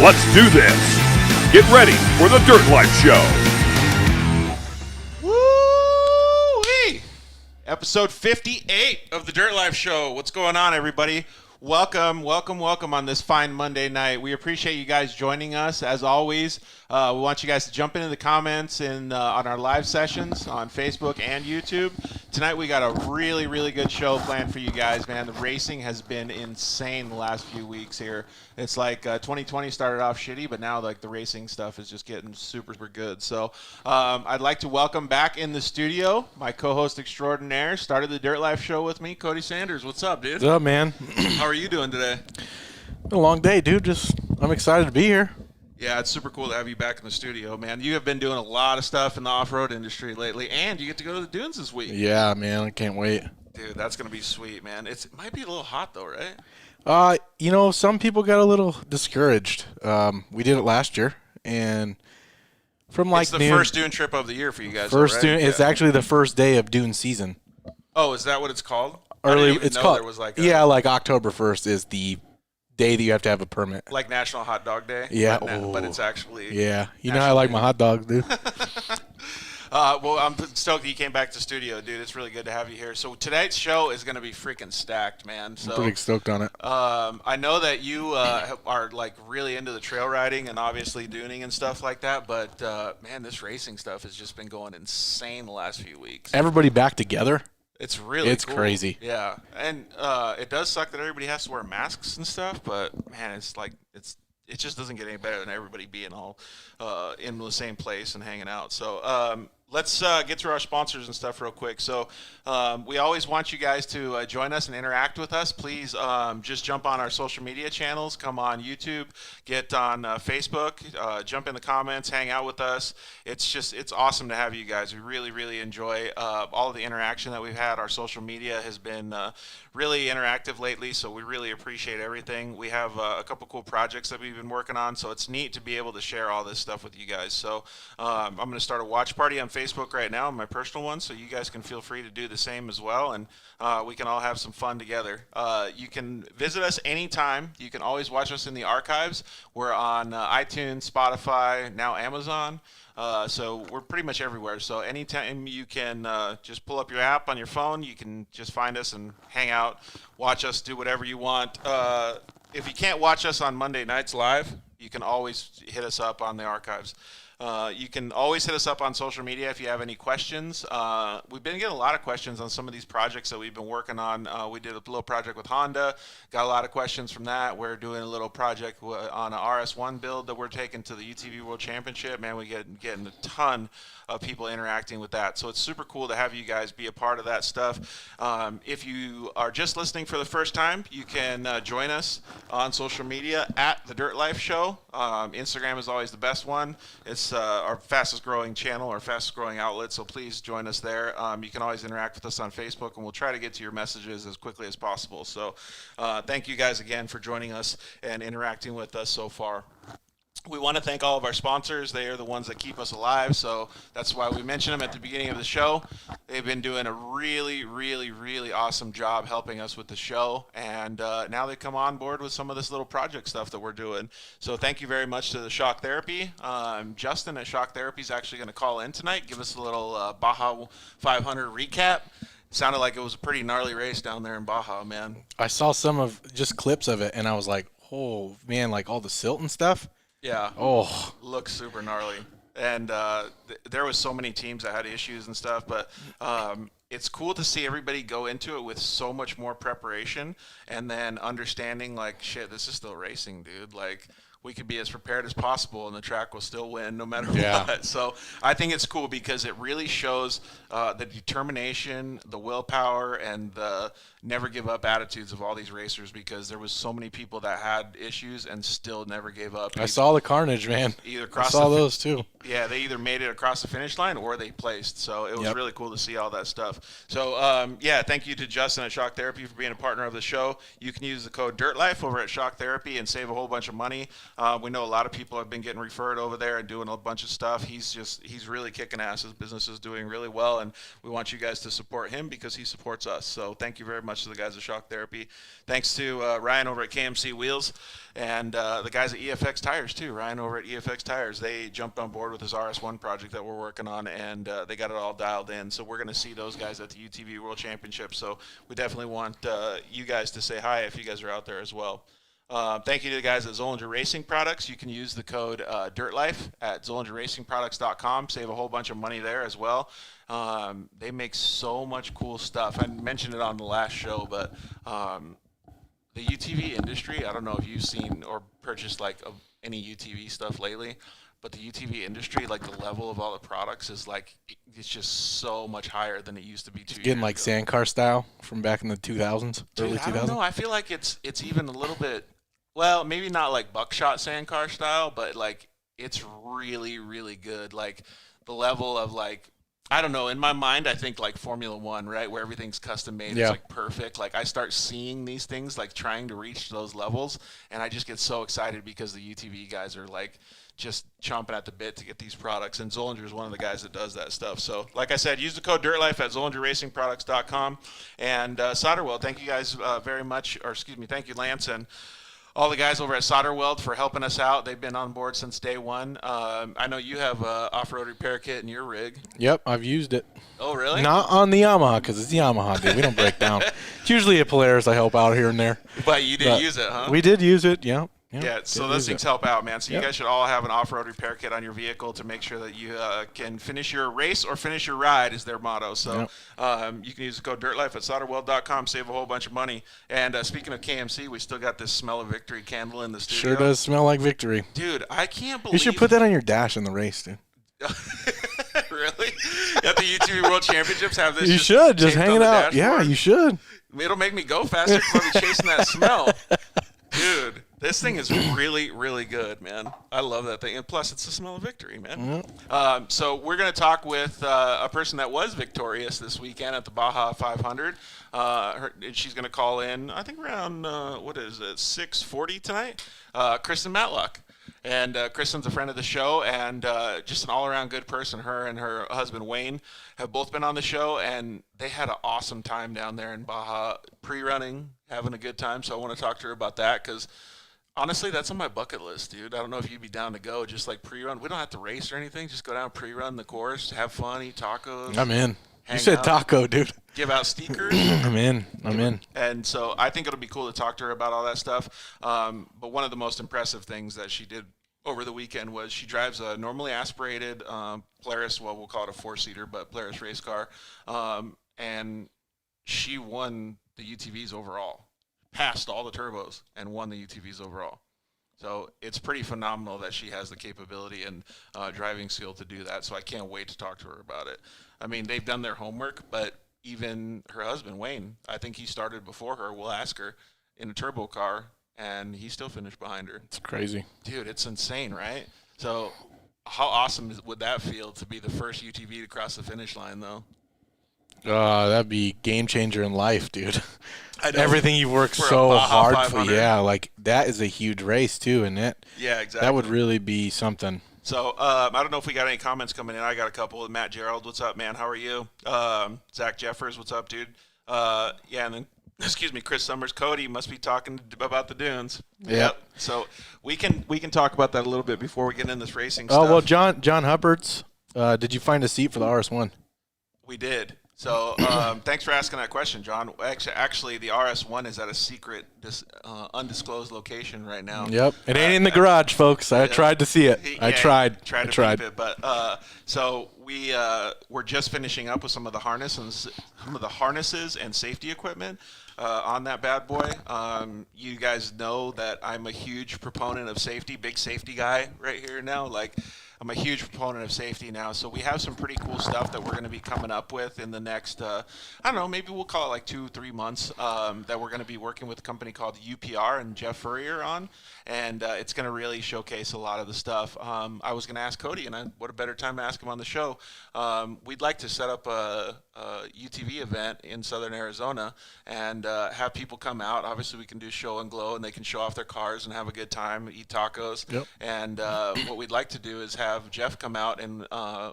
Let's do this. Get ready for the Dirt Life Show. Woo-wee! Episode 58 of the Dirt Life Show. What's going on, everybody? Welcome on this fine Monday night. We appreciate you guys joining us. As always, we want you guys to jump into the comments on our live sessions on Facebook and YouTube. Tonight we got a really, really good show planned for you guys, man. The racing has been insane the last few weeks here. It's like 2020 started off shitty, but now like the racing stuff is just getting super, super good. So I'd like to welcome back in the studio my co-host extraordinaire. Started the Dirt Life Show with me, Cody Sanders. What's up, dude? What's up, man? How are you doing today? Been a long day, dude. I'm excited to be here. Yeah, it's super cool to have you back in the studio, man. You have been doing a lot of stuff in the off-road industry lately, and you get to go to the dunes this week. Yeah, man. I can't wait. Dude, that's going to be sweet, man. It might be a little hot, though, right? Some people got a little discouraged. We did it last year, and from like it's the first dune trip of the year for you guys. First though, right? dune. It's actually the first day of dune season. Oh, is that what it's called? It's called. There was like like October 1st is the day that you have to have a permit. Like National Hot Dog Day. Yeah, but it's actually. Yeah, you know how I like my hot dogs, dude. Well, I'm stoked that you came back to the studio, dude. It's really good to have you here. So tonight's show is going to be freaking stacked, man. So I'm pretty stoked on it. I know that you are like really into the trail riding and obviously duning and stuff like that. But man, this racing stuff has just been going insane the last few weeks. Everybody back together. It's cool. Crazy. Yeah, and it does suck that everybody has to wear masks and stuff. But man, it just doesn't get any better than everybody being all in the same place and hanging out. So let's get through our sponsors and stuff real quick. So we always want you guys to join us and interact with us. Please just jump on our social media channels. Come on YouTube. Get on Facebook. Jump in the comments. Hang out with us. It's awesome to have you guys. We really, really enjoy all of the interaction that we've had. Our social media has been really interactive lately, so we really appreciate everything. We have a couple cool projects that we've been working on, so it's neat to be able to share all this stuff with you guys. So I'm going to start a watch party on Facebook right now, my personal one, so you guys can feel free to do the same as well, and we can all have some fun together. You can visit us anytime. You can always watch us in the archives. We're on iTunes, Spotify, now Amazon. So we're pretty much everywhere. So anytime you can just pull up your app on your phone, you can just find us and hang out, watch us, do whatever you want. If you can't watch us on Monday nights live, you can always hit us up on the archives. You can always hit us up on social media if you have any questions. We've been getting a lot of questions on some of these projects that we've been working on. We did a little project with Honda, got a lot of questions from that. We're doing a little project on an RS1 build that we're taking to the UTV World Championship. Man, we getting a ton of people interacting with that. So it's super cool to have you guys be a part of that stuff. If you are just listening for the first time, you can join us on social media at The Dirt Life Show. Instagram is always the best one. It's our fastest growing channel, our fastest growing outlet, so please join us there. You can always interact with us on Facebook, and we'll try to get to your messages as quickly as possible. So thank you guys again for joining us and interacting with us so far. We want to thank all of our sponsors. They are the ones that keep us alive, so that's why we mention them at the beginning of the show. They've been doing a really, really, really awesome job helping us with the show, and now they come on board with some of this little project stuff that we're doing. So thank you very much to the Shock Therapy. Justin at Shock Therapy is actually going to call in tonight, give us a little Baja 500 recap. Sounded like it was a pretty gnarly race down there in Baja, man. I saw some of just clips of it, and I was like, oh, man, like all the silt and stuff. Yeah. Oh. Looks super gnarly. And there was so many teams that had issues and stuff, but it's cool to see everybody go into it with so much more preparation and then understanding like, shit, this is still racing, dude. Like, we could be as prepared as possible and the track will still win no matter what. So I think it's cool because it really shows the determination, the willpower, and the never give up attitudes of all these racers, because there was so many people that had issues and still never gave up. I saw the carnage, man. I saw those too. Yeah, they either made it across the finish line or they placed. So it was really cool to see all that stuff. stuff. So, yeah, thank you to Justin at Shock Therapy for being a partner of the show. You can use the code DIRTLIFE over at Shock Therapy and save a whole bunch of money. We know a lot of people have been getting referred over there and doing a bunch of stuff. He's really kicking ass. His business is doing really well, and we want you guys to support him because he supports us. So thank you very much to the guys at Shock Therapy. Thanks to Ryan over at Kmc Wheels and the guys at EFX Tires too. Ryan over at EFX Tires, they jumped on board with his RS1 project that we're working on, and they got it all dialed in. So we're going to see those guys at the UTV World Championship. So we definitely want you guys to say hi if you guys are out there as well. Thank you to the guys at Zollinger Racing Products. You can use the code DIRTLIFE at ZollingerRacingProducts.com. Save a whole bunch of money there as well. They make so much cool stuff. I mentioned it on the last show, but the UTV industry, I don't know if you've seen or purchased like any UTV stuff lately, but the UTV industry, like the level of all the products is like, it's just so much higher than it used to be 2 years ago. Getting like sandcar style from back in the 2000s, early 2000s. I don't know. I feel like it's even a little bit, well, maybe not like buckshot sandcar style, but like it's really, really good. Like the level of like, I don't know. In my mind, I think like Formula One, right, where everything's custom made. It's like perfect. Like I start seeing these things, like trying to reach those levels, and I just get so excited because the UTV guys are like just chomping at the bit to get these products. And Zollinger is one of the guys that does that stuff. So, like I said, use the code DIRTLIFE at ZollingerRacingProducts.com. And SOLDERWELD, thank you guys very much. Or excuse me, thank you, Lance, and all the guys over at SOLDERWELD for helping us out. They've been on board since day one. I know you have an off-road repair kit in your rig. Yep, I've used it. Oh, really? Not on the Yamaha, because it's the Yamaha, dude. We don't break down. It's usually a Polaris I help out here and there. But you did use it, huh? We did use it, yeah. Yeah, so those things help out, man. So you guys should all have an off-road repair kit on your vehicle to make sure that you can finish your race or finish your ride is their motto. So you can use the code DIRTLIFE at SOLDERWELD.com, save a whole bunch of money. And speaking of KMC, we still got this Smell of Victory candle in the studio. Sure does smell like victory. Dude, I can't believe... You should put that on your dash in the race, dude. Really? At the UTV World Championships have this? You should, just hang it out. Yeah, you should. It'll make me go faster because I'll be chasing that smell. Dude, this thing is really, really good, man. I love that thing. And plus, it's the smell of victory, man. So we're going to talk with a person that was victorious this weekend at the Baja 500. She's going to call in, I think around, 6:40 tonight? Kristen Matlock. And Kristen's a friend of the show and just an all-around good person. Her and her husband, Wayne, have both been on the show, and they had an awesome time down there in Baja, pre-running, having a good time. So I want to talk to her about that because, honestly, that's on my bucket list, dude. I don't know if you'd be down to go, just like pre-run. We don't have to race or anything. Just go down, pre-run the course, have fun, eat tacos. I'm in. You said taco, dude. Give out stickers. I'm in. And so I think it'll be cool to talk to her about all that stuff. But one of the most impressive things that she did over the weekend was she drives a normally aspirated Polaris, well, we'll call it a four-seater, but Polaris race car. And she won the UTVs overall, passed all the turbos, and won the UTVs overall. So it's pretty phenomenal that she has the capability and driving skill to do that. So I can't wait to talk to her about it. I mean, they've done their homework, but even her husband, Wayne, I think he started before her. We'll ask her in a turbo car, and he still finished behind her. It's crazy. Dude, it's insane, right? So how awesome would that feel to be the first UTV to cross the finish line, though? That'd be game changer in life, dude. I know. Everything you've worked so hard for. Yeah, like that is a huge race, too, isn't it? Yeah, exactly. That would really be something. So I don't know if we got any comments coming in. I got a couple. Matt Gerald, what's up, man? How are you? Zach Jeffers, what's up, dude? Yeah, and then, excuse me, Chris Summers. Cody must be talking about the dunes. Yep. So we can talk about that a little bit before we get in this racing stuff. Oh, well, John Huppert's, did you find a seat for the RS1? We did. So thanks for asking that question, John. Actually, the RS1 is at a secret, undisclosed location right now. Yep. It ain't in the garage, folks. I tried to see it. I tried. Tried to peep it, but so we're just finishing up with some of the harnesses and safety equipment on that bad boy. You guys know that I'm a huge proponent of safety, big safety guy right here now. Like, I'm a huge proponent of safety now, so we have some pretty cool stuff that we're going to be coming up with in the next, I don't know, maybe we'll call it like 2-3 months, that we're going to be working with a company called UPR and Jeff Furrier on, and it's going to really showcase a lot of the stuff. I was going to ask Cody, and what a better time to ask him on the show. show. We'd like to set up a UTV event in southern Arizona and have people come out. Obviously, we can do show and glow, and they can show off their cars and have a good time, eat tacos. Yep. And what we'd like to do is have Jeff come out and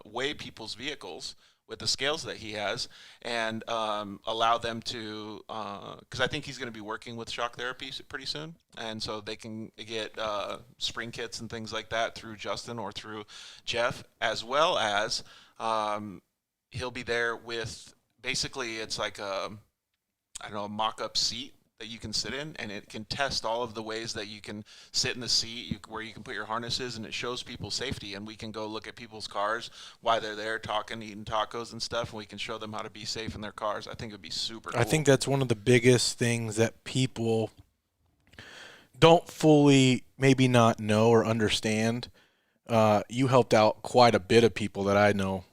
weigh people's vehicles with the scales that he has, and allow them to, because I think he's going to be working with shock therapy pretty soon, and so they can get spring kits and things like that through Justin or through Jeff, as well as he'll be there with, basically it's like a mock-up seat that you can sit in, and it can test all of the ways that you can sit in the seat, where you can put your harnesses, and it shows people safety, and we can go look at people's cars while they're there talking, eating tacos and stuff, and we can show them how to be safe in their cars. I think it would be super cool. I think that's one of the biggest things that people don't fully maybe not know or understand. You helped out quite a bit of people that I know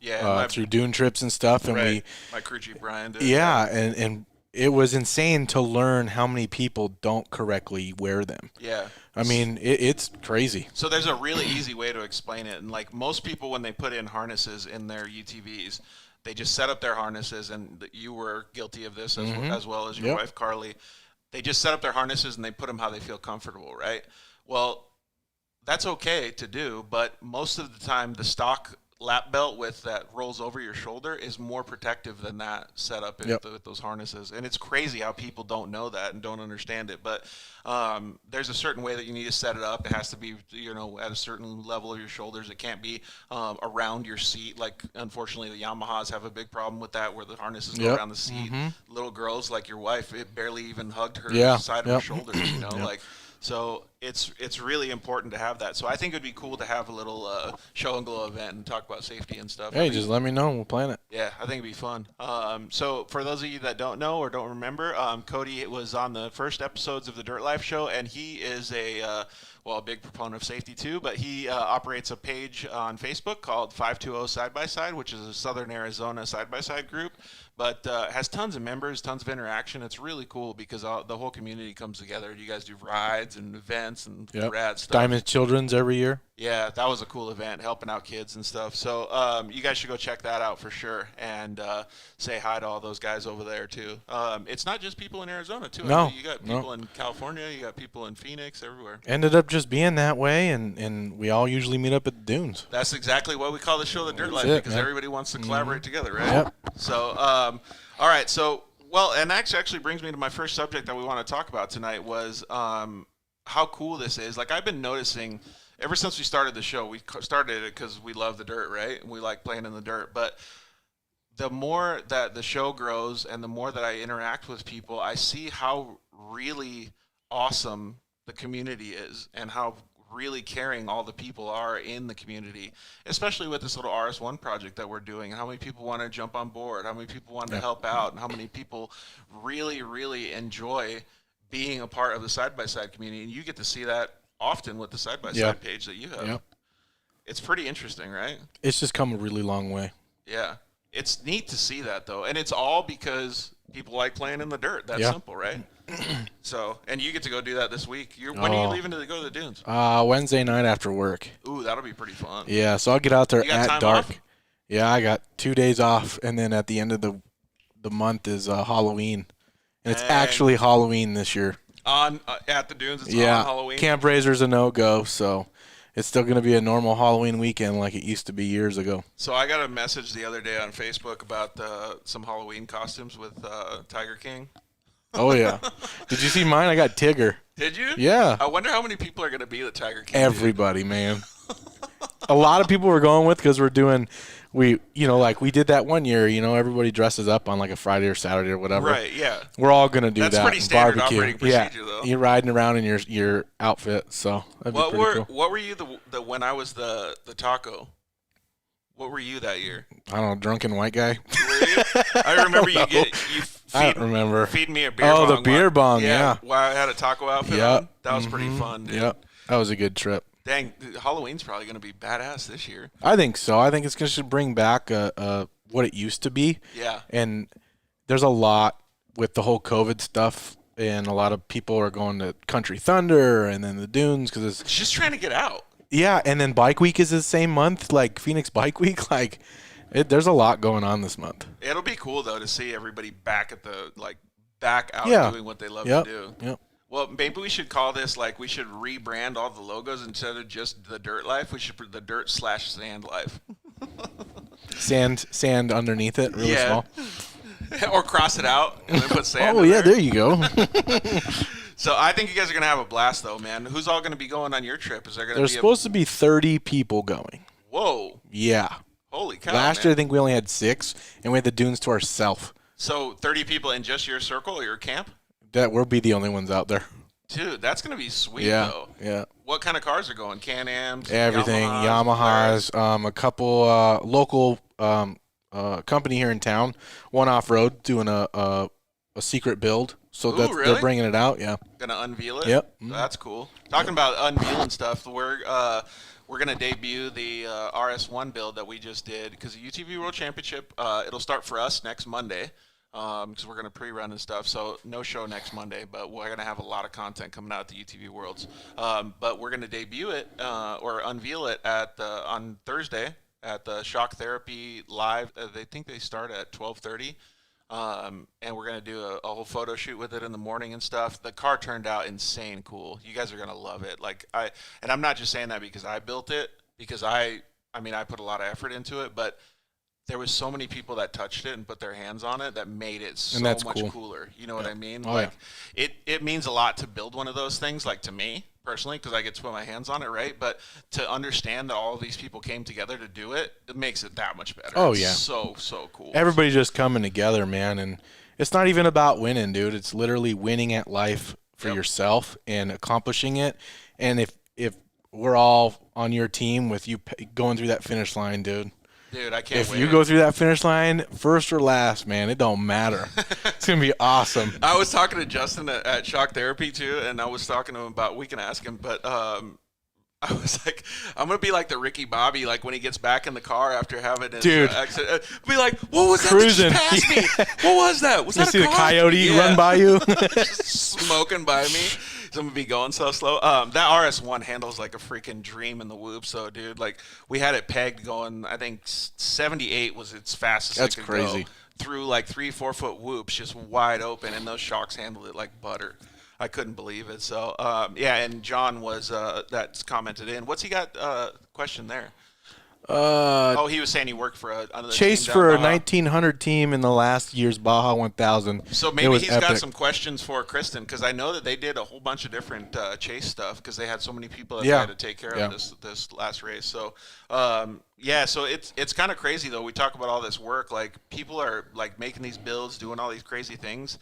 through dune trips and stuff, and my crew chief Brian did. Yeah, and it was insane to learn how many people don't correctly wear them. Yeah. I mean, it's crazy. So there's a really easy way to explain it. And like most people, when they put in harnesses in their UTVs, they just set up their harnesses, and you were guilty of this as well as your wife, Carly. They just set up their harnesses and they put them how they feel comfortable, right? Well, that's okay to do, but most of the time the stock lap belt with that rolls over your shoulder is more protective than that setup with those harnesses. And it's crazy how people don't know that and don't understand it. But there's a certain way that you need to set it up. It has to be, at a certain level of your shoulders. It can't be around your seat. Like, unfortunately, the Yamahas have a big problem with that, where the harnesses go around the seat. Little girls like your wife, it barely even hugged her side of her shoulders, like. So it's really important to have that. So I think it would be cool to have a little show and glow event and talk about safety and stuff. Hey, just let me know. We'll plan it. Yeah, I think it'd be fun. So for those of you that don't know or don't remember, Cody was on the first episodes of the Dirt Life show, and he is a big proponent of safety too, but he operates a page on Facebook called 520 Side by Side, which is a Southern Arizona side-by-side group, but has tons of members, tons of interaction. It's really cool because the whole community comes together. You guys do rides and events and rad stuff. Diamond Children's every year. Yeah, that was a cool event, helping out kids and stuff. So you guys should go check that out for sure, and say hi to all those guys over there too. It's not just people in Arizona too. No, I mean, you got people in California, you got people in Phoenix, everywhere. Ended up just being that way, and we all usually meet up at the dunes. That's exactly why we call the show the Dirt Life, because everybody wants to collaborate together, right? Yep. So, all right, so, and that actually brings me to my first subject that we want to talk about tonight was how cool this is. Like, I've been noticing ever since we started the show. We started it because we love the dirt, right? And we like playing in the dirt. But the more that the show grows and the more that I interact with people, I see how really awesome the community is and how really caring all the people are in the community, especially with this little RS1 project that we're doing. How many people want to jump on board? How many people want to help out? And how many people really, really enjoy being a part of the side-by-side community? And you get to see that often with the side-by-side page that you have. Yep. It's pretty interesting, right? It's just come a really long way. Yeah. It's neat to see that, though. And it's all because people like playing in the dirt. That's simple, right? So, and you get to go do that this week. When are you leaving to go to the dunes? Wednesday night after work. Ooh, that'll be pretty fun. Yeah, so I'll get out there at dark. Off? Yeah, I got 2 days off, and then at the end of the month is Halloween. And it's actually Halloween this year. At the dunes, it's on Halloween. Camp RZR's a no-go, so it's still going to be a normal Halloween weekend like it used to be years ago. So I got a message the other day on Facebook about some Halloween costumes with Tiger King. Oh, yeah. Did you see mine? I got Tigger. Did you? Yeah. I wonder how many people are going to be the Tiger King. Everybody, man. A lot of people were going with, because we're doing, we did that one year, everybody dresses up on like a Friday or Saturday or whatever. Right, yeah. We're all going to do that. That's pretty standard barbecue. operating procedure, though. You're riding around in your outfit, so that'd be pretty cool. What were you when I was the taco? What were you that year? I don't know, drunken white guy. Were you? I remember I don't remember. Feeding me a beer bong. Oh, the beer bong, yeah. While I had a taco outfit on. That was pretty fun, dude. Yep. That was a good trip. Dang, Halloween's probably going to be badass this year. I think so. I think it's going to bring back what it used to be. Yeah. And there's a lot with the whole COVID stuff, and a lot of people are going to Country Thunder and then the dunes because it's just trying to get out. Yeah, and then Bike Week is the same month, like Phoenix Bike Week. Like, There's a lot going on this month. It'll be cool though to see everybody back at the back out doing what they love to do. Yep. Well, maybe we should call this we should rebrand all the logos instead of just the Dirt Life. We should put the Dirt/Sand Life. Sand underneath it, really small. Or cross it out and then put sand. Oh yeah, there you go. So I think you guys are gonna have a blast though, man. Who's all gonna be going on your trip? Is there gonna There's supposed to be 30 people going. Whoa. Yeah. Holy cow. Last year I think we only had 6, and we had the dunes to ourselves. So 30 people in just your circle or your camp? That we'll be the only ones out there. Dude, that's gonna be sweet though. Yeah. What kind of cars are going? Can-Ams? Everything. Yamahas, a couple local company here in town, one off-road, doing a secret build. So really? They're bringing it out, yeah. Gonna unveil it? Yep. That's cool. Talking about unveiling stuff, we're gonna debut the RS1 build that we just did because the UTV World Championship, it'll start for us next Monday. Because we're going to pre-run and stuff, so no show next Monday, but we're going to have a lot of content coming out at the UTV Worlds. But we're going to debut it or unveil it on Thursday at the Shock Therapy Live. They think they start at 12:30, and we're going to do a whole photo shoot with it in the morning and stuff. The car turned out insane cool. You guys are going to love it. And I'm not just saying that because I built it, because I put a lot of effort into it, but there was so many people that touched it and put their hands on it that made it so much cooler. You know what I mean? Oh, it means a lot to build one of those things, to me personally, because I get to put my hands on it, right? But to understand that all of these people came together to do it, it makes it that much better. Oh, it's yeah. So cool. Everybody just coming together, man. And it's not even about winning, dude. It's literally winning at life for yourself and accomplishing it. And if we're all on your team with you going through that finish line, dude. Dude, I can't wait. If you go through that finish line, first or last, man, it don't matter. It's going to be awesome. I was talking to Justin at Shock Therapy, too, and I was talking to him about, we can ask him, but I was like, I'm going to be like the Ricky Bobby, when he gets back in the car after having his accident. Be like, what was that Cruising. that just passed me? What was that? Was that a see car? the coyote run by you? Just smoking by me. I'm going to be going so slow. That RS1 handles like a freaking dream in the whoops, though, dude. We had it pegged going, I think 78 was its fastest. That's it could crazy. go through 3-4 foot whoops, just wide open, and those shocks handled it like butter. I couldn't believe it. So, and John was that's commented in. What's he got? Question there. He was saying he worked for another chased team for a Baja. 1900 team in the last year's Baja 1000. So maybe he's got epic. some questions for Kristen, because I know that they did a whole bunch of different chase stuff because they had so many people that they had to take care of this last race. So so it's kind of crazy though. We talk about all this work, people are making these builds, doing all these crazy things.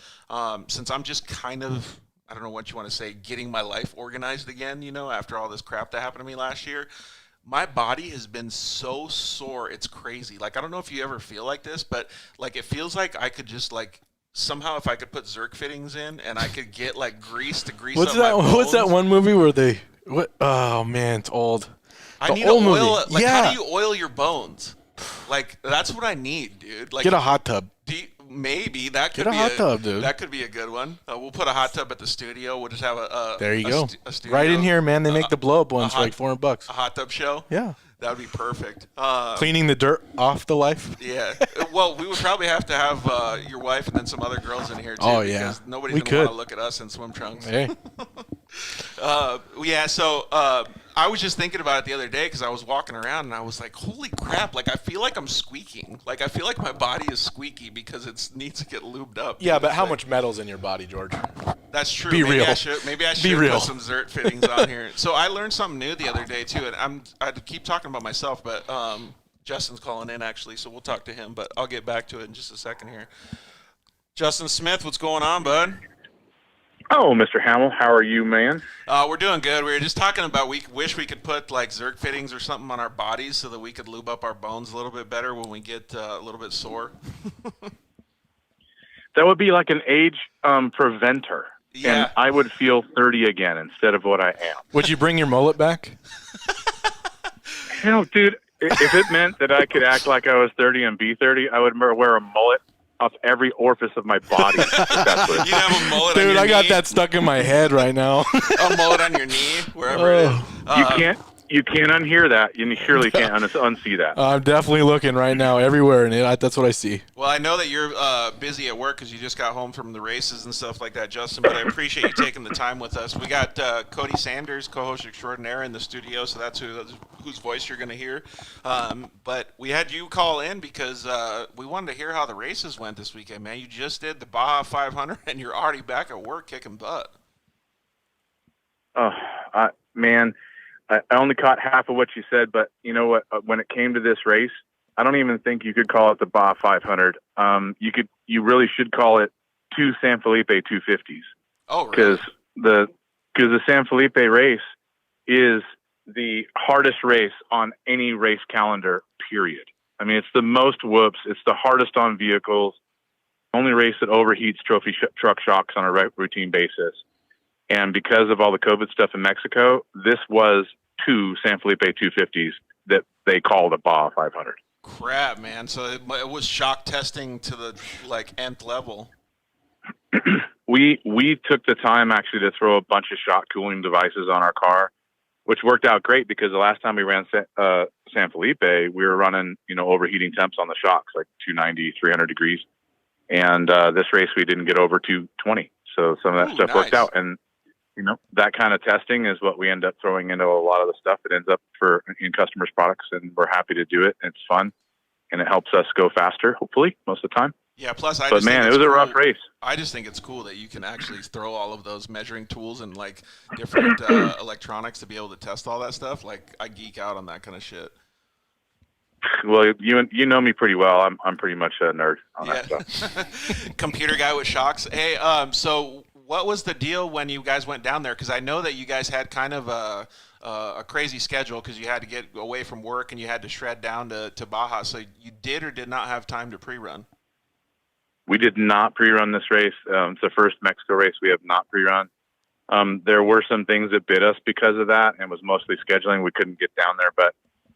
Since I'm just kind of, I don't know what you want to say, getting my life organized again, after all this crap that happened to me last year. My body has been so sore, it's crazy. I don't know if you ever feel like this, but it feels like I could just somehow if I could put Zerk fittings in and I could get grease to grease up my bones. What's that one movie where they? Oh man, it's old. I need to oil. How do you oil your bones? That's what I need, dude. Get a hot tub. Maybe that could Get a be hot tub, dude. That could be a good one. We'll put a hot tub at the studio. We'll just have a there you go. A studio, right in here, man. They make the blow up ones for $400. A hot tub show. Yeah, that would be perfect. Cleaning the dirt off the life. Yeah. Well, we would probably have to have your wife and then some other girls in here too. Oh yeah. Because nobody's gonna want to look at us in swim trunks. Hey. So I was just thinking about it the other day because I was walking around and I was like, holy crap, I feel like I'm squeaking. I feel like my body is squeaky because it needs to get lubed up. Yeah, but how much metal's in your body, George? That's true. Be real. Maybe I should put some Zert fittings on here. So I learned something new the other day too, and I keep talking about myself, but Justin's calling in actually, so we'll talk to him, but I'll get back to it in just a second here. Justin Smith, what's going on, bud? Oh, Mr. Hamill, how are you, man? We're doing good. We were just talking about we wish we could put Zerk fittings or something on our bodies so that we could lube up our bones a little bit better when we get a little bit sore. That would be like an age preventer. Yeah. And I would feel 30 again instead of what I am. Would you bring your mullet back? Hell, dude, if it meant that I could act like I was 30 and be 30, I would wear a mullet off every orifice of my body. That's what you have a mullet dude, on your I got knee. that stuck in my head right now. A mullet on your knee, wherever it is. You can't. You can't unhear that, and you surely can't unsee that. I'm definitely looking right now everywhere, and that's what I see. Well, I know that you're busy at work because you just got home from the races and stuff like that, Justin, but I appreciate you taking the time with us. We got Cody Sanders, co-host extraordinaire, in the studio, so that's whose voice you're going to hear. But we had you call in because we wanted to hear how the races went this weekend, man. You just did the Baja 500, and you're already back at work kicking butt. Oh, man, I only caught half of what you said, but you know what? When it came to this race, I don't even think you could call it the Baja 500. You really should call it 2 San Felipe 250s. Oh, really? Because the San Felipe race is the hardest race on any race calendar, period. I mean, it's the most whoops. It's the hardest on vehicles. Only race that overheats trophy truck shocks on a routine basis. And because of all the COVID stuff in Mexico, this was 2 San Felipe 250s that they call the Baja 500. Crap, man. So it was shock testing to the nth level. We took the time actually to throw a bunch of shock cooling devices on our car, which worked out great because the last time we ran San Felipe, we were running, overheating temps on the shocks, like 290, 300 degrees. And this race, we didn't get over 220. So some of that stuff worked out. And that kind of testing is what we end up throwing into a lot of the stuff that ends up in customers' products, and we're happy to do it. It's fun, and it helps us go faster, hopefully, most of the time. Yeah, plus it was a rough race. I just think it's cool that you can actually throw all of those measuring tools and different electronics to be able to test all that stuff. I geek out on that kind of shit. Well, you know me pretty well. I'm pretty much a nerd on that stuff. Computer guy with shocks. Hey, so what was the deal when you guys went down there? Because I know that you guys had kind of a crazy schedule because you had to get away from work and you had to shred down to Baja. So you did or did not have time to pre-run? We did not pre-run this race. It's the first Mexico race we have not pre-run. There were some things that bit us because of that, and it was mostly scheduling. We couldn't get down there, but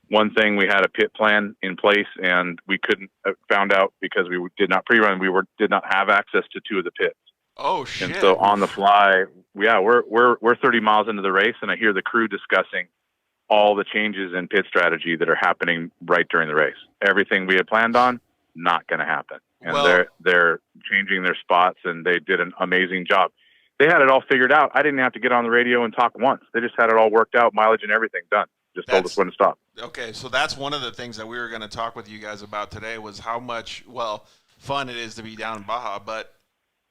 one thing, we had a pit plan in place, and we couldn't found out because we did not pre-run. We did not have access to 2 of the pits. Oh shit! And so on the fly, we're 30 miles into the race, and I hear the crew discussing all the changes in pit strategy that are happening right during the race. Everything we had planned on, not going to happen. And they're changing their spots, and they did an amazing job. They had it all figured out. I didn't have to get on the radio and talk once. They just had it all worked out, mileage and everything done. Just told us when to stop. Okay, so that's one of the things that we were going to talk with you guys about today was how much, fun it is to be down in Baja, but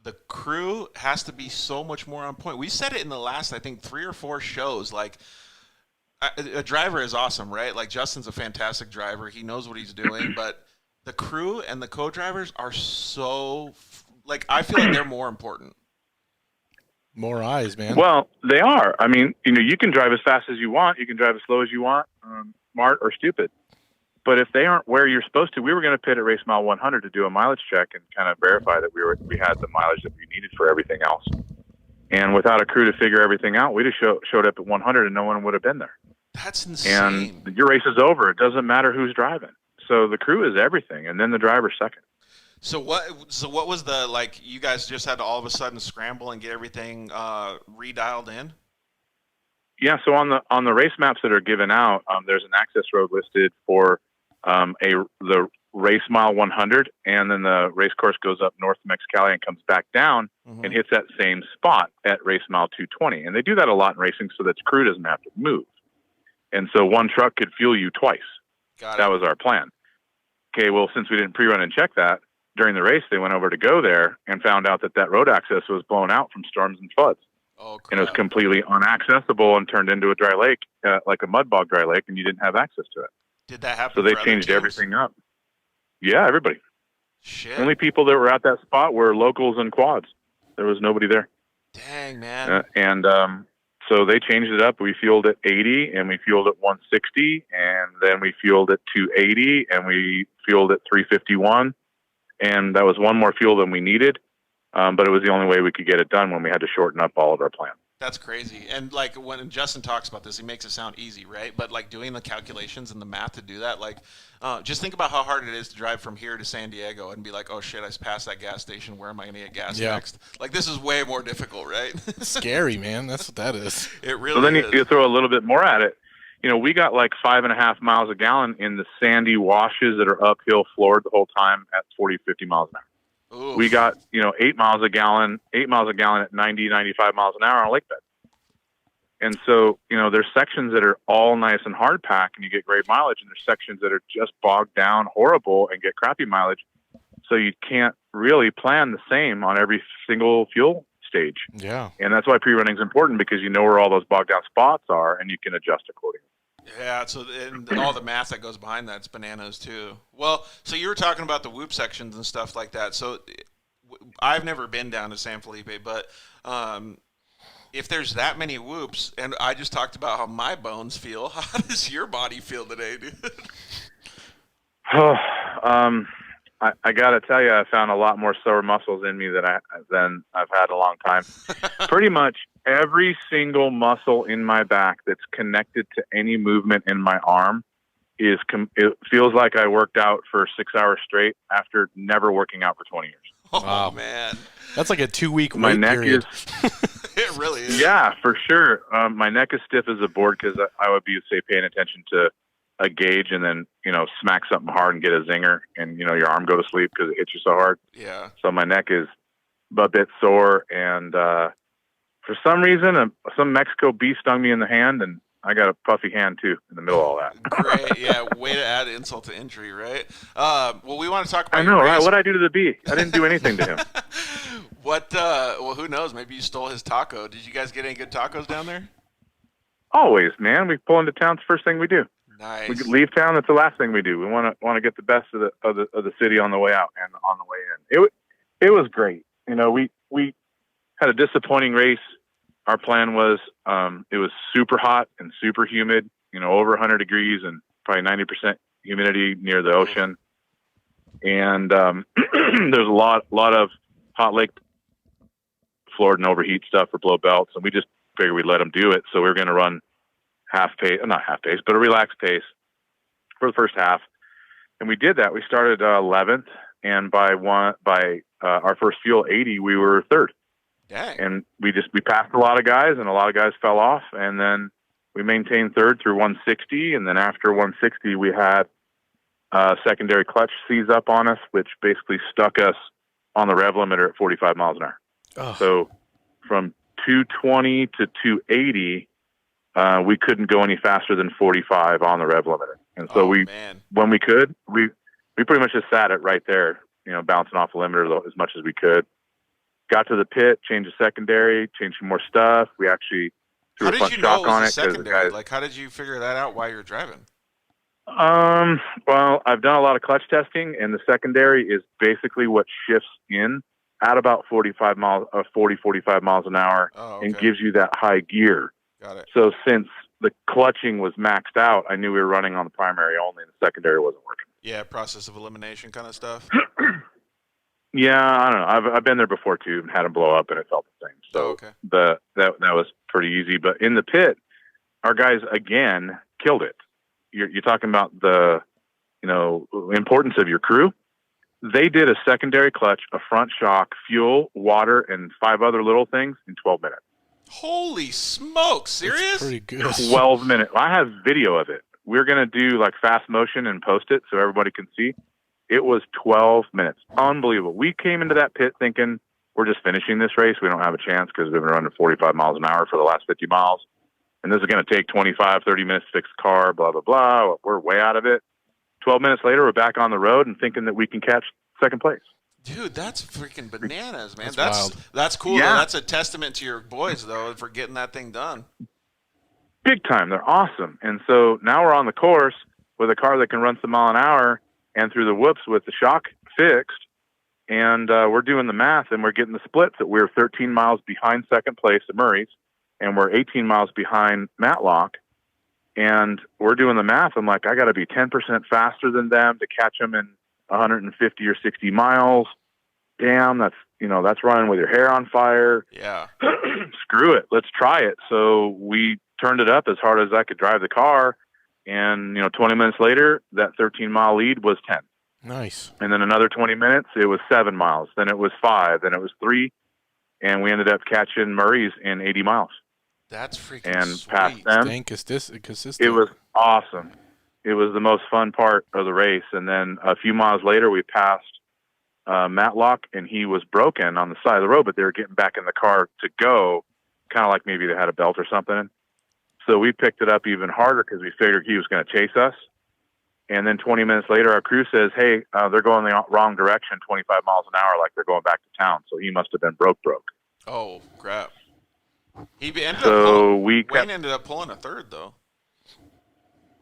the crew has to be so much more on point. We said it in the last, I think, 3 or 4 shows. A driver is awesome, right? Justin's a fantastic driver. He knows what he's doing, but the crew and the co-drivers are so, I feel like they're more important. More eyes, man. Well, they are. I mean, you can drive as fast as you want. You can drive as slow as you want, smart or stupid. But if they aren't where you're supposed to, we were going to pit at race mile 100 to do a mileage check and kind of verify that we had the mileage that we needed for everything else. And without a crew to figure everything out, we just showed up at 100 and no one would have been there. That's insane. And your race is over. It doesn't matter who's driving. So the crew is everything, and then the driver's second. So what was the, you guys just had to all of a sudden scramble and get everything redialed in? Yeah, so on the race maps that are given out, there's an access road listed for the race mile 100, and then the race course goes up north to Mexicali and comes back down and hits that same spot at race mile 220. And they do that a lot in racing so that the crew doesn't have to move. And so one truck could fuel you twice. That was our plan. Okay, well, since we didn't pre-run and check that, during the race, they went over to go there and found out that road access was blown out from storms and floods. Oh, crap. And it was completely unaccessible and turned into a dry lake, like a mud bog dry lake, and you didn't have access to it. Did that happen? So they changed everything up. Yeah, everybody. Shit. Only people that were at that spot were locals and quads. There was nobody there. Dang, man. So they changed it up. We fueled at 80, and we fueled at 160, and then we fueled at 280, and we fueled at 351. And that was one more fuel than we needed, but it was the only way we could get it done when we had to shorten up all of our plan. That's crazy. And when Justin talks about this, he makes it sound easy, right? But doing the calculations and the math to do that, just think about how hard it is to drive from here to San Diego and be like, oh shit, I passed that gas station. Where am I going to get gas next? This is way more difficult, right? Scary, man. That's what that is. It really is. So then is. you throw a little bit more at it. we got like 5.5 miles a gallon in the sandy washes that are uphill floored the whole time at 40, 50 miles an hour. Oof. We got, 8 miles a gallon at 90, 95 miles an hour on a lake bed. And so, there's sections that are all nice and hard pack and you get great mileage, and there's sections that are just bogged down horrible and get crappy mileage. So you can't really plan the same on every single fuel stage. Yeah. And that's why pre-running is important, because you know where all those bogged down spots are and you can adjust accordingly. Yeah, so and all the math that goes behind that's bananas too. Well, so you were talking about the whoop sections and stuff like that. So I've never been down to San Felipe, but if there's that many whoops, and I just talked about how my bones feel, how does your body feel today, dude? I got to tell you, I found a lot more sore muscles in me than I've had in a long time. Pretty much every single muscle in my back that's connected to any movement in my arm it feels like I worked out for 6 hours straight after never working out for 20 years. Oh, wow. man. That's like a 2-week My neck period. It really is. Yeah, for sure. My neck is stiff as a board because I would be, say, paying attention to a gauge and then, smack something hard and get a zinger and, your arm go to sleep because it hits you so hard. Yeah. So my neck is a bit sore. And for some reason, some Mexico bee stung me in the hand, and I got a puffy hand, too, in the middle of all that. Great. Yeah, way to add insult to injury, right? Well, we want to talk about I know, your right? race. What'd I do to the bee? I didn't do anything to him. Well, who knows? Maybe you stole his taco. Did you guys get any good tacos down there? Always, man. We pull into town. It's the first thing we do. Nice. We leave town. That's the last thing we do. We want to get the best of the city on the way out and on the way in. It was great. We had a disappointing race. Our plan was it was super hot and super humid. Over 100 degrees and probably 90% humidity near the ocean. And there's a lot of hot lake floored and overheat stuff for blow belts, and we just figured we'd let them do it. So we were going to run not half pace, but a relaxed pace for the first half. And we did that. We started 11th, and by our first fuel 80, we were third. Dang. And we passed a lot of guys, and a lot of guys fell off. And then we maintained third through 160. And then after 160, we had secondary clutch seize up on us, which basically stuck us on the rev limiter at 45 miles an hour. Oh. So from 220 to 280, we couldn't go any faster than 45 on the rev limiter. And so when we could, we pretty much just sat it right there, bouncing off the limiter as much as we could. Got to the pit, changed the secondary, changed some more stuff. We actually threw a front shock on it. Secondary? Like, how did you figure that out while you're driving? Well, I've done a lot of clutch testing, and the secondary is basically what shifts in at about 45 miles an hour and gives you that high gear. Got it. So since the clutching was maxed out, I knew we were running on the primary only, and the secondary wasn't working. Yeah, process of elimination kind of stuff. Yeah, I don't know. I've been there before too, and had them blow up, and it felt the same. So that was pretty easy. But in the pit, our guys again killed it. You're talking about the importance of your crew. They did a secondary clutch, a front shock, fuel, water, and 5 other little things in 12 minutes. Holy smokes! Serious? That's pretty good. 12 minutes. I have video of it. We're gonna do like fast motion and post it so everybody can see. It was 12 minutes. Unbelievable. We came into that pit thinking we're just finishing this race. We don't have a chance because we've been running 45 miles an hour for the last 50 miles. And this is going to take 25, 30 minutes to fix the car, blah, blah, blah. We're way out of it. 12 minutes later, we're back on the road and thinking that we can catch second place. Dude, that's freaking bananas, man. That's cool. Yeah. Though. That's a testament to your boys, though, for getting that thing done. Big time. They're awesome. And so now we're on the course with a car that can run some mile an hour and through the whoops with the shock fixed. And we're doing the math, and we're getting the splits that we're 13 miles behind second place at Murray's, and we're 18 miles behind Matlock. And we're doing the math. I'm like, I got to be 10% faster than them to catch them in 150 or 60 miles. Damn, that's running with your hair on fire. Yeah. Screw it. Let's try it. So we turned it up as hard as I could drive the car. And, 20 minutes later, that 13-mile lead was 10. Nice. And then another 20 minutes, it was 7 miles. Then it was 5. Then it was 3. And we ended up catching Murray's in 80 miles. That's freaking and sweet. passed them. Staying consistent. It was awesome. It was the most fun part of the race. And then a few miles later, we passed Matlock, and he was broken on the side of the road, but they were getting back in the car to go, kind of like maybe they had a belt or something. So we picked it up even harder because we figured he was going to chase us. And then 20 minutes later, our crew says, hey, they're going the wrong direction, 25 miles an hour, like they're going back to town. So he must have been broke. Oh, crap. Wayne ended up pulling a third, though.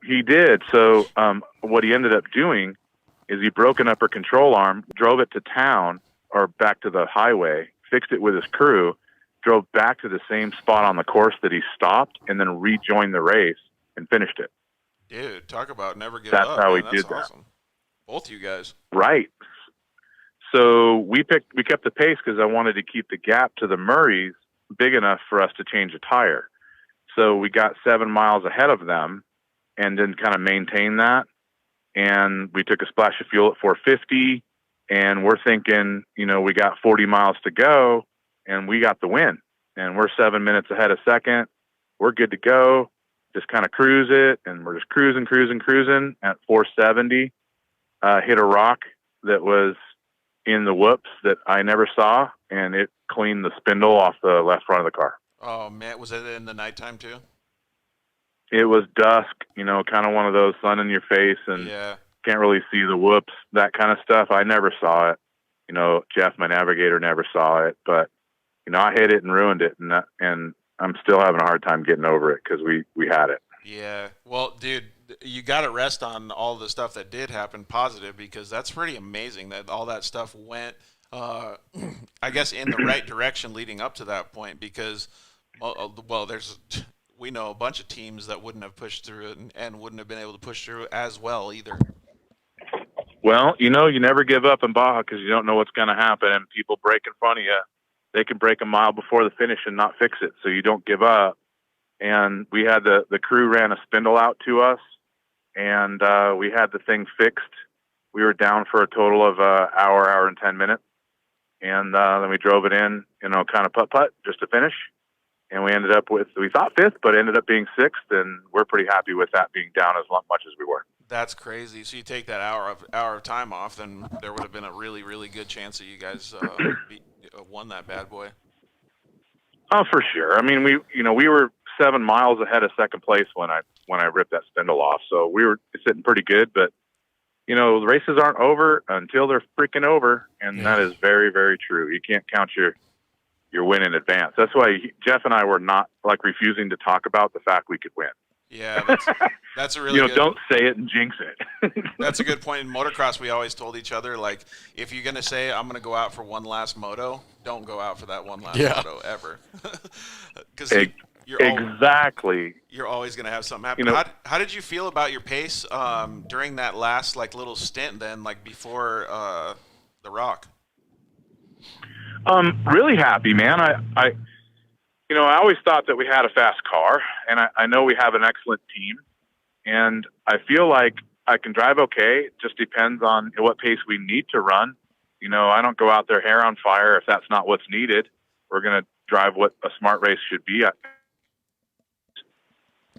He did. So what he ended up doing is he broke an upper control arm, drove it to town or back to the highway, fixed it with his crew, drove back to the same spot on the course that he stopped, and then rejoined the race and finished it. Dude, talk about never give That's up. how man. he did that. Awesome. Both you guys. Right. So we kept the pace because I wanted to keep the gap to the Murrays big enough for us to change a tire. So we got 7 miles ahead of them and then kind of maintained that. And we took a splash of fuel at 450, and we're thinking, we got 40 miles to go, and we got the win. And we're 7 minutes ahead of second. We're good to go. Just kind of cruise it, and we're just cruising at 470. Hit a rock that was in the whoops that I never saw, and it cleaned the spindle off the left front of the car. Oh, man. Was it in the nighttime, too? It was dusk, kind of one of those sun in your face and can't really see the whoops, that kind of stuff. I never saw it. Jeff, my navigator, never saw it, but, I hit it and ruined it, and I'm still having a hard time getting over it because we had it. Yeah. Well, dude, you got to rest on all the stuff that did happen positive, because that's pretty amazing that all that stuff went, I guess, in the right direction leading up to that point, because, we know a bunch of teams that wouldn't have pushed through it and wouldn't have been able to push through it as well either. Well, you never give up in Baja because you don't know what's going to happen, and people break in front of you. They can break a mile before the finish and not fix it, so you don't give up. And we had the crew ran a spindle out to us, and we had the thing fixed. We were down for a total of hour and 10 minutes, and then we drove it in, kind of putt just to finich. And we ended up we thought fifth, but ended up being sixth, and we're pretty happy with that being down as much as we were. That's crazy. So you take that hour of time off, then there would have been a really, really good chance that you guys won that bad boy. Oh, for sure. I mean, we were 7 miles ahead of second place when I ripped that spindle off, so we were sitting pretty good. But the races aren't over until they're freaking over, and that is very, very true. You can't count your win in advance. That's why Jeff and I were not refusing to talk about the fact we could win. Yeah, that's a really good, don't say it and jinx it. That's a good point. In motocross, we always told each other, if you're going to say, I'm going to go out for one last moto, don't go out for that one last moto ever. Because exactly. You're always going to have something happen. How did you feel about your pace during that last little stint then, before the rock? Really happy, man. I always thought that we had a fast car, and I know we have an excellent team, and I feel like I can drive okay. It just depends on what pace we need to run. I don't go out there hair on fire if that's not what's needed. We're going to drive what a smart race should be.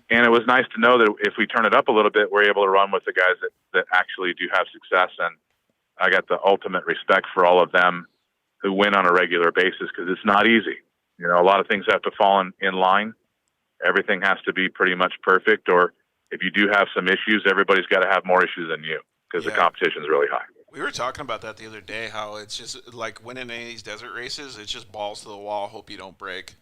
And it was nice to know that if we turn it up a little bit, we're able to run with the guys that actually do have success, and I got the ultimate respect for all of them who win on a regular basis, because it's not easy. A lot of things have to fall in line. Everything has to be pretty much perfect, or if you do have some issues, everybody's got to have more issues than you, because the competition is really high. We were talking about that the other day, how it's just winning any of these desert races, it's just balls to the wall, hope you don't break.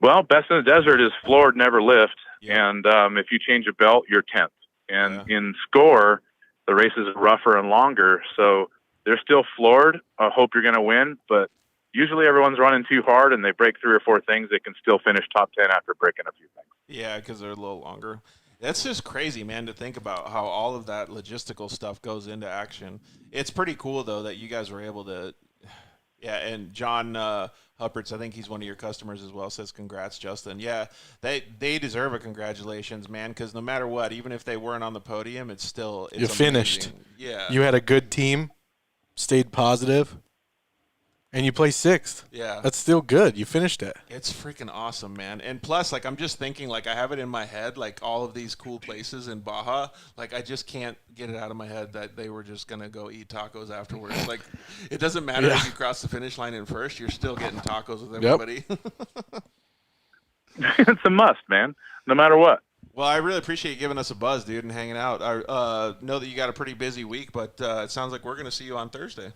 Well, best in the desert is floored, never lift. Yeah. And if you change a belt, you're 10th. And in score, the races are rougher and longer, so they're still floored. I hope you're going to win, but usually everyone's running too hard and they break 3 or 4 things. They can still finish top 10 after breaking a few things. Yeah, because they're a little longer. That's just crazy, man, to think about how all of that logistical stuff goes into action. It's pretty cool, though, that you guys were able to – and John Huppertz, I think he's one of your customers as well, says congrats, Justin. Yeah, they deserve a congratulations, man, because no matter what, even if they weren't on the podium, it's still – you finished. Yeah. You had a good team, stayed positive, And you play 6th. Yeah. That's still good. You finished it. It's freaking awesome, man. And plus, like, I'm just thinking, like, I have it in my head, like, all of these cool places in Baja. Like, I just can't get it out of my head that they were just going to go eat tacos afterwards. Like, it doesn't matter if you cross the finish line in first. You're still getting tacos with everybody. Yep. It's a must, man, no matter what. Well, I really appreciate you giving us a buzz, dude, and hanging out. I know that you got a pretty busy week, but it sounds like we're going to see you on Thursday.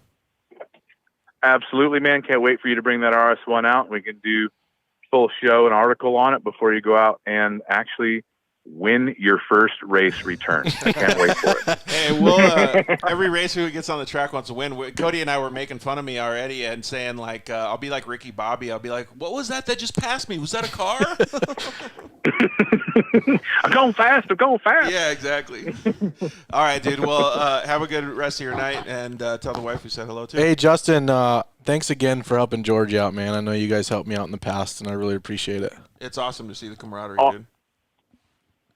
Absolutely, man. Can't wait for you to bring that RS1 out. We can do full show and article on it before you go out and actually win your first race return. I can't wait for it. Hey, well, every racer who gets on the track wants to win. Cody and I were making fun of me already and saying, like, I'll be like Ricky Bobby. I'll be like, what was that just passed me? Was that a car? I'm going fast. Yeah, exactly. All right, dude. Well, have a good rest of your night, and tell the wife we said hello to. Hey, Justin, thanks again for helping George out, man. I know you guys helped me out in the past, and I really appreciate it. It's awesome to see the camaraderie, dude.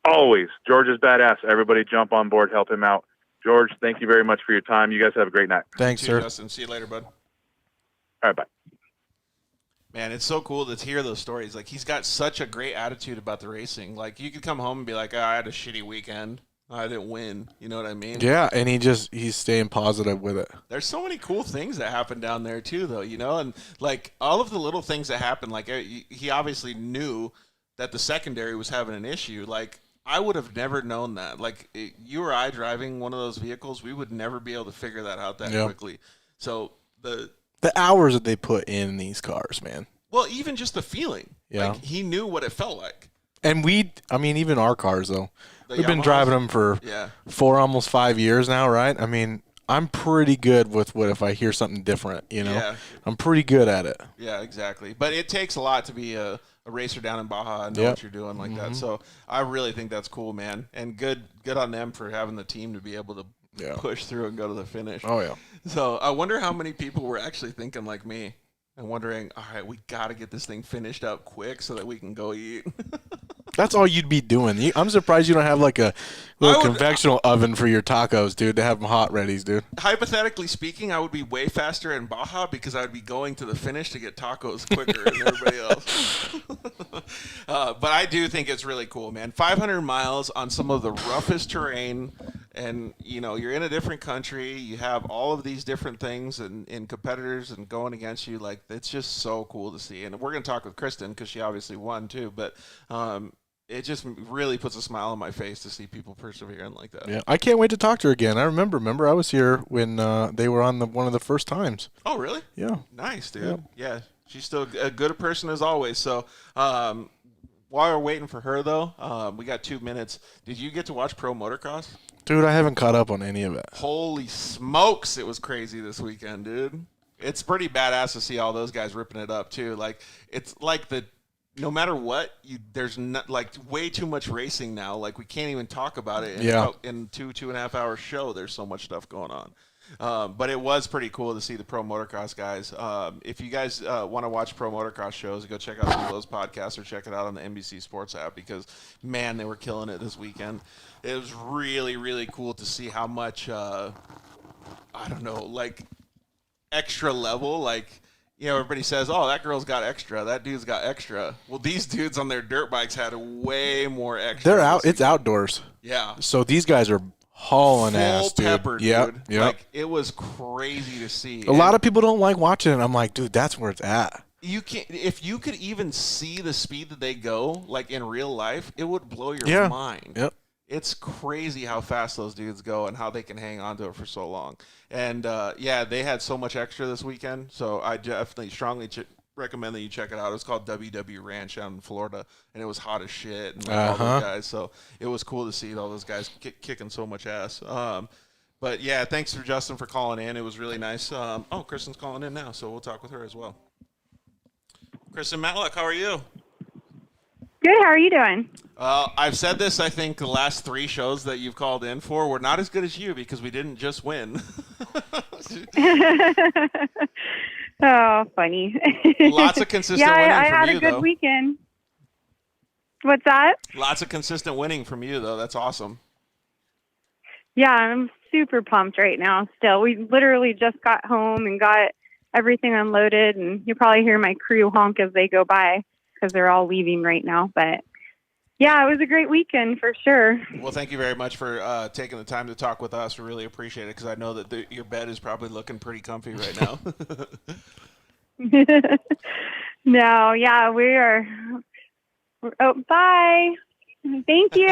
Always. George is badass. Everybody jump on board, help him out. George, thank you very much for your time. You guys have a great night. Thanks, sir. Justin. See you later, bud. All right, bye. Man, it's so cool to hear those stories. Like, he's got such a great attitude about the racing. Like, you could come home and be like, I had a shitty weekend. I didn't win. You know what I mean? Yeah, and he's staying positive with it. There's so many cool things that happen down there, too, though, you know? And, like, all of the little things that happen, like, he obviously knew that the secondary was having an issue. Like, I would have never known that. Like, you or I driving one of those vehicles, we would never be able to figure that out that quickly. So the hours that they put in these cars, man. Well, even just the feeling. Yeah. Like, he knew what it felt like. And even our cars, though. We've been Yamahas? driving them for 4, almost 5 years now, right? I mean, I'm pretty good with what if I hear something different, you know? Yeah. I'm pretty good at it. Yeah, exactly. But it takes a lot to be a racer down in Baja and know what you're doing like that. So I really think that's cool, man. And good on them for having the team to be able to push through and go to the finish. Oh, yeah. So I wonder how many people were actually thinking like me and wondering, all right, we got to get this thing finished up quick so that we can go eat. That's all you'd be doing. I'm surprised you don't have like a little convectional oven for your tacos, dude, to have them hot readies, dude. Hypothetically speaking, I would be way faster in Baja because I would be going to the finish to get tacos quicker than everybody else. But I do think it's really cool, man. 500 miles on some of the roughest terrain, and, you know, you're in a different country. You have all of these different things and competitors and going against you. Like, it's just so cool to see. And we're going to talk with Kristen because she obviously won too. But it just really puts a smile on my face to see people persevering like that. Yeah, I can't wait to talk to her again. I remember I was here when they were on one of the first times. Oh, really? Yeah. Nice, dude. Yeah, she's still a good person as always. So while we're waiting for her, though, we got 2 minutes. Did you get to watch Pro Motocross? Dude, I haven't caught up on any of it. Holy smokes, it was crazy this weekend, dude. It's pretty badass to see all those guys ripping it up, too. Like, it's like no matter what, there's not, like, way too much racing now. Like, we can't even talk about it in 2.5 hour show. There's so much stuff going on. But it was pretty cool to see the Pro Motocross guys. If you guys want to watch Pro Motocross shows, go check out some of those podcasts or check it out on the NBC Sports app because, man, they were killing it this weekend. It was really, really cool to see how much, I don't know, like, extra level, like, you know, everybody says, oh, that girl's got extra, that dude's got extra. Well, these dudes on their dirt bikes had way more extra. They're out. It's outdoors. Yeah. So these guys are hauling full ass, dude. Pepper, dude. Yep. Like, it was crazy to see. A lot of people don't like watching it. I'm like, dude, that's where it's at. You can't. If you could even see the speed that they go, like in real life, it would blow your mind. Yep. It's crazy how fast those dudes go and how they can hang on to it for so long. And, they had so much extra this weekend, so I definitely strongly recommend that you check it out. It was called WW Ranch out in Florida, and it was hot as shit. And all those guys, so it was cool to see all those guys kicking so much ass. But, yeah, thanks for Justin for calling in. It was really nice. Kristen's calling in now, so we'll talk with her as well. Kristen Matlock, how are you? Good. How are you doing? I've said this, I think, the last 3 shows that you've called in for. We're not as good as you because we didn't just win. Oh, funny. Lots of consistent winning I from had you, a good though. weekend. What's that? Lots of consistent winning from you, though. That's awesome. Yeah, I'm super pumped right now still. We literally just got home and got everything unloaded, and you'll probably hear my crew honk as they go by because they're all leaving right now. But yeah, it was a great weekend for sure. Well, thank you very much for taking the time to talk with us. We really appreciate it because I know that your bed is probably looking pretty comfy right now. No, yeah, we are. Oh, bye. Thank you.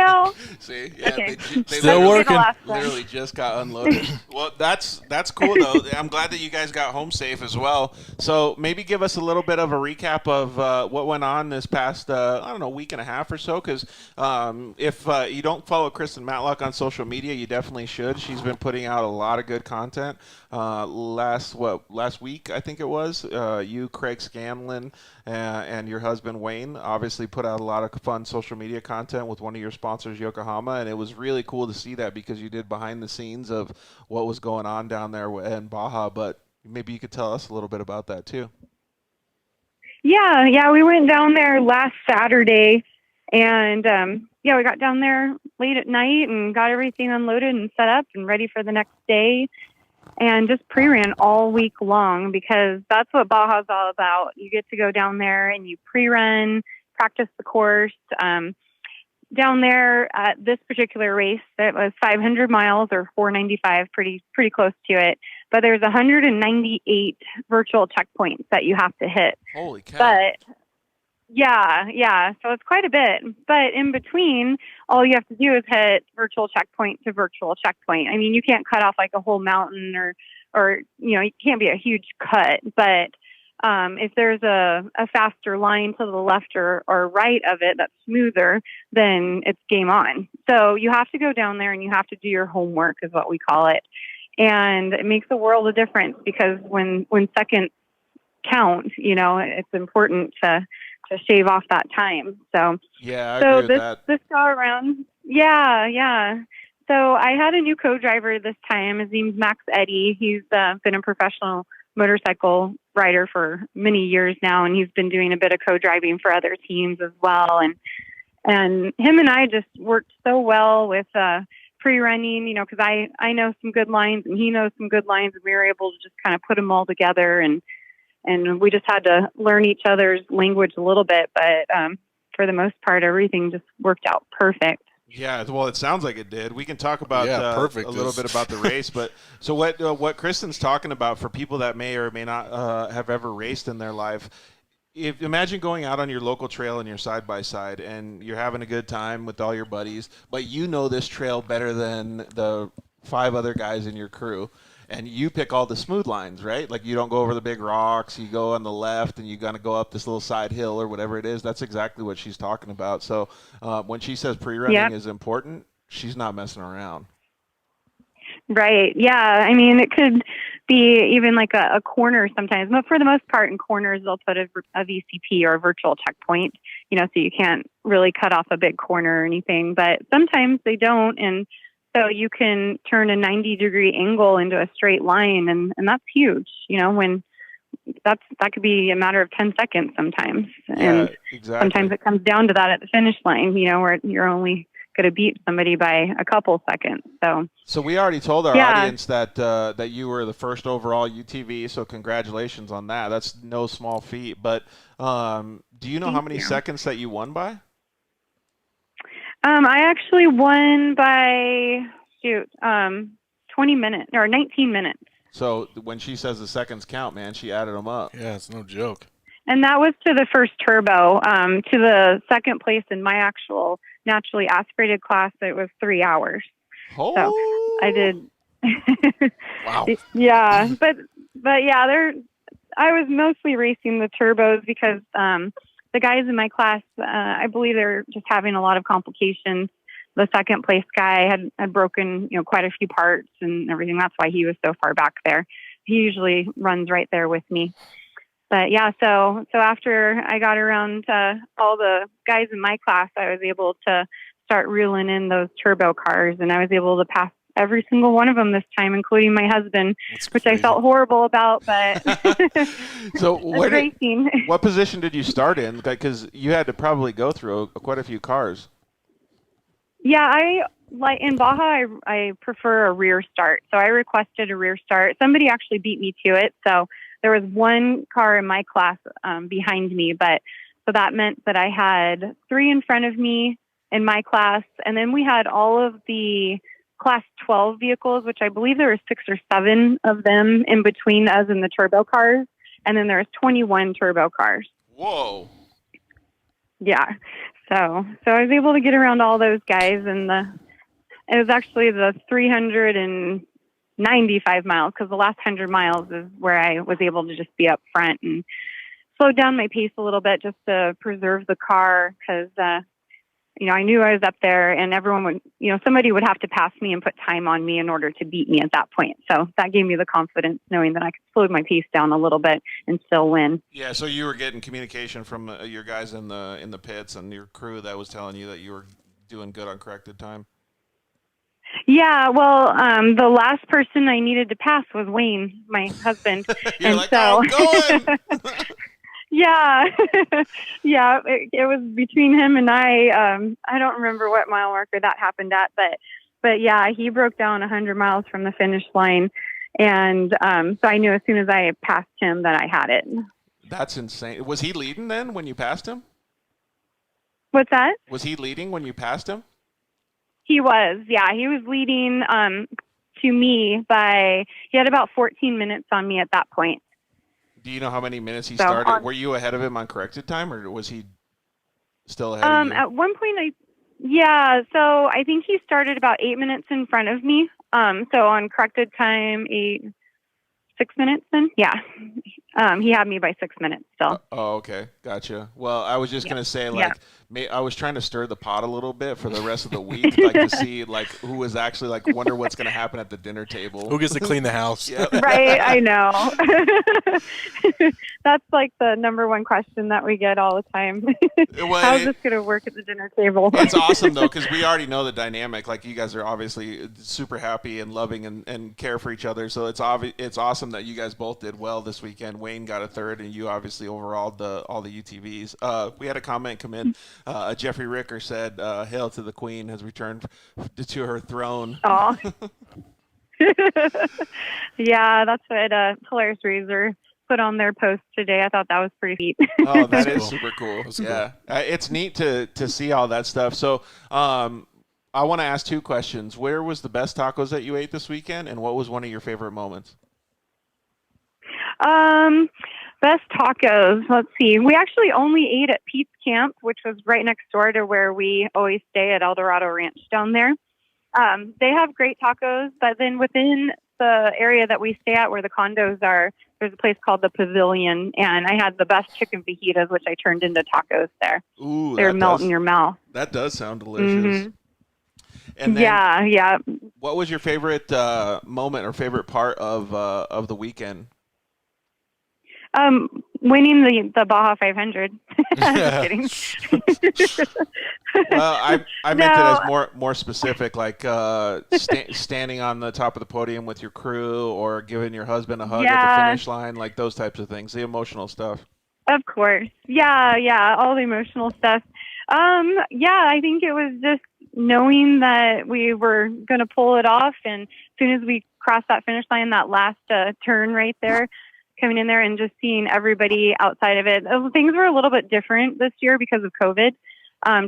See, yeah, Okay. they Still working. literally just got unloaded. Well, that's cool though. I'm glad that you guys got home safe as well. So maybe give us a little bit of a recap of what went on this past I don't know, week and a half or so. Because if you don't follow Kristen Matlock on social media, you definitely should. She's been putting out a lot of good content. Last week I think it was you, Craig Scanlon, and your husband Wayne obviously put out a lot of fun social media content with one of your sponsors, Yokohama, and it was really cool to see that because you did behind the scenes of what was going on down there in Baja. But maybe you could tell us a little bit about that too. Yeah, we went down there last Saturday, and we got down there late at night and got everything unloaded and set up and ready for the next day, and just pre-ran all week long because that's what Baja's all about. You get to go down there and you pre-run, practice the course. Down there at this particular race, it was 500 miles or 495, pretty close to it. But there's 198 virtual checkpoints that you have to hit. Holy cow. But yeah. So it's quite a bit. But in between, all you have to do is hit virtual checkpoint to virtual checkpoint. I mean, you can't cut off like a whole mountain or it can't be a huge cut. But if there's a faster line to the left or right of it that's smoother, then it's game on. So you have to go down there and you have to do your homework is what we call it. And it makes a world of difference because when seconds count, it's important to shave off that time. So yeah, I agree with that. This go around, yeah. So I had a new co-driver this time. His name's Max Eddy. He's been a professional motorcycle rider for many years now, and he's been doing a bit of co-driving for other teams as well. And him and I just worked so well with pre-running, because I know some good lines and he knows some good lines, and we were able to just kind of put them all together, and we just had to learn each other's language a little bit, but for the most part, everything just worked out perfect. Yeah, well, it sounds like it did. We can talk about a little bit about the race, but so what Kristen's talking about for people that may or may not have ever raced in their life. Imagine going out on your local trail and you're side by side and you're having a good time with all your buddies, but you know this trail better than the 5 other guys in your crew. And you pick all the smooth lines, right? Like you don't go over the big rocks. You go on the left, and you got to go up this little side hill or whatever it is. That's exactly what she's talking about. So when she says pre-running is important, she's not messing around. Right. Yeah. I mean, it could be even like a corner sometimes, but for the most part in corners, they'll put a VCP or a virtual checkpoint, so you can't really cut off a big corner or anything, but sometimes they don't. And so you can turn a 90-degree angle into a straight line, and that's huge, when that could be a matter of 10 seconds sometimes. Yeah, and exactly. Sometimes it comes down to that at the finish line, where you're only going to beat somebody by a couple seconds. So we already told our audience that you were the first overall UTV, so congratulations on that. That's no small feat. But do you know how many seconds that you won by? I actually won by 20 minutes or 19 minutes. So when she says the seconds count, man, she added them up. Yeah, it's no joke. And that was to the first turbo. To the second place in my actual naturally aspirated class, it was 3 hours. Oh. So I did. Wow. Yeah, but yeah, I was mostly racing the turbos because the guys in my class, I believe they're just having a lot of complications. The second place guy had broken, quite a few parts and everything. That's why he was so far back there. He usually runs right there with me. But yeah, so after I got around all the guys in my class, I was able to start reeling in those turbo cars, and I was able to pass every single one of them this time, including my husband, which I felt horrible about, but so what position did you start in? Because you had to probably go through quite a few cars. Yeah, like in Baja, I prefer a rear start. So I requested a rear start. Somebody actually beat me to it. So there was one car in my class behind me, but so that meant that I had 3 in front of me in my class, and then we had all of the Class 12 vehicles, which I believe there were 6 or 7 of them in between us and the turbo cars, and then there was 21 turbo cars. Whoa. Yeah. So I was able to get around all those guys, and it was actually the 395 miles, because the last 100 miles is where I was able to just be up front and slow down my pace a little bit just to preserve the car, because I knew I was up there, and everyone would, somebody would have to pass me and put time on me in order to beat me at that point. So that gave me the confidence, knowing that I could slow my pace down a little bit and still win. Yeah. So you were getting communication from your guys in the pits and your crew that was telling you that you were doing good on corrected time. Yeah. Well, the last person I needed to pass was Wayne, my husband. You're and like, so, I'm going. Yeah. Yeah. It was between him and I don't remember what mile marker that happened at, but yeah, he broke down 100 miles from the finish line. And so I knew as soon as I passed him that I had it. That's insane. Was he leading then when you passed him? What's that? Was he leading when you passed him? He was. Yeah. He was leading to me he had about 14 minutes on me at that point. Do you know how many minutes he started? Were you ahead of him on corrected time, or was he still ahead of you? At one point, so I think he started about 8 minutes in front of me. So on corrected time, 6 minutes then? Yeah. He had me by 6 minutes still. Oh, okay. Gotcha. Well, I was just going to say, I was trying to stir the pot a little bit for the rest of the week, to see, who was actually, wonder what's going to happen at the dinner table. Who gets to clean the house? Right, I know. That's, the number one question that we get all the time. How's this going to work at the dinner table? It's awesome, though, because we already know the dynamic. You guys are obviously super happy and loving and care for each other, so it's awesome that you guys both did well this weekend. Wayne got a third, and you obviously overall all the UTVs. We had a comment come in. Jeffrey Ricker said, "Hail to the Queen has returned to her throne." Oh, yeah, that's what Polaris RZR put on their post today. I thought that was pretty neat. Oh, that is super cool. Yeah, it's neat to see all that stuff. So, I want to ask 2 questions. Where was the best tacos that you ate this weekend, and what was one of your favorite moments? Best tacos. Let's see. We actually only ate at Pete's Camp, which was right next door to where we always stay at El Dorado Ranch down there. They have great tacos, but then within the area that we stay at where the condos are, there's a place called the Pavilion, and I had the best chicken fajitas, which I turned into tacos there. Ooh, they're melting your mouth. That does sound delicious. Mm-hmm. And then, yeah. What was your favorite moment or favorite part of the weekend? Winning the Baja 500. Just kidding. Well, I meant it as more specific, standing on the top of the podium with your crew, or giving your husband a hug at the finish line, those types of things, the emotional stuff. Of course. Yeah, all the emotional stuff. I think it was just knowing that we were going to pull it off, and as soon as we crossed that finish line, that last turn right there, coming in there and just seeing everybody outside of it. Things were a little bit different this year because of COVID.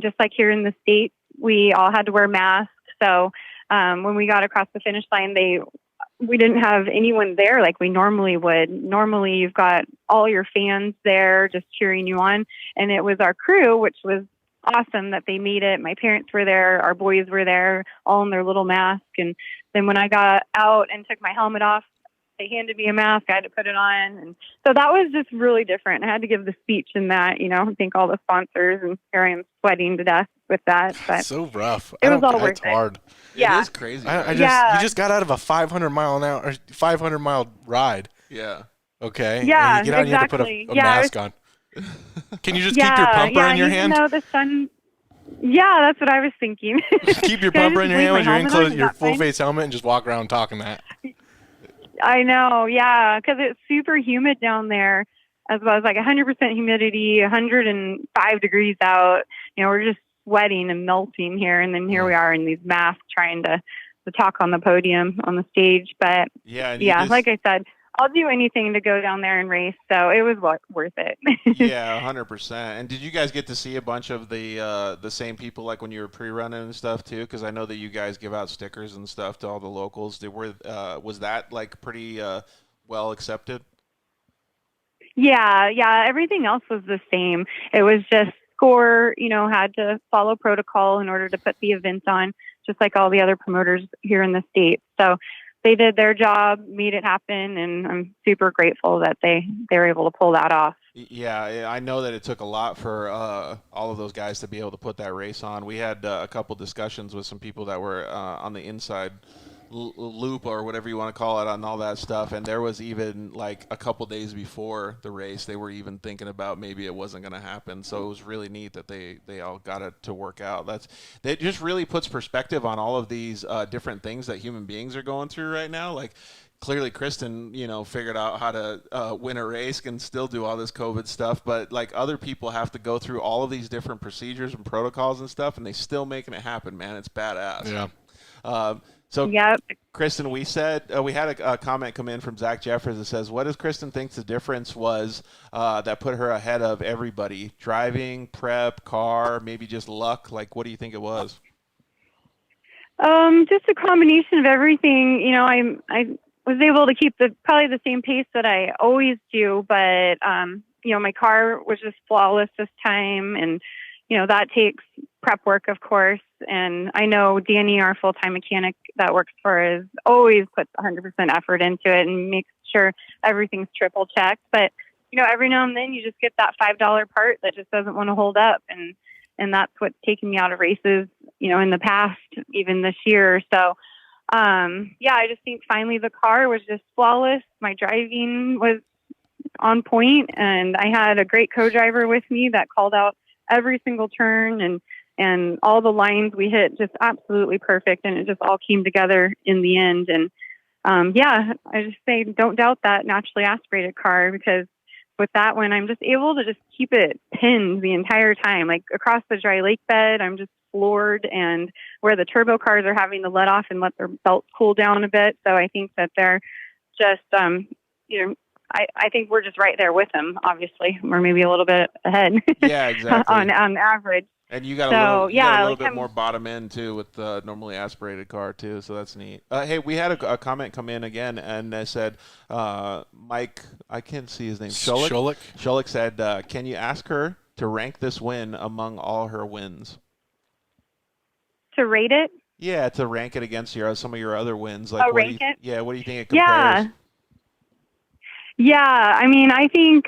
Just like here in the States, we all had to wear masks. So when we got across the finish line, we didn't have anyone there like we normally would. Normally, you've got all your fans there just cheering you on. And it was our crew, which was awesome that they made it. My parents were there. Our boys were there, all in their little mask. And then when I got out and took my helmet off, they handed me a mask. I had to put it on. And so that was just really different. I had to give the speech in that, thank all the sponsors. And here I am sweating to death with that. But so rough. It was all worth it. It's hard. Yeah. It is crazy. You just got out of a 500 mile ride. Yeah. Okay. Yeah, and you get out and you have to put a mask on. Can you just keep your pumper in your hand? The sun. Yeah, that's what I was thinking. Keep your pumper in your hand with your full face helmet, and just walk around talking that. I know, yeah, because it's super humid down there, as well as 100% humidity, 105 degrees out. We're just sweating and melting here, and then here we are in these masks trying to talk on the podium on the stage. But like I said, I'll do anything to go down there and race. So it was worth it. Yeah, 100%. And did you guys get to see a bunch of the same people like when you were pre-running and stuff too? Because I know that you guys give out stickers and stuff to all the locals. Was that like pretty well accepted? Yeah. Everything else was the same. It was just SCORE, had to follow protocol in order to put the event on, just like all the other promoters here in the state. So they did their job, made it happen, and I'm super grateful that they were able to pull that off. Yeah, I know that it took a lot for all of those guys to be able to put that race on. We had a couple discussions with some people that were on the inside loop or whatever you want to call it on all that stuff, and there was even like a couple days before the race they were even thinking about maybe it wasn't going to happen. So it was really neat that they all got it to work out. That just really puts perspective on all of these different things that human beings are going through right now. Like clearly Kristen figured out how to win a race and still do all this COVID stuff, but like other people have to go through all of these different procedures and protocols and stuff, and they still making it happen, man. It's badass. Yeah. So, yep. Kristen, we said we had a comment come in from Zach Jeffers that says, "What does Kristen think the difference was that put her ahead of everybody? Driving, prep, car, maybe just luck? Like, what do you think it was?" Just a combination of everything. I was able to keep probably the same pace that I always do, but my car was just flawless this time, and that takes prep work, of course. And I know Danny, our full-time mechanic that works for us, always puts 100% effort into it and makes sure everything's triple checked. But, every now and then you just get that $5 part that just doesn't want to hold up. And that's what's taken me out of races, in the past, even this year. So, I just think finally the car was just flawless. My driving was on point, and I had a great co-driver with me that called out every single turn, and all the lines we hit just absolutely perfect, and it just all came together in the end. And I just say don't doubt that naturally aspirated car, because with that one I'm just able to just keep it pinned the entire time, like across the dry lake bed. I'm just floored, and where the turbo cars are having to let off and let their belts cool down a bit. So I think that they're just I think we're just right there with them. Obviously, we're maybe a little bit ahead. Yeah, exactly. on average. And you got a little bit more bottom end too with the normally aspirated car too, so that's neat. Hey, we had a comment come in again, and they said, Mike, I can't see his name. Schulich said, can you ask her to rank this win among all her wins? To rate it? Yeah, to rank it against some of your other wins. Like, rank it? Yeah, what do you think it compares? Yeah, I mean, I think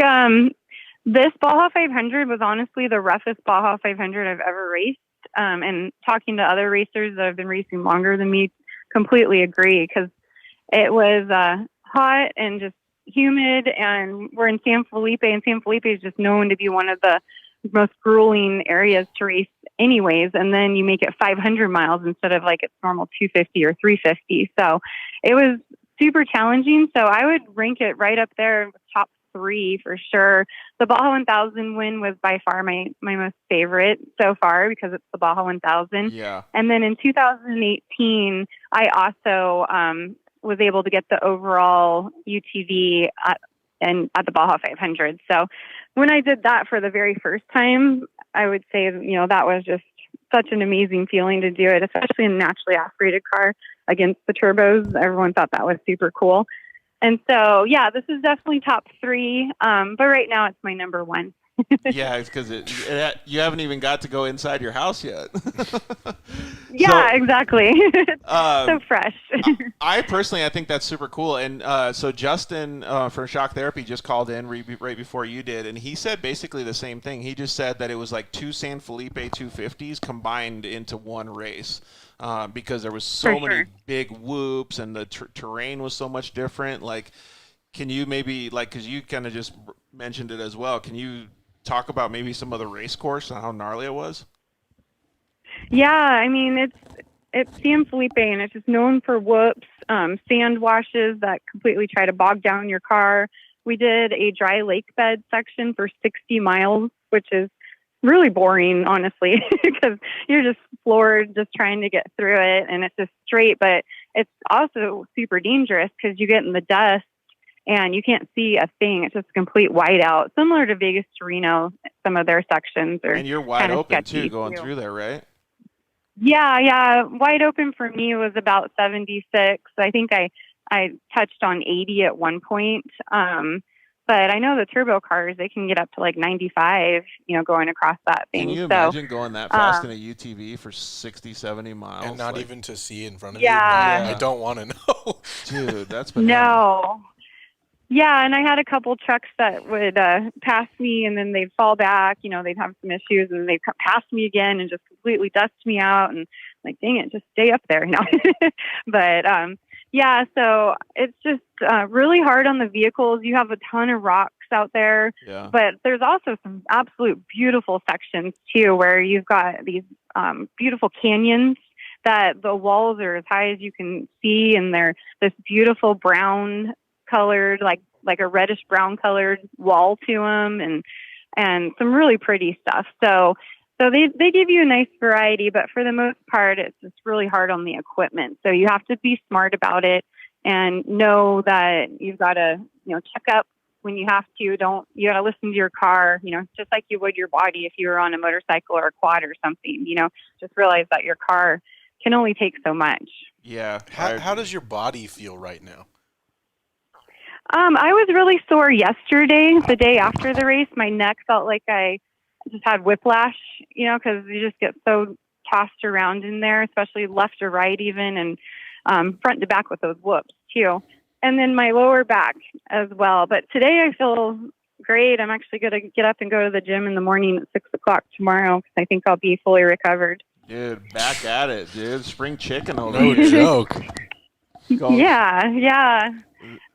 this Baja 500 was honestly the roughest Baja 500 I've ever raced. And talking to other racers that have been racing longer than me, completely agree, because it was hot and just humid, and we're in San Felipe, and San Felipe is just known to be one of the most grueling areas to race anyways. And then you make it 500 miles instead of like its normal 250 or 350. So it was super challenging. So I would rank it right up there, top 3 for sure. The Baja 1000 win was by far my most favorite so far, because it's the Baja 1000. Yeah. And then in 2018, I also was able to get the overall UTV at the Baja 500. So when I did that for the very first time, I would say, that was just such an amazing feeling to do it, especially in a naturally aspirated car against the turbos. Everyone thought that was super cool. And so, yeah, this is definitely top 3. But right now it's my number 1. Yeah, it's because you haven't even got to go inside your house yet. Yeah, exactly. So fresh. I personally think that's super cool. And so Justin from Shock Therapy just called in right before you did, and he said basically the same thing. He just said that it was like 2 San Felipe 250s combined into one race. Because there was so many big whoops, and the terrain was so much different. Like, can you maybe, like, because you kind of just mentioned it as well, can you talk about maybe some of the race course and how gnarly it was? Yeah, I mean, it's San Felipe, and it's just known for whoops, sand washes that completely try to bog down your car. We did a dry lake bed section for 60 miles, which is really boring, honestly, because you're just floored just trying to get through it, and it's just straight, but it's also super dangerous because you get in the dust and you can't see a thing. It's just a complete whiteout, similar to Vegas to Reno. Some of their sections are and you're wide open too, going too. through there, right? Yeah. Wide open for me was about 76. I think I touched on 80 at one point. But I know the turbo cars, they can get up to like 95, going across that thing. Can you imagine going that fast in a UTV for 60, 70 miles? And not even to see in front of you? I don't want to know. Dude, that's bananas. No. Yeah, and I had a couple trucks that would pass me, and then they'd fall back. They'd have some issues, and they'd pass me again and just completely dust me out. And like, dang it, just stay up there. No. But yeah, so it's just really hard on the vehicles. You have a ton of rocks out there, but there's also some absolute beautiful sections too, where you've got these beautiful canyons that the walls are as high as you can see, and they're this beautiful brown colored, like a reddish brown colored wall to them, and some really pretty stuff. So they give you a nice variety, but for the most part, it's just really hard on the equipment. So you have to be smart about it and know that you've got to, check up when you have to. You got to listen to your car, just like you would your body if you were on a motorcycle or a quad or something. Just realize that your car can only take so much. Yeah. How does your body feel right now? I was really sore yesterday, the day after the race. My neck felt like I just had whiplash, because you just get so tossed around in there, especially left or right even, and front to back with those whoops too. And then my lower back as well. But today I feel great. I'm actually going to get up and go to the gym in the morning at 6 o'clock tomorrow, because I think I'll be fully recovered. Dude, back at it, dude. Spring chicken over No here. joke. Yeah.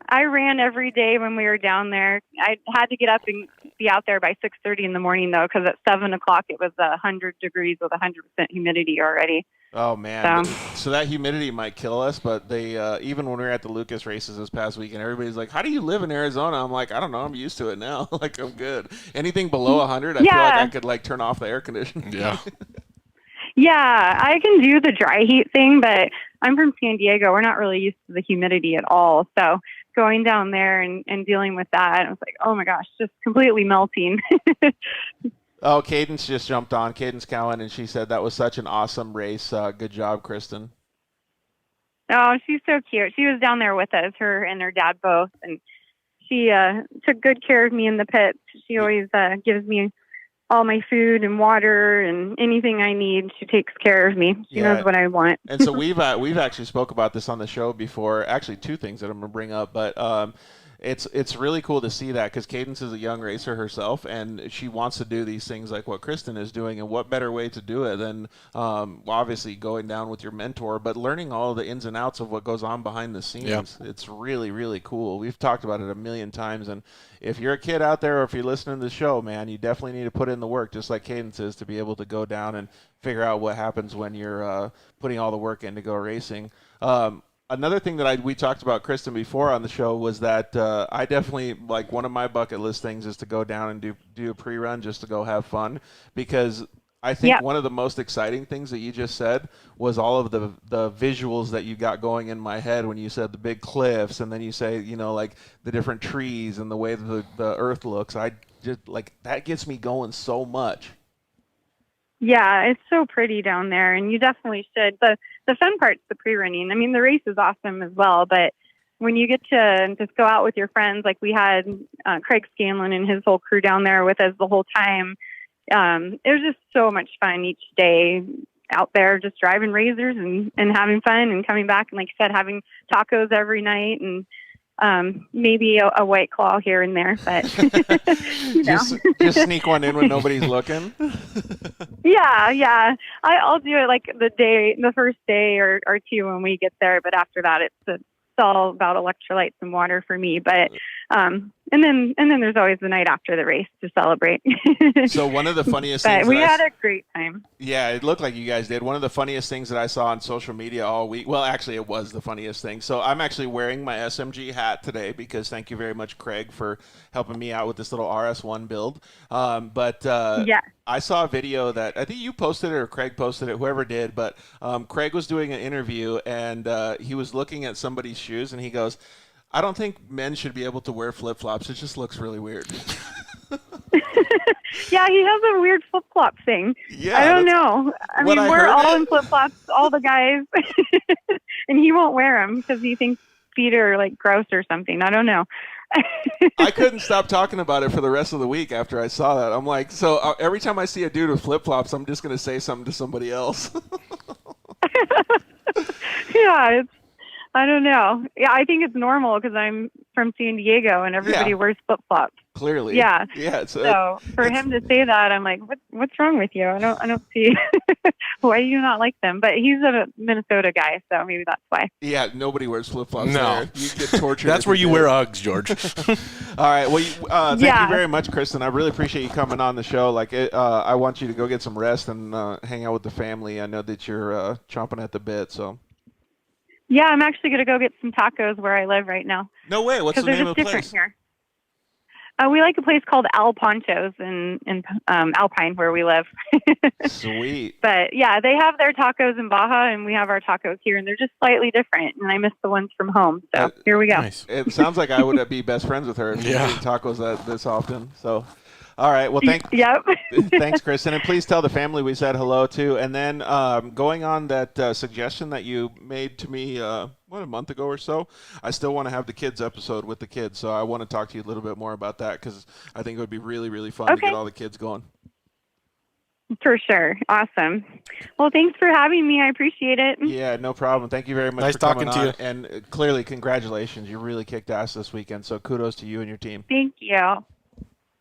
I ran every day when we were down there. I had to get up and be out there by 6:30 in the morning, though, because at 7 o'clock it was 100 degrees with 100% humidity already. Oh, man. So that humidity might kill us, but they even when we were at the Lucas races this past weekend, everybody's like, how do you live in Arizona? I'm like, I don't know. I'm used to it now. Like, I'm good. Anything below 100, I feel like I could, turn off the air conditioning. Yeah. Yeah, I can do the dry heat thing, but I'm from San Diego. We're not really used to the humidity at all. So going down there and dealing with that, I was like, oh my gosh, just completely melting. Oh, Cadence just jumped on. Cadence Cowan, and she said that was such an awesome race. Good job, Kristen. Oh, she's so cute. She was down there with us, her and her dad both, and she took good care of me in the pits. She always gives me all my food and water and anything I need. She takes care of me. She knows what I want. And so we've actually spoke about this on the show before. Actually, two things that I'm going to bring up, but it's really cool to see that, because Cadence is a young racer herself, and she wants to do these things like what Kristen is doing. And what better way to do it than obviously going down with your mentor, but learning all the ins and outs of what goes on behind the scenes. Yep. It's really, really cool. We've talked about it a million times, and if you're a kid out there, or if you're listening to the show, man, you definitely need to put in the work, just like Cadence is, to be able to go down and figure out what happens when you're putting all the work in to go racing. Another thing that we talked about, Kristen, before on the show was that I definitely, like, one of my bucket list things is to go down and do a pre-run just to go have fun, because I think one of the most exciting things that you just said was all of the visuals that you got going in my head when you said the big cliffs, and then you say, like the different trees and the way the earth looks. I just, that gets me going so much. Yeah, it's so pretty down there, and you definitely should. The fun part's the pre-running. I mean, the race is awesome as well, but when you get to just go out with your friends, like we had Craig Scanlon and his whole crew down there with us the whole time, it was just so much fun each day out there, just driving razors and having fun and coming back. And like I said, having tacos every night and maybe a White Claw here and there, but just sneak one in when nobody's looking. Yeah. I'll do it like the first day or two when we get there, but after that it's all about electrolytes and water for me. But and then there's always the night after the race to celebrate. So one of the funniest but things we had a great time. Yeah, it looked like you guys did. One of the funniest things that I saw on social media all week, well, actually it was the funniest thing. So I'm actually wearing my SMG hat today because thank you very much, Craig, for helping me out with this little RS1 build. I saw a video that I think you posted it or Craig posted it, whoever did, but Craig was doing an interview and he was looking at somebody's shoes and he goes, I don't think men should be able to wear flip-flops. It just looks really weird. Yeah, he has a weird flip-flop thing. Yeah, I don't know. I mean, we're all in flip-flops, all the guys, and he won't wear them because he thinks feet are like gross or something. I don't know. I couldn't stop talking about it for the rest of the week after I saw that. I'm like, so every time I see a dude with flip-flops, I'm just going to say something to somebody else. Yeah, I don't know. Yeah, I think it's normal because I'm from San Diego and everybody wears flip-flops. Clearly. Yeah. Yeah. So for him to say that, I'm like, what's wrong with you? I don't see why do you not like them? But he's a Minnesota guy, so maybe that's why. Yeah, nobody wears flip-flops. No. There. You get tortured. That's where you wear Uggs, George. All right. Well, thank you very much, Kristen. I really appreciate you coming on the show. Like, I want you to go get some rest and hang out with the family. I know that you're chomping at the bit. So. Yeah, I'm actually going to go get some tacos where I live right now. No way. What's the name of the place? Here. We like a place called Al Poncho's in Alpine where we live. Sweet. But yeah, they have their tacos in Baja and we have our tacos here, and they're just slightly different. And I miss the ones from home. So here we go. Nice. It sounds like I would be best friends with her if she ate tacos this often. So. All right. Well, thanks, Kristen. And please tell the family we said hello to. And then going on that suggestion that you made to me, a month ago or so, I still want to have the kids episode with the kids. So I want to talk to you a little bit more about that because I think it would be really, really fun to get all the kids going. For sure. Awesome. Well, thanks for having me. I appreciate it. Yeah, no problem. Thank you very much nice for coming talking to on. you. And clearly, congratulations. You really kicked ass this weekend. So kudos to you and your team. Thank you.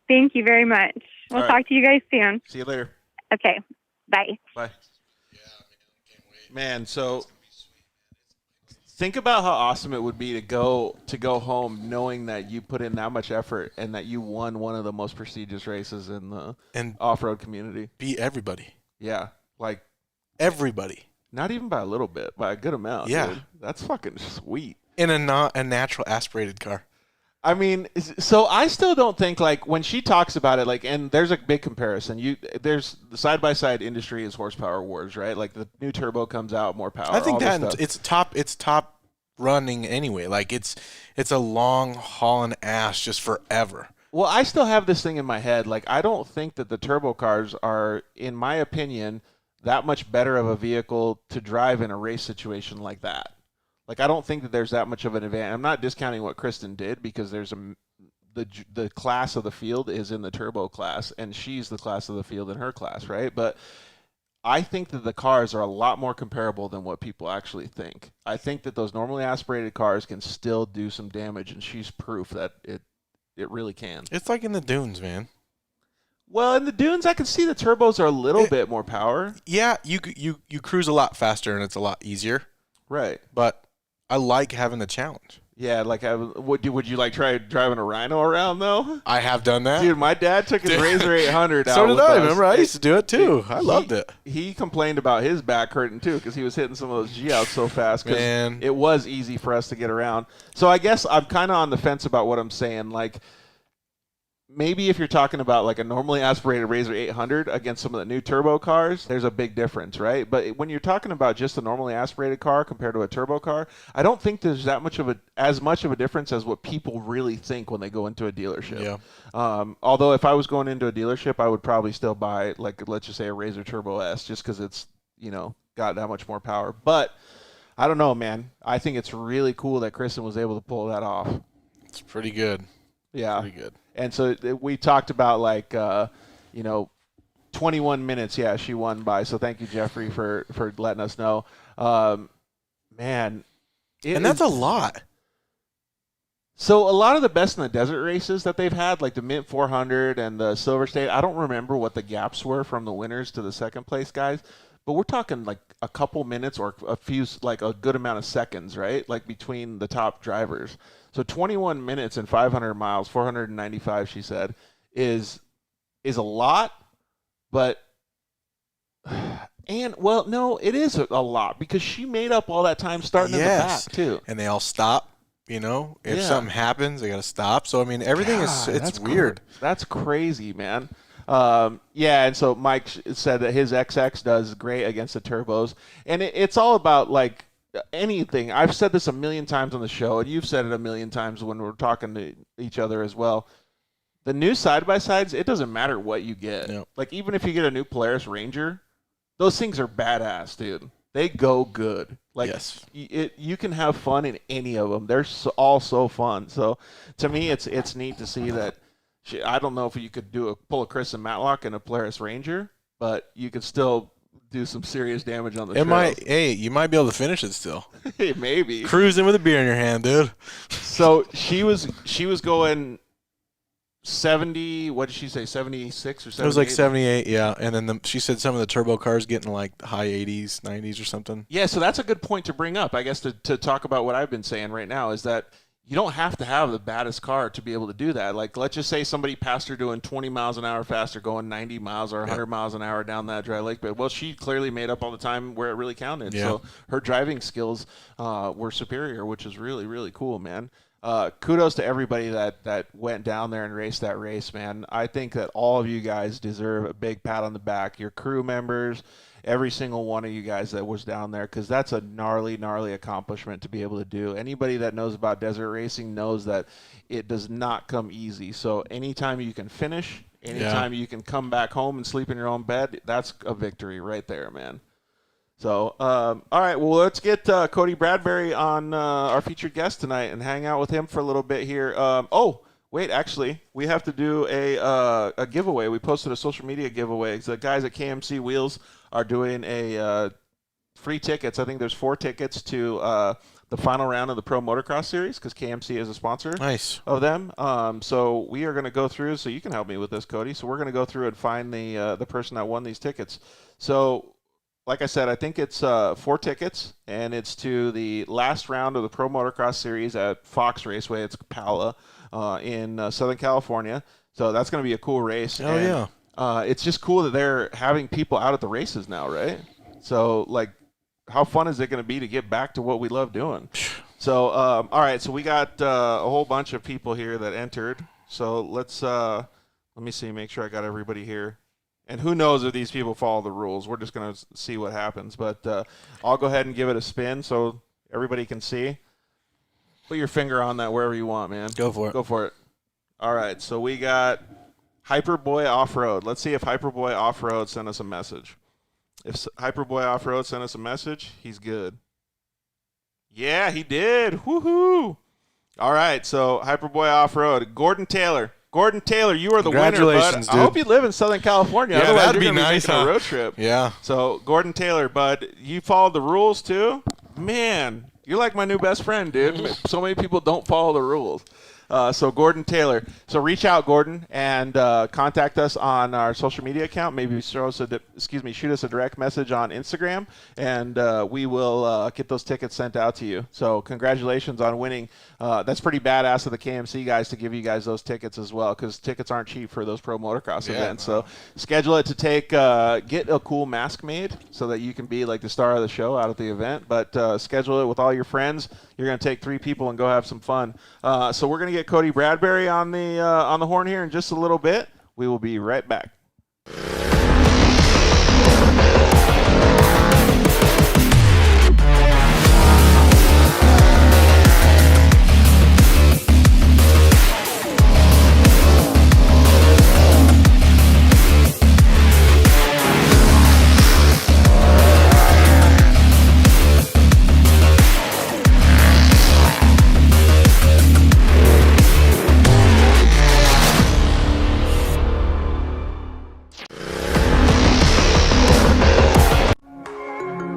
Thank you very much. We'll talk to you guys soon. See you later. Okay. Bye. Bye. Man, so think about how awesome it would be to go home knowing that you put in that much effort and that you won one of the most prestigious races in the off-road community. Beat everybody. Yeah, like everybody. Not even by a little bit, by a good amount. Yeah, dude. That's fucking sweet. In a natural aspirated car. I mean, so I still don't think, like, when she talks about it, like, and there's a big comparison. There's the side-by-side industry is horsepower wars, right? Like, the new turbo comes out, more power. I think that it's top running anyway. Like, it's a long hauling ass just forever. Well, I still have this thing in my head. Like, I don't think that the turbo cars are, in my opinion, that much better of a vehicle to drive in a race situation like that. Like, I don't think that there's that much of an advantage. I'm not discounting what Kristen did because there's the class of the field is in the turbo class, and she's the class of the field in her class, right? But I think that the cars are a lot more comparable than what people actually think. I think that those normally aspirated cars can still do some damage, and she's proof that it really can. It's like in the dunes, man. Well, in the dunes, I can see the turbos are a little bit more power. Yeah, you cruise a lot faster, and it's a lot easier. Right. But I like having the challenge. Yeah, like would you like try driving a Rhino around though? I have done that. Dude, my dad took his Razor 800 out. So did I. us. Remember, I used to do it too. I loved it. He complained about his back hurting too because he was hitting some of those G-outs so fast. Man, it was easy for us to get around. So I guess I'm kind of on the fence about what I'm saying. Like, maybe if you're talking about like a normally aspirated Razor 800 against some of the new turbo cars, there's a big difference, right? But when you're talking about just a normally aspirated car compared to a turbo car, I don't think there's as much of a difference as what people really think when they go into a dealership. Yeah. Although if I was going into a dealership, I would probably still buy, like, let's just say a Razor Turbo S just because it's, got that much more power. But I don't know, man. I think it's really cool that Kristen was able to pull that off. It's pretty good. Yeah. Pretty good. And so we talked about, like, 21 minutes, she won by. So thank you, Jeffrey, for letting us know. Man. And that's a lot. So a lot of the best in the desert races that they've had, like the Mint 400 and the Silver State, I don't remember what the gaps were from the winners to the second place guys. But we're talking like a couple minutes or a few, like a good amount of seconds, right? Like between the top drivers. So 21 minutes and 500 miles, 495, she said, is a lot, but no, it is a lot because she made up all that time starting in the back too. And they all stop, if something happens, they got to stop. So, I mean, everything it's weird. That's crazy, man. And so Mike said that his XX does great against the turbos, and it's all about, like, anything. I've said this a million times on the show, and you've said it a million times when we're talking to each other as well. The new side-by-sides, it doesn't matter what you get. Yep. Like, even if you get a new Polaris Ranger, those things are badass, dude. They go good. Like, yes. You can have fun in any of them. They're all so fun. So, to me, it's neat to see that. I don't know if you could pull a Kristen Matlock in a Polaris Ranger, but you could still do some serious damage on the trails. You might be able to finish it still. Maybe. Cruising with a beer in your hand, dude. So she was going 70, what did she say, 76 or 78? It was like 78, yeah. And then she said some of the turbo cars getting like high 80s, 90s or something. Yeah, so that's a good point to bring up, I guess, to talk about what I've been saying right now, is that you don't have to have the baddest car to be able to do that. Like, let's just say somebody passed her doing 20 miles an hour faster, going 90 miles or 100 miles an hour down that dry lake bed. Well, she clearly made up all the time where it really counted. Yeah. So her driving skills were superior, which is really, really cool, man. Kudos to everybody that went down there and raced that race, man. I think that all of you guys deserve a big pat on the back. Your crew members, every single one of you guys that was down there, because that's a gnarly, gnarly accomplishment to be able to do. Anybody that knows about desert racing knows that it does not come easy. So anytime you can finish, anytime you can come back home and sleep in your own bed, that's a victory right there, man. So, all right, well, let's get Cody Bradbury on our featured guest tonight and hang out with him for a little bit here. Wait, actually, we have to do a giveaway. We posted a social media giveaway. The guys at Kmc WHEELS are doing a free tickets. I think there's 4 tickets to the final round of the Pro Motocross Series, because KMC is a sponsor of them. So we are going to go through, so you can help me with this, Cody. So we're going to go through and find the person that won these tickets. So, like I said, I think it's 4 tickets, and it's to the last round of the Pro Motocross Series at Fox Raceway. It's Pala in Southern California. So that's going to be a cool race. Oh, yeah. It's just cool that they're having people out at the races now, right? So, like, how fun is it going to be to get back to what we love doing? So, all right, so we got a whole bunch of people here that entered. So let's let me see, make sure I got everybody here. And who knows if these people follow the rules. We're just going to see what happens. But I'll go ahead and give it a spin so everybody can see. Put your finger on that wherever you want, man. Go for it. Go for it. All right, so we got Hyperboy Off-Road. Let's see if Hyperboy Off-Road sent us a message. If Hyperboy Off-Road sent us a message, he's good. Yeah, he did. Woohoo! All right, so Hyperboy Off-Road. Gordon Taylor. Gordon Taylor, you are the winner, bud. Congratulations, dude. I hope you live in Southern California. Yeah, Otherwise, that'd you're be gonna nice, making huh? a road trip. Yeah. So, Gordon Taylor, bud, you followed the rules too? Man, you're like my new best friend, dude. So many people don't follow the rules. So Gordon Taylor. So reach out, Gordon, and contact us on our social media account. Maybe shoot us a direct message on Instagram, and we will get those tickets sent out to you. So congratulations on winning. That's pretty badass of the KMC guys to give you guys those tickets as well, because tickets aren't cheap for those pro motocross events. So schedule it to get a cool mask made so that you can be like the star of the show out at the event. But schedule it with all your friends. You're going to take 3 people and go have some fun. So we're going to get Cody Bradbury on the horn here in just a little bit. We will be right back.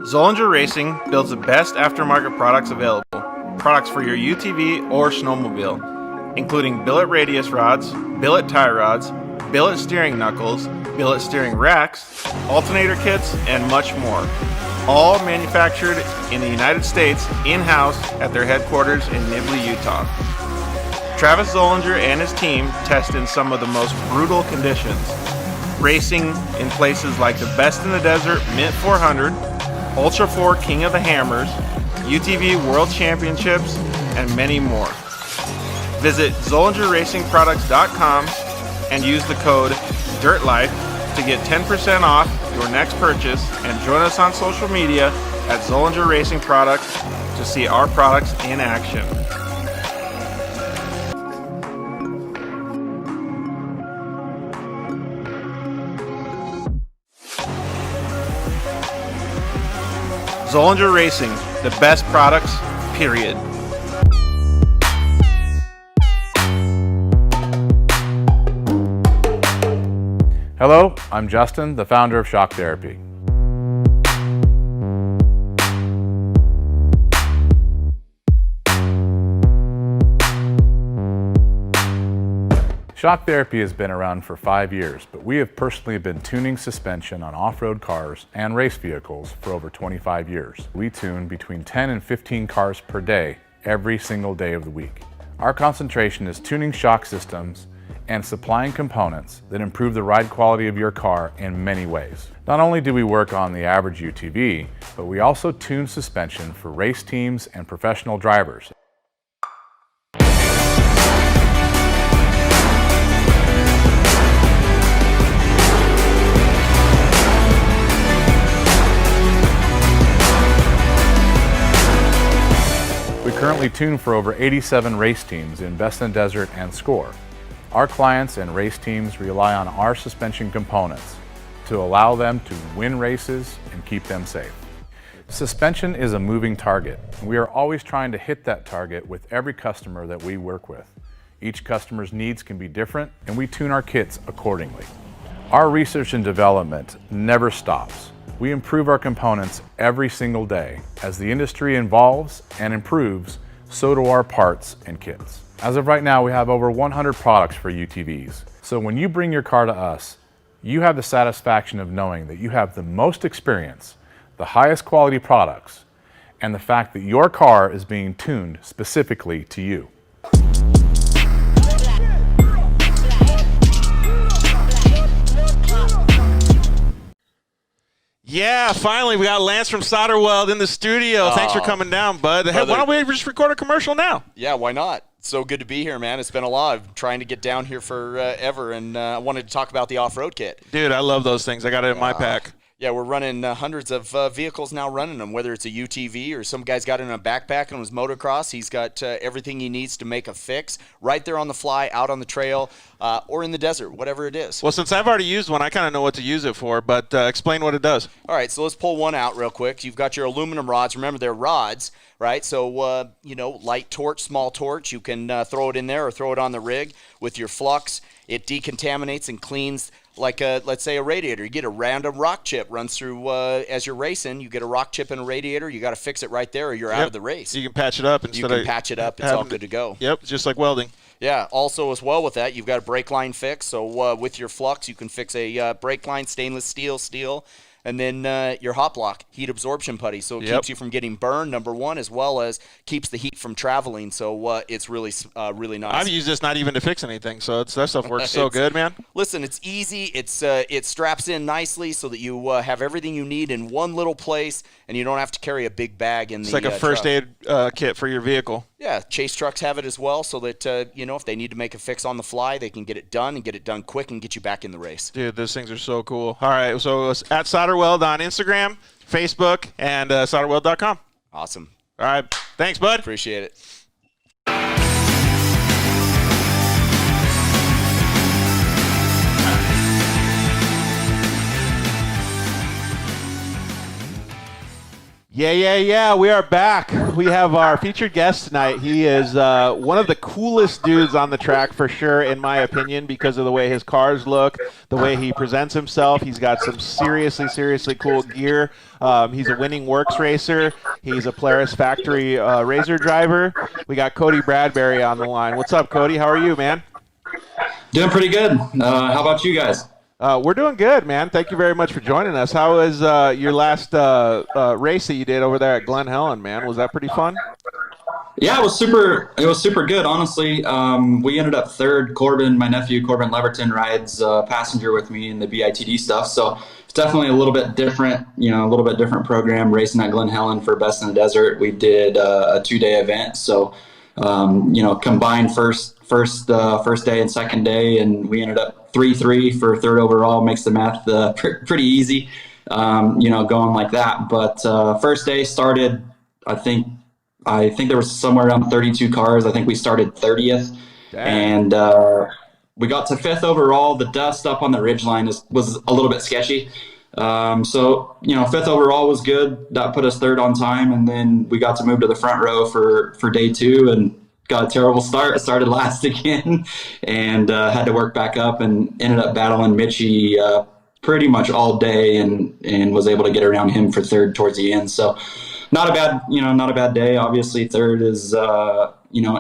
Zollinger Racing builds the best aftermarket products available. Products for your UTV or snowmobile, including billet radius rods, billet tie rods, billet steering knuckles, billet steering racks, alternator kits, and much more. All manufactured in the United States in-house at their headquarters in Nibley, Utah. Travis Zollinger and his team test in some of the most brutal conditions, racing in places like the Best in the Desert Mint 400, Ultra 4 King of the Hammers, UTV World Championships, and many more. Visit ZollingerRacingProducts.com and use the code DIRTLIFE to get 10% off your next purchase, and join us on social media at Zollinger Racing Products to see our products in action. Zollinger Racing, the best products, period. Hello, I'm Justin, the founder of Shock Therapy. Shock Therapy has been around for 5 years, but we have personally been tuning suspension on off-road cars and race vehicles for over 25 years. We tune between 10 and 15 cars per day, every single day of the week. Our concentration is tuning shock systems and supplying components that improve the ride quality of your car in many ways. Not only do we work on the average UTV, but we also tune suspension for race teams and professional drivers. We currently tune for over 87 race teams in Best in Desert and Score. Our clients and race teams rely on our suspension components to allow them to win races and keep them safe. Suspension is a moving target, and we are always trying to hit that target with every customer that we work with. Each customer's needs can be different, and we tune our kits accordingly. Our research and development never stops. We improve our components every single day. As the industry evolves and improves, so do our parts and kits. As of right now, we have over 100 products for UTVs. So when you bring your car to us, you have the satisfaction of knowing that you have the most experience, the highest quality products, and the fact that your car is being tuned specifically to you. Yeah, finally, we got Lance from SOLDERWELD in the studio. Thanks for coming down, bud. Hey, why don't we just record a commercial now? Yeah, why not? So good to be here, man. It's been a lot. I've been trying to get down here forever, and I wanted to talk about the off-road kit. Dude, I love those things. I got it in my pack. Yeah, we're running hundreds of vehicles now running them, whether it's a UTV or some guy's got it in a backpack on his motocross. He's got everything he needs to make a fix right there on the fly, out on the trail, or in the desert, whatever it is. Well, since I've already used one, I kind of know what to use it for, but explain what it does. All right, so let's pull one out real quick. You've got your aluminum rods. Remember, they're rods, right? So, light torch, small torch, you can throw it in there or throw it on the rig with your flux. It decontaminates and cleans like let's say a radiator. You get a random rock chip runs through as you're racing. You get a rock chip in a radiator. You got to fix it right there, or you're out of the race. You can patch it up patch it up. It's all good to go. Yep, just like welding. Yeah. Also, as well with that, you've got a brake line fix. So with your flux, you can fix a brake line, stainless steel. And then your hot block, heat absorption putty. So it keeps you from getting burned, number one, as well as keeps the heat from traveling. So it's really nice. I've used this not even to fix anything, so that stuff works so good, man. Listen, it's easy. It straps in nicely so that you have everything you need in one little place, and you don't have to carry a big bag in it's the It's like a first aid kit for your vehicle. Yeah, chase trucks have it as well, so that if they need to make a fix on the fly, they can get it done and get it done quick and get you back in the race. Dude, those things are so cool. All right, so it's at SOLDERWELD on Instagram, Facebook, and SOLDERWELD.com. Awesome. All right, thanks, bud. Appreciate it. Yeah. We are back. We have our featured guest tonight. He is one of the coolest dudes on the track for sure, in my opinion, because of the way his cars look, the way he presents himself. He's got some seriously cool gear. He's a winning Worcs racer. He's a Polaris factory RZR driver. We got Cody Bradbury on the line. What's up, Cody? How are you, man? Doing pretty good. How about you guys? We're doing good, man. Thank you very much for joining us. How was your last race that you did over there at Glen Helen, man? Was that pretty fun? Yeah, it was super good, honestly. We ended up third. My nephew Corbin Leverton rides passenger with me in the BITD stuff. So it's definitely a little bit different, program racing at Glen Helen for Best in the Desert. We did a 2-day event. So, combined first day and second day, and we ended up 3-3 for third overall. Makes the math pretty easy. going like that. But first day started, I think there was somewhere around 32 cars. I think we started 30th. Dang. And we got to 5th overall. The dust up on the ridgeline was a little bit sketchy. So 5th overall was good. That put us 3rd on time. And then we got to move to the front row for day 2 and got a terrible start. Started last again and had to work back up and ended up battling Mitchie pretty much all day and was able to get around him for 3rd towards the end. So not a bad day. Obviously 3rd is,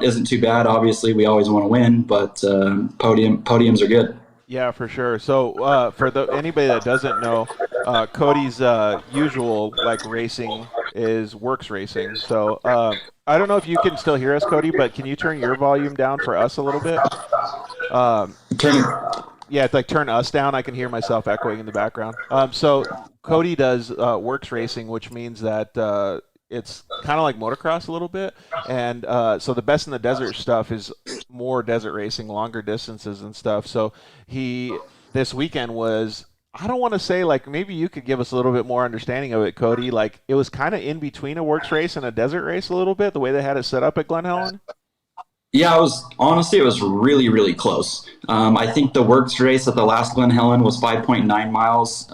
isn't too bad. Obviously we always want to win, but podiums are good. Yeah, for sure. So for anybody that doesn't know, Cody's usual racing is Worcs Racing. So I don't know if you can still hear us, Cody, but can you turn your volume down for us a little bit? Yeah, it's turn us down. I can hear myself echoing in the background. So Cody does Worcs Racing, which means that it's kind of like motocross a little bit. And so the best in the desert stuff is more desert racing, longer distances and stuff. So this weekend was, I don't want to say, maybe you could give us a little bit more understanding of it, Cody. It was kind of in between a Worcs race and a desert race a little bit, the way they had it set up at Glen Helen. Yeah, it was really, really close. I think the Worcs race at the last Glen Helen was 5.9 miles.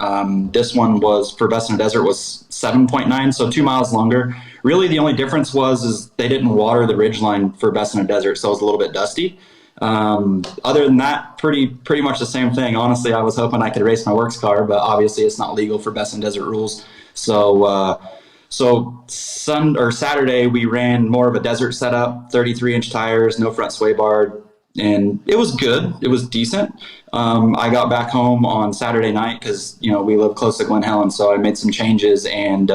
This one was, for Best in the Desert, was 7.9, so 2 miles longer. Really, the only difference is they didn't water the ridgeline for Best in the Desert, so it was a little bit dusty. Other than that, pretty much the same thing. Honestly, I was hoping I could race my Worcs car, but obviously it's not legal for Best in Desert rules. So Saturday we ran more of a desert setup, 33-inch tires, no front sway bar, and it was good. It was decent. I got back home on Saturday night because we live close to Glen Helen, so I made some changes and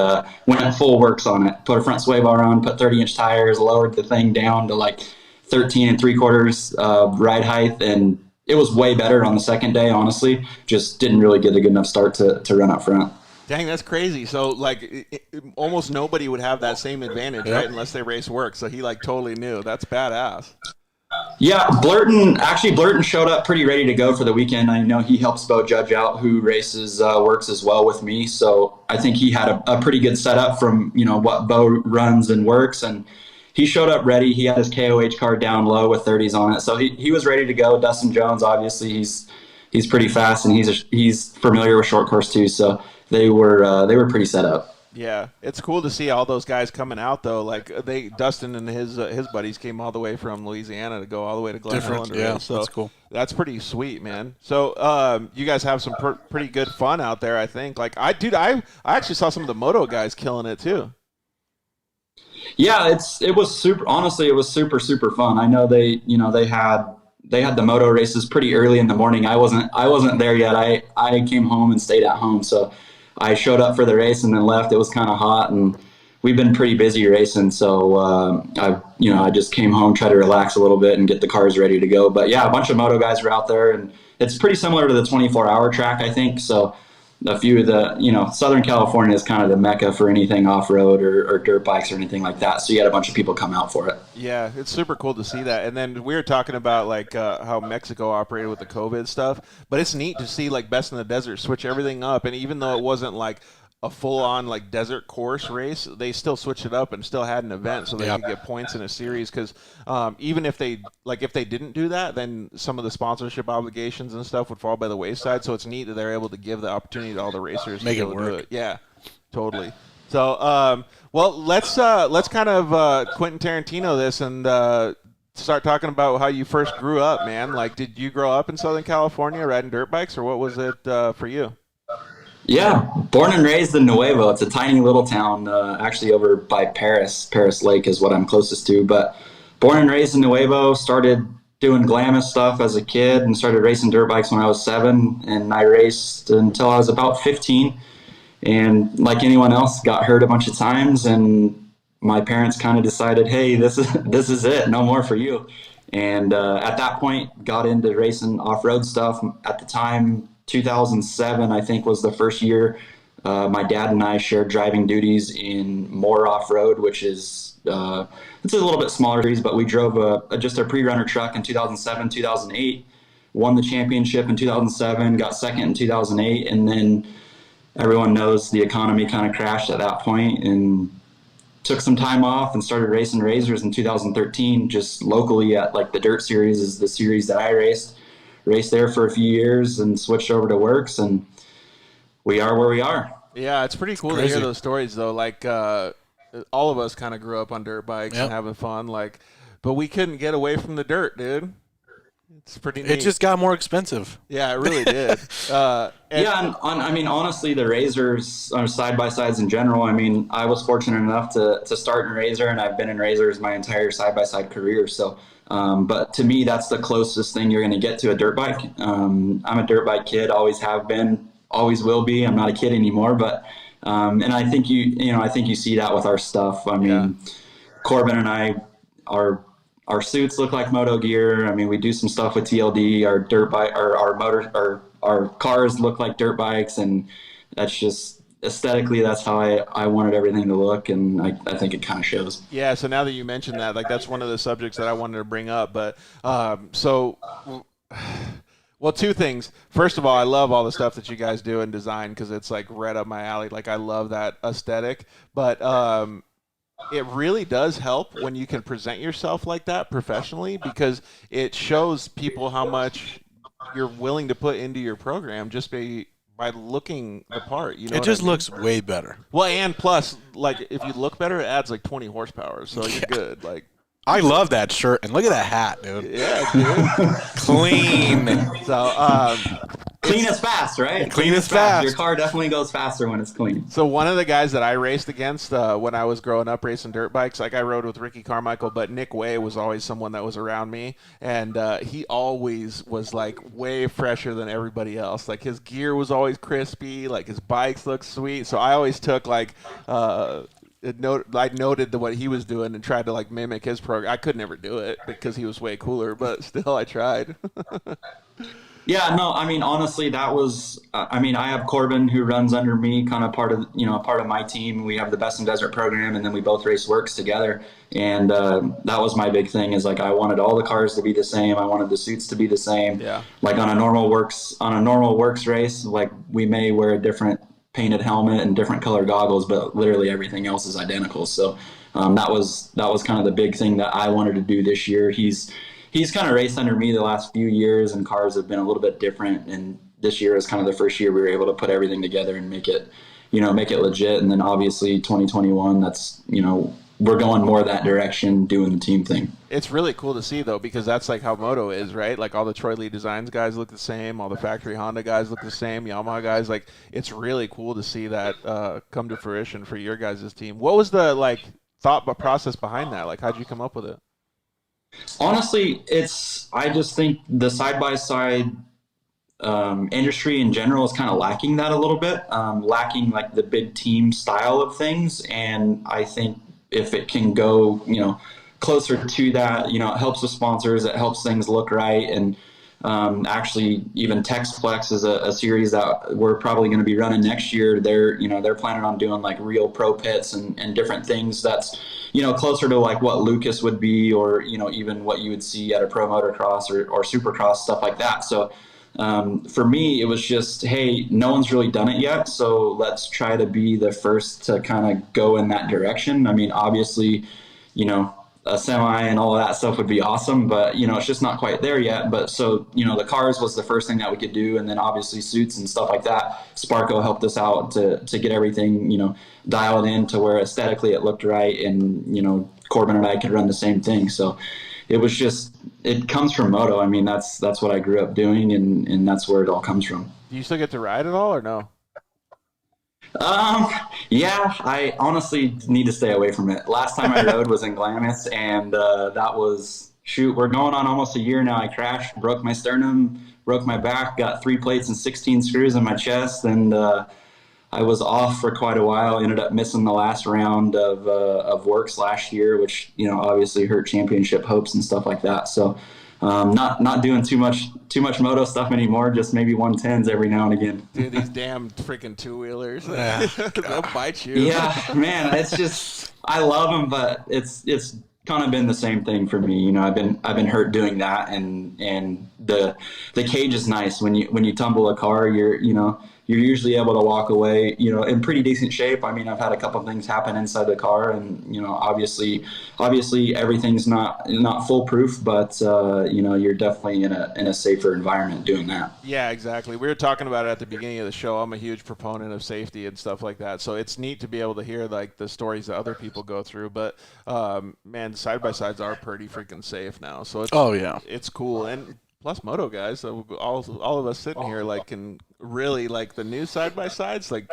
went full Worcs on it. Put a front sway bar on, put 30-inch tires, lowered the thing down to 13 3/4 ride height, and it was way better on the second day. Honestly, just didn't really get a good enough start to run up front. Dang, that's crazy. So, almost nobody would have that same advantage, right? Unless they race Worcs. So he, totally knew. That's badass. Yeah, Blurton showed up pretty ready to go for the weekend. I know he helps Bo Judge out, who races Worcs as well with me. So I think he had a pretty good setup from, what Bo runs and Worcs. And he showed up ready. He had his KOH car down low with 30s on it. So he was ready to go. Dustin Jones, obviously, he's pretty fast, and he's familiar with short course too. So they were pretty set up. Yeah, it's cool to see all those guys coming out though. Dustin and his buddies came all the way from Louisiana to go all the way to Glen Helen. Yeah, so that's cool. That's pretty sweet, man. So you guys have some pretty good fun out there, I think. I actually saw some of the moto guys killing it too. Yeah, it was super. Honestly, it was super fun. I know they had the moto races pretty early in the morning. I wasn't there yet. I came home and stayed at home. So I showed up for the race and then left. It was kind of hot, and we've been pretty busy racing. So I just came home, tried to relax a little bit and get the cars ready to go. But yeah, a bunch of moto guys were out there, and it's pretty similar to the 24-hour track, I think. So a few of the, Southern California is kind of the mecca for anything off-road or dirt bikes or anything like that. So you had a bunch of people come out for it. Yeah, it's super cool to see that. And then we were talking about how Mexico operated with the COVID stuff, but it's neat to see Best in the Desert switch everything up. And even though it wasn't a full-on desert course race, they still switched it up and still had an event so they could get points in a series. Because even if they didn't do that, then some of the sponsorship obligations and stuff would fall by the wayside. So it's neat that they're able to give the opportunity to all the racers make to it work. do it. Yeah, totally. So let's kind of Quentin Tarantino this and start talking about how you first grew up, man. Did you grow up in Southern California riding dirt bikes, or what was it for you? Yeah, born and raised in Nuevo. It's a tiny little town, actually over by Paris. Paris Lake is what I'm closest to. But born and raised in Nuevo, started doing Glamis stuff as a kid and started racing dirt bikes when I was 7. And I raced until I was about 15. And like anyone else, got hurt a bunch of times. And my parents kind of decided, hey, this is it. No more for you. And at that point, got into racing off-road stuff. At the time, 2007, I think, was the first year my dad and I shared driving duties in Moore Off-Road, which is it's a little bit smaller series, but we drove just a pre-runner truck in 2007, 2008, won the championship in 2007, got second in 2008, and then everyone knows the economy kind of crashed at that point, and took some time off and started racing razors in 2013, just locally at like the Dirt Series is the series that I raced there for a few years and switched over to Worcs, and we are where we are. Yeah, it's pretty cool to hear those stories though. Like all of us kind of grew up on dirt bikes and having fun, like, but we couldn't get away from the dirt, dude. It's pretty neat. It just got more expensive. Yeah, it really did. I mean, honestly, the razors are side-by-sides in general. I mean, I was fortunate enough to start in razor, and I've been in razors my entire side-by-side career. So, but to me, that's the closest thing you're going to get to a dirt bike. I'm a dirt bike kid, always have been, always will be. I'm not a kid anymore, but and I think I think you see that with our stuff. I mean, Corbin and I our suits look like moto gear. I mean, we do some stuff with TLD. Our dirt bike, our cars look like dirt bikes, and that's just aesthetically, that's how I wanted everything to look, and I think it kind of shows. Yeah. So now that you mentioned that, like, that's one of the subjects that I wanted to bring up. But well, two things. First of all, I love all the stuff that you guys do in design because it's like right up my alley. Like, I love that aesthetic, but it really does help when you can present yourself like that professionally, because it shows people how much you're willing to put into your program just by looking the part. You know, it just looks way better. Well, and plus, like, if you look better, it adds like 20 horsepower, so you're good. Like, I love that shirt, and look at that hat, dude. Yeah, dude. Clean. So, clean is fast, right? Clean is fast. Your car definitely goes faster when it's clean. So one of the guys that I raced against when I was growing up racing dirt bikes, like, I rode with Ricky Carmichael, but Nick Way was always someone that was around me, and he always was like way fresher than everybody else. Like, his gear was always crispy, like his bikes looked sweet. So I always took like I noted what he was doing and tried to like mimic his program. I could never do it because he was way cooler, but still I tried. Yeah, no, I mean, honestly, that was, I mean, I have Corbin who runs under me, kind of part of my team. We have the Best in Desert program, and then we both race Worcs together. And that was my big thing, is like, I wanted all the cars to be the same. I wanted the suits to be the same. Yeah. Like on a normal Worcs race, like, we may wear a different painted helmet and different color goggles, but literally everything else is identical. So that was kind of the big thing that I wanted to do this year. He's kind of raced under me the last few years, and cars have been a little bit different. And this year is kind of the first year we were able to put everything together and make it legit. And then obviously 2021, that's, we're going more that direction, doing the team thing. It's really cool to see, though, because that's like how moto is, right? Like, all the Troy Lee Designs guys look the same, all the factory Honda guys look the same, Yamaha guys. Like, it's really cool to see that come to fruition for your guys' team. What was the thought process behind that? Like, how'd you come up with it? Honestly, I just think the side-by-side industry in general is kind of lacking that a little bit, lacking like the big team style of things. And I think if it can go, closer to that, it helps the sponsors, it helps things look right. And actually, even Texplex is a series that we're probably going to be running next year. They're planning on doing like real pro pits and different things that's, closer to like what Lucas would be, or, even what you would see at a pro motocross or supercross, stuff like that. So for me, it was just, hey, no one's really done it yet, so let's try to be the first to kind of go in that direction. I mean, obviously, a semi and all of that stuff would be awesome, but it's just not quite there yet. But so the cars was the first thing that we could do, and then obviously suits and stuff like that. Sparko helped us out to get everything dialed in to where aesthetically it looked right, and Corbin and I could run the same thing. So it was just, it comes from moto. I mean, that's what I grew up doing, and that's where it all comes from. Do you still get to ride at all, or no? Yeah, I honestly need to stay away from it. Last time I rode was in Glamis, and that was, we're going on almost a year now. I crashed, broke my sternum, broke my back, got 3 plates and 16 screws in my chest, and I was off for quite a while. Ended up missing the last round of Worcs last year, which obviously hurt championship hopes and stuff like that. So not doing too much moto stuff anymore, just maybe 110s every now and again. Dude, these damn freaking two-wheelers, they'll bite you. Yeah, man, it's just, I love them, but it's kind of been the same thing for me. I've been hurt doing that, and the cage is nice when you tumble a car. you're usually able to walk away, in pretty decent shape. I mean, I've had a couple of things happen inside the car, and obviously everything's not foolproof, but you're definitely in a safer environment doing that. Yeah, exactly. We were talking about it at the beginning of the show. I'm a huge proponent of safety and stuff like that, so it's neat to be able to hear like the stories that other people go through. But man, side by sides are pretty freaking safe now, so it's cool. And plus moto guys, so all of us sitting here like can really like the new side by sides. Like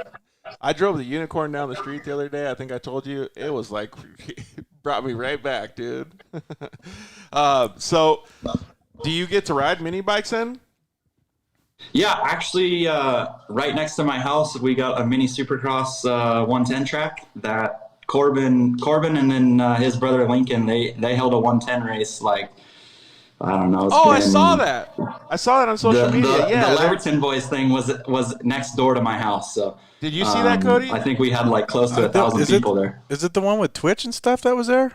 I drove the Unicorn down the street the other day. I think I told you it was like brought me right back, dude. So do you get to ride mini bikes then? Yeah, actually, right next to my house, we got a mini Supercross 110 track that Corbin and then his brother Lincoln, they held a 110 race like, I don't know. I saw that. I saw that on social media. The Leverton Boys thing was next door to my house. So did you see that, Cody? I think we had like close to 1,000 people there. Is it the one with Twitch and stuff that was there?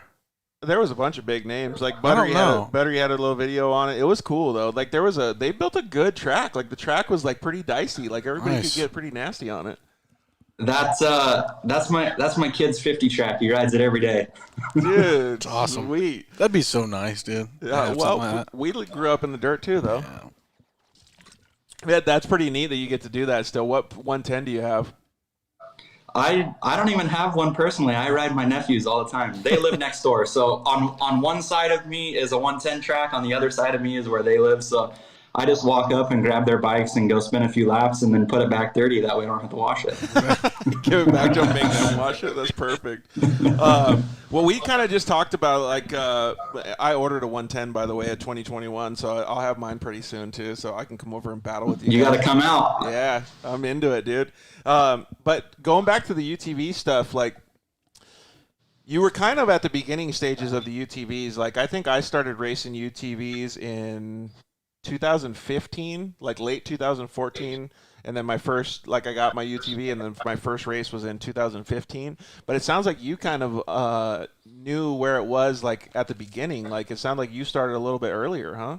There was a bunch of big names. Like Buttery had a little video on it. It was cool though. Like they built a good track. Like the track was like pretty dicey. Like everybody could get pretty nasty on it. That's my kid's 50 track. He rides it every day. Dude, it's awesome. Sweet. That'd be so nice, dude. Yeah, well, we grew up in the dirt too, though. Yeah, that's pretty neat that you get to do that still. What 110 do you have? I don't even have one personally. I ride my nephews all the time. They live next door. So on one side of me is a 110 track. On the other side of me is where they live. So I just walk up and grab their bikes and go spin a few laps and then put it back dirty. That way I don't have to wash it. Give it back to them, make them wash it. That's perfect. Well, we kind of just talked about, like, I ordered a 110, by the way, at 2021, so I'll have mine pretty soon, too, so I can come over and battle with you. You got to come out. Yeah, I'm into it, dude. But going back to the UTV stuff, like, you were kind of at the beginning stages of the UTVs. Like, I think I started racing UTVs in 2015, like late 2014, and then I got my UTV, and then my first race was in 2015. But it sounds like you kind of knew where it was, like at the beginning. Like it sounded like you started a little bit earlier, huh?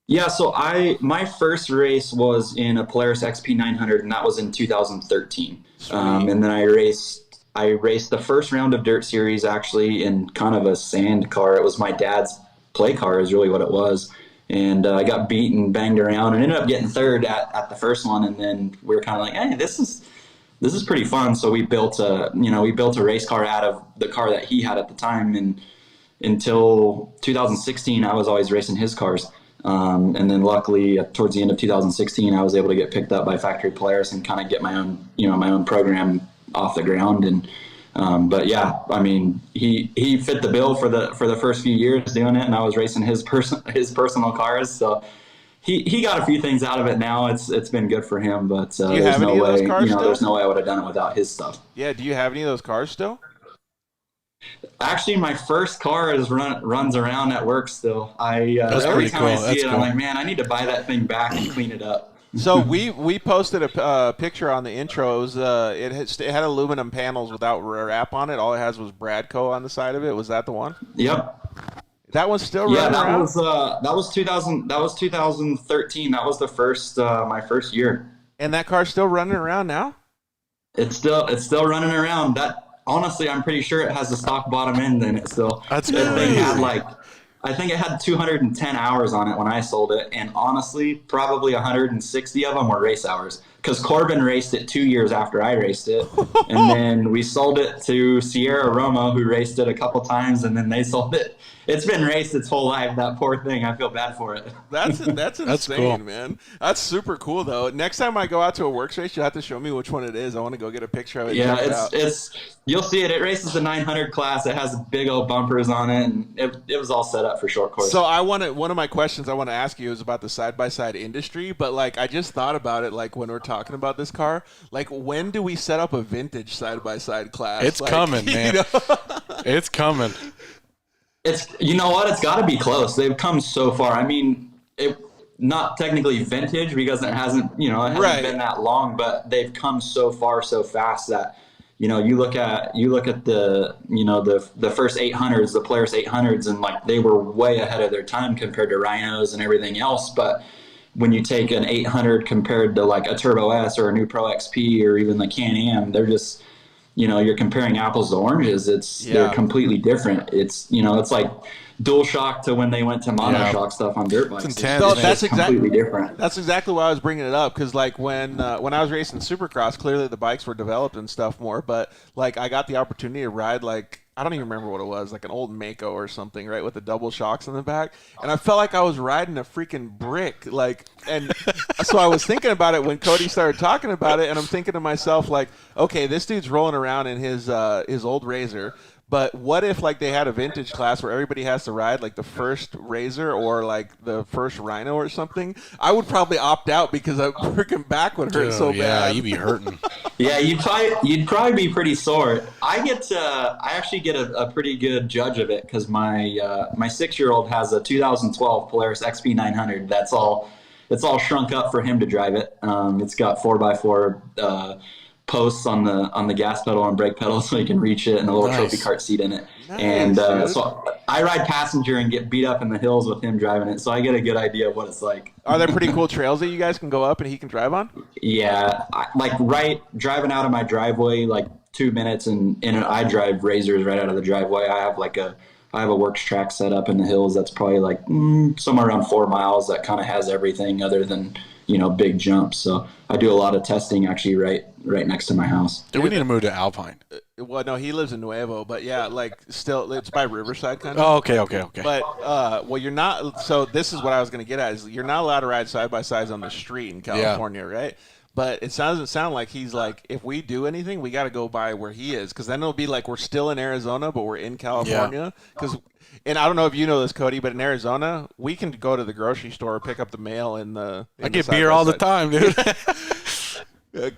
Yeah, so my first race was in a Polaris XP 900, and that was in 2013. And then I raced the first round of Dirt Series actually in kind of a sand car. It was my dad's play car is really what it was. And I got beat and banged around and ended up getting third at the first one. And then we were kind of like, hey, this is pretty fun. So we built a race car out of the car that he had at the time. And until 2016, I was always racing his cars. And then luckily towards the end of 2016, I was able to get picked up by Factory Polaris and kind of get my own program off the ground. And but yeah, I mean, he fit the bill for the first few years doing it, and I was racing his personal cars, so he got a few things out of it now. It's been good for him, but there's no way I would have done it without his stuff. Yeah, do you have any of those cars still? Actually, my first car runs around at work still. Every time I see it, I'm like, man, I need to buy that thing back and clean it up. So we posted a picture on the intros. It had aluminum panels without wrap on it. All it has was Bradco on the side of it. Was that the one? Yep. That one's still running around? That was 2013. That was the first my first year. And that car's still running around now? It's still running around. That honestly, I'm pretty sure it has a stock bottom end in it still. That's that thing had I think it had 210 hours on it when I sold it, and honestly, probably 160 of them were race hours. Because Corbin raced it 2 years after I raced it, and then we sold it to Sierra Roma, who raced it a couple times, and then they sold it. It's been raced its whole life. That poor thing. I feel bad for it. That's insane, cool. Man. That's super cool, though. Next time I go out to a Worcs race, you'll have to show me which one it is. I want to go get a picture of it. Yeah, it's you'll see it. It races the 900 class. It has big old bumpers on it, and it was all set up for short course. So one of my questions I want to ask you is about the side-by-side industry, but like I just thought about it, like when we're talking about this car, like when do we set up a vintage side-by-side class? It's coming, man. It's coming. You know what? It's got to be close. They've come so far. I mean, not technically vintage because it hasn't been that long, but they've come so far so fast that, you look at the first 800s, the Polaris 800s, and like they were way ahead of their time compared to Rhinos and everything else. But when you take an 800 compared to like a Turbo S or a new Pro XP or even the Can-Am, they're just, you're comparing apples to oranges. They're completely different. It's like dual shock to when they went to monoshock stuff on dirt bikes. That's completely different. That's exactly why I was bringing it up, because like when I was racing Supercross, clearly the bikes were developed and stuff more, but like I got the opportunity to ride like, I don't even remember what it was, like an old Mako or something, right, with the double shocks in the back, and I felt like I was riding a freaking brick, like, and so I was thinking about it when Cody started talking about it, and I'm thinking to myself, like, okay, this dude's rolling around in his old RZR, but what if like they had a vintage class where everybody has to ride like the first RZR or like the first Rhino or something? I would probably opt out because a freaking back would hurt so bad. Yeah, you'd be hurting. Yeah, you'd probably be pretty sore. I actually get a pretty good judge of it because my 6-year-old has a 2012 Polaris XP 900. It's all shrunk up for him to drive it. It's got 4x4 posts on the gas pedal and brake pedal so he can reach it, and a little trophy cart seat in it. Nice, and so I ride passenger and get beat up in the hills with him driving it, so I get a good idea of what it's like. Are there pretty cool trails that you guys can go up and he can drive on? Yeah, driving out of my driveway like 2 minutes, and I drive RZRs right out of the driveway. I have a Worcs track set up in the hills that's probably like somewhere around 4 miles that kind of has everything other than big jumps. So I do a lot of testing actually right next to my house. Do we need to move to Alpine? Well, no, he lives in Nuevo, but yeah, like still it's by Riverside kind of. Oh, okay. But well, you're not. So this is what I was going to get at, is you're not allowed to ride side by sides on the street in California, right? But it doesn't sound like he's like, if we do anything, we got to go by where he is, because then it'll be like we're still in Arizona, but we're in California. Because, and I don't know if you know this, Cody, but in Arizona, we can go to the grocery store, pick up the mail I get beer all the time, dude.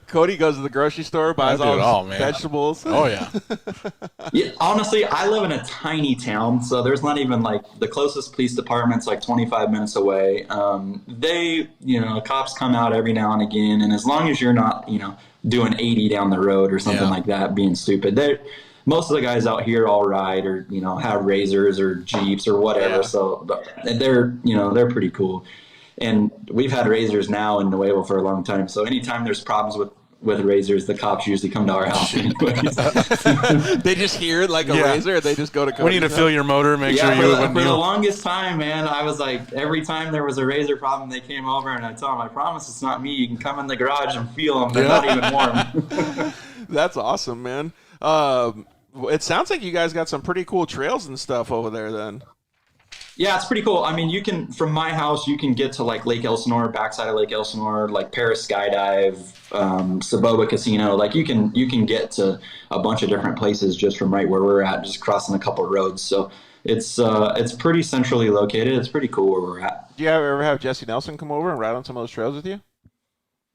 Cody goes to the grocery store, buys all his vegetables. Oh, yeah. Yeah. Honestly, I live in a tiny town, so there's not even like the closest police department's like 25 minutes away. Cops come out every now and again, and as long as you're not, doing 80 down the road or something like that, being stupid, most of the guys out here all ride or, have RZRs or Jeeps or whatever. Yeah. So they're pretty cool. And we've had RZRs now in Nuevo for a long time. So anytime there's problems with RZRs, the cops usually come to our house anyways. They just hear like a RZR, they just go to Cody. We need to fill your motor, make sure for the longest time, man, I was like, every time there was a RZR problem, they came over and I told them, I promise it's not me. You can come in the garage and feel them. They're not even warm. That's awesome, man. It sounds like you guys got some pretty cool trails and stuff over there then. Yeah, it's pretty cool. I mean, from my house, you can get to like Lake Elsinore, backside of Lake Elsinore, like Paris Skydive, Saboba Casino. Like you can get to a bunch of different places just from right where we're at, just crossing a couple of roads. So it's pretty centrally located. It's pretty cool where we're at. Do you ever have Jesse Nelson come over and ride on some of those trails with you?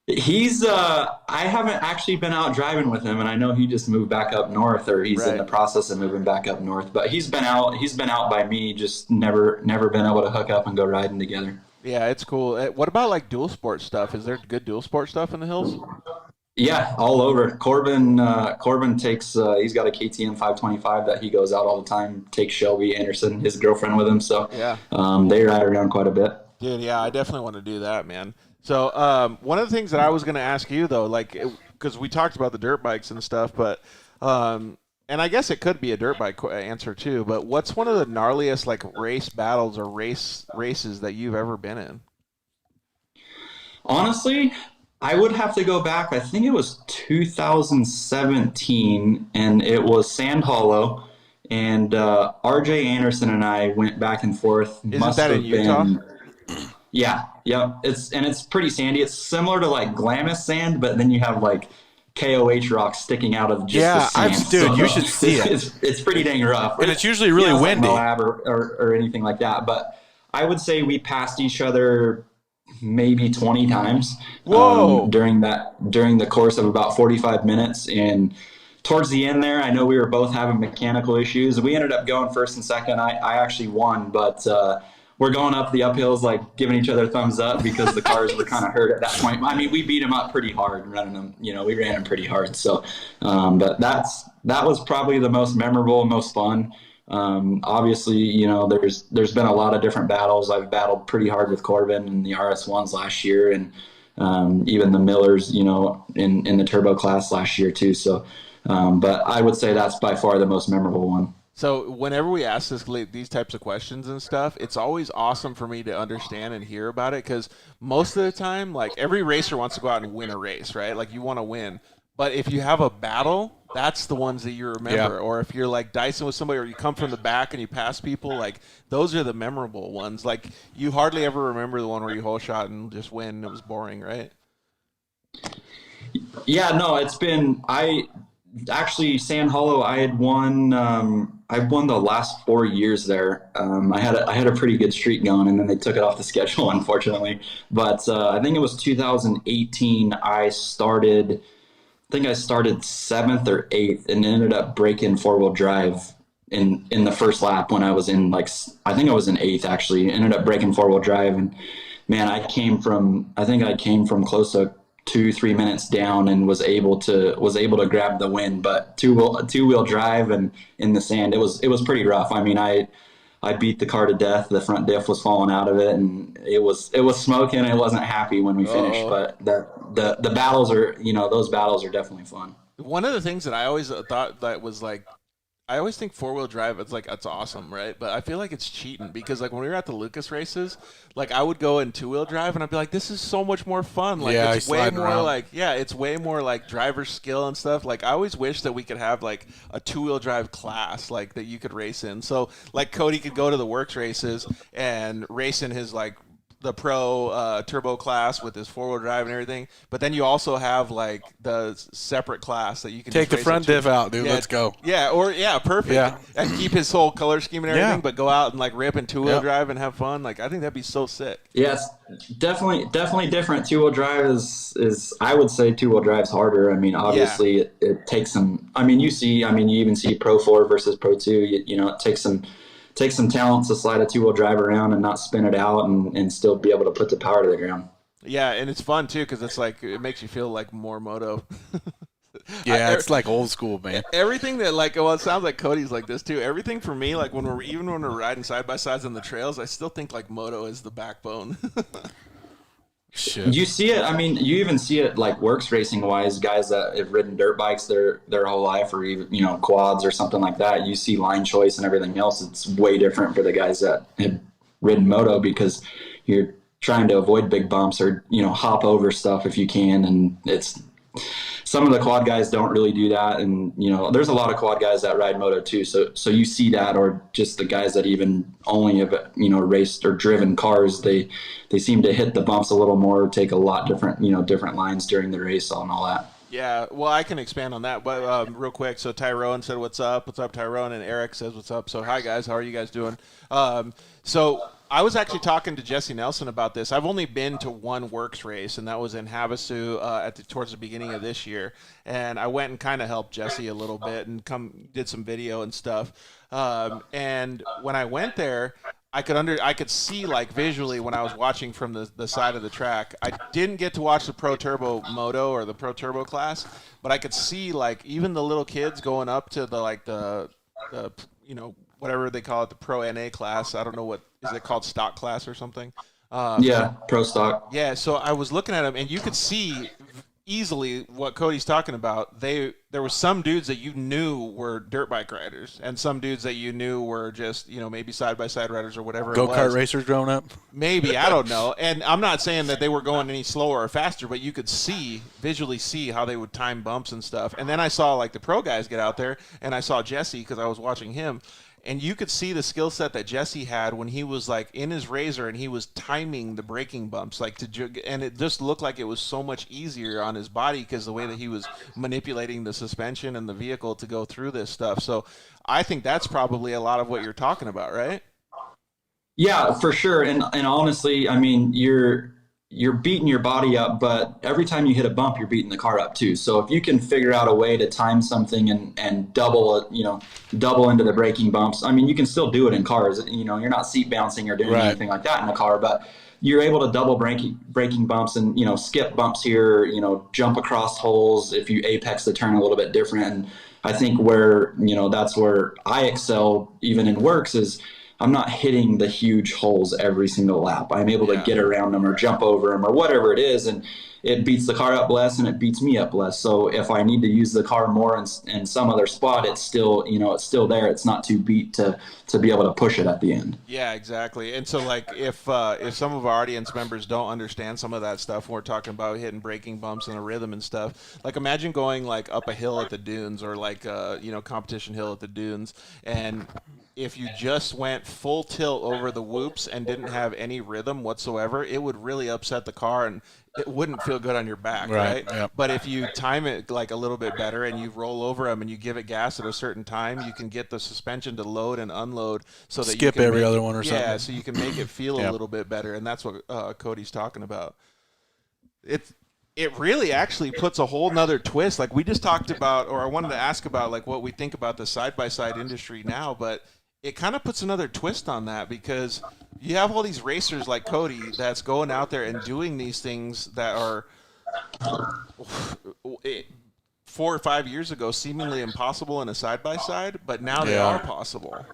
He's I haven't actually been out driving with him, and I know he just moved back up north, or he's in the process of moving back up north, but he's been out by me, just never been able to hook up and go riding together. Yeah, it's cool. What about like dual sport stuff? Is there good dual sport stuff in the hills? Yeah, all over. Corbin takes he's got a KTM 525 that he goes out all the time, takes Shelby Anderson, his girlfriend, with him, so they ride around quite a bit. Dude, yeah, I definitely want to do that, man. So one of the things that I was going to ask you, though, like, because we talked about the dirt bikes and stuff, but and I guess it could be a dirt bike answer too, but what's one of the gnarliest like race battles or races that you've ever been in? Honestly, I would have to go back. I think it was 2017, and it was Sand Hollow, and RJ Anderson and I went back and forth. Isn't that in Utah? Yeah. It's pretty sandy. It's similar to like Glamis sand, but then you have like KOH rocks sticking out of just the sand. You should see it. It's pretty dang rough. And it's usually really windy. Like Moab or anything like that. But I would say we passed each other maybe 20 times during the course of about 45 minutes. And towards the end there, I know we were both having mechanical issues. We ended up going first and second. I actually won, but we're going up the uphills, like giving each other thumbs up because the cars were kind of hurt at that point. I mean, we beat them up pretty hard running them. We ran them pretty hard. So, but that was probably the most memorable, most fun. Obviously, you know, there's been a lot of different battles. I've battled pretty hard with Corbin in the RS1s last year, and even the Millers, you know, in the turbo class last year too. So, but I would say that's by far the most memorable one. So whenever we ask these types of questions and stuff, it's always awesome for me to understand and hear about it, because most of the time, like, every racer wants to go out and win a race, right? Like, you want to win. But if you have a battle, that's the ones that you remember. Or if you're like dicing with somebody, or you come from the back and you pass people, like, those are the memorable ones. Like, you hardly ever remember the one where you whole shot and just win and it was boring, right? Yeah, no, it's been, actually, Sand Hollow, I had won. I've won the last 4 years there. I had a pretty good streak going, and then they took it off the schedule, unfortunately. But I think it was 2018. I started 7th or 8th, and ended up breaking 4-wheel drive in the first lap when I was in, like, I think I was in 8th actually. Ended up breaking 4-wheel drive, and man, I came from close to 2-3 minutes down and was able to grab the win. But two-wheel drive and in the sand, it was pretty rough. I mean, I beat the car to death. The front diff was falling out of it, and it was smoking. It wasn't happy when we finished. But the battles are, you know, those battles are definitely fun. One of the things that I always thought that was like, I always think 4-wheel drive, it's like, it's awesome, right? But I feel like it's cheating, because like when we were at the Lucas races, like, I would go in 2-wheel drive and I'd be like, this is so much more fun. Like, it's way more around. Like, yeah, it's way more like driver skill and stuff. Like, I always wish that we could have like a 2-wheel drive class, like, that you could race in. So like Cody could go to the Worcs races and race in his like the pro turbo class with his 4-wheel drive and everything, but then you also have like the separate class that you can take just the front diff out, dude. Yeah, let's go. Yeah, perfect. Yeah. And keep his whole color scheme and everything, but go out and like rip and 2-wheel drive and have fun. Like, I think that'd be so sick. Yes, definitely different. 2-wheel drive is I would say 2-wheel drive's harder. I mean, obviously it takes some. I mean, you even see Pro 4 versus Pro 2. You know, it takes some talent to slide a 2-wheel drive around and not spin it out and still be able to put the power to the ground. Yeah, and it's fun too, because it's like, it makes you feel like more moto. Yeah, it's like old school, man. Everything that, like, well, it sounds like Cody's like this too. Everything for me, like when we're riding side by sides on the trails, I still think like moto is the backbone. Shit. You see it. I mean, you even see it like Worcs racing wise, guys that have ridden dirt bikes their whole life, or even, you know, quads or something like that. You see line choice and everything else. It's way different for the guys that have ridden moto, because you're trying to avoid big bumps or, you know, hop over stuff if you can. And it's, some of the quad guys don't really do that. And, you know, there's a lot of quad guys that ride moto too. So you see that, or just the guys that even only have, you know, raced or driven cars, they seem to hit the bumps a little more, take a lot different lines during the race and all that. Yeah, well, I can expand on that, but real quick. So Tyrone said, "What's up? What's up, Tyrone?" And Eric says, "What's up?" So hi guys, how are you guys doing? So I was actually talking to Jesse Nelson about this. I've only been to one Worcs race, and that was in Havasu towards the beginning of this year. And I went and kind of helped Jesse a little bit and did some video and stuff. And when I went there, I could see like visually when I was watching from the side of the track. I didn't get to watch the Pro Turbo Moto or the Pro Turbo class, but I could see like even the little kids going up to the you know, whatever they call it, the Pro NA class. I don't know, what is it called, stock class or something? Yeah, Pro Stock. Yeah, so I was looking at them, and you could see easily what Cody's talking about. There were some dudes that you knew were dirt bike riders, and some dudes that you knew were just, you know, maybe side by side riders or whatever. Go-kart racers growing up. Maybe, I don't know. And I'm not saying that they were going any slower or faster, but you could visually see how they would time bumps and stuff. And then I saw like the pro guys get out there, and I saw Jesse because I was watching him. And you could see the skill set that Jesse had when he was like in his RZR and he was timing the braking bumps, like and it just looked like it was so much easier on his body because the way that he was manipulating the suspension and the vehicle to go through this stuff. So I think that's probably a lot of what you're talking about, right? Yeah, for sure. And honestly, I mean, you're beating your body up, but every time you hit a bump, you're beating the car up too. So if you can figure out a way to time something and double into the braking bumps, I mean, you can still do it in cars. You know, you're not seat bouncing or doing anything like that in a car, but you're able to double braking bumps and, you know, skip bumps here, you know, jump across holes if you apex the turn a little bit different. I think where, that's where I excel even in Worcs is I'm not hitting the huge holes every single lap. I'm able to get around them or jump over them or whatever it is. And it beats the car up less and it beats me up less. So if I need to use the car more in some other spot, it's still, it's still there. It's not too beat to be able to push it at the end. Yeah, exactly. And so like if some of our audience members don't understand some of that stuff, we're talking about hitting braking bumps and a rhythm and stuff. Like imagine going like up a hill at the dunes or like competition hill at the dunes, and if you just went full tilt over the whoops and didn't have any rhythm whatsoever, it would really upset the car and it wouldn't feel good on your back, right? Yep. But if you time it like a little bit better and you roll over them and you give it gas at a certain time, you can get the suspension to load and unload so that skip you can every other one or something. Yeah, so you can make it feel a little bit better, and that's what Cody's talking about. It really actually puts a whole nother twist. Like we just talked about, or I wanted to ask about like what we think about the side-by-side industry now, but it kind of puts another twist on that because you have all these racers like Cody that's going out there and doing these things that are 4 or 5 years ago seemingly impossible in a side-by-side, but now they are possible.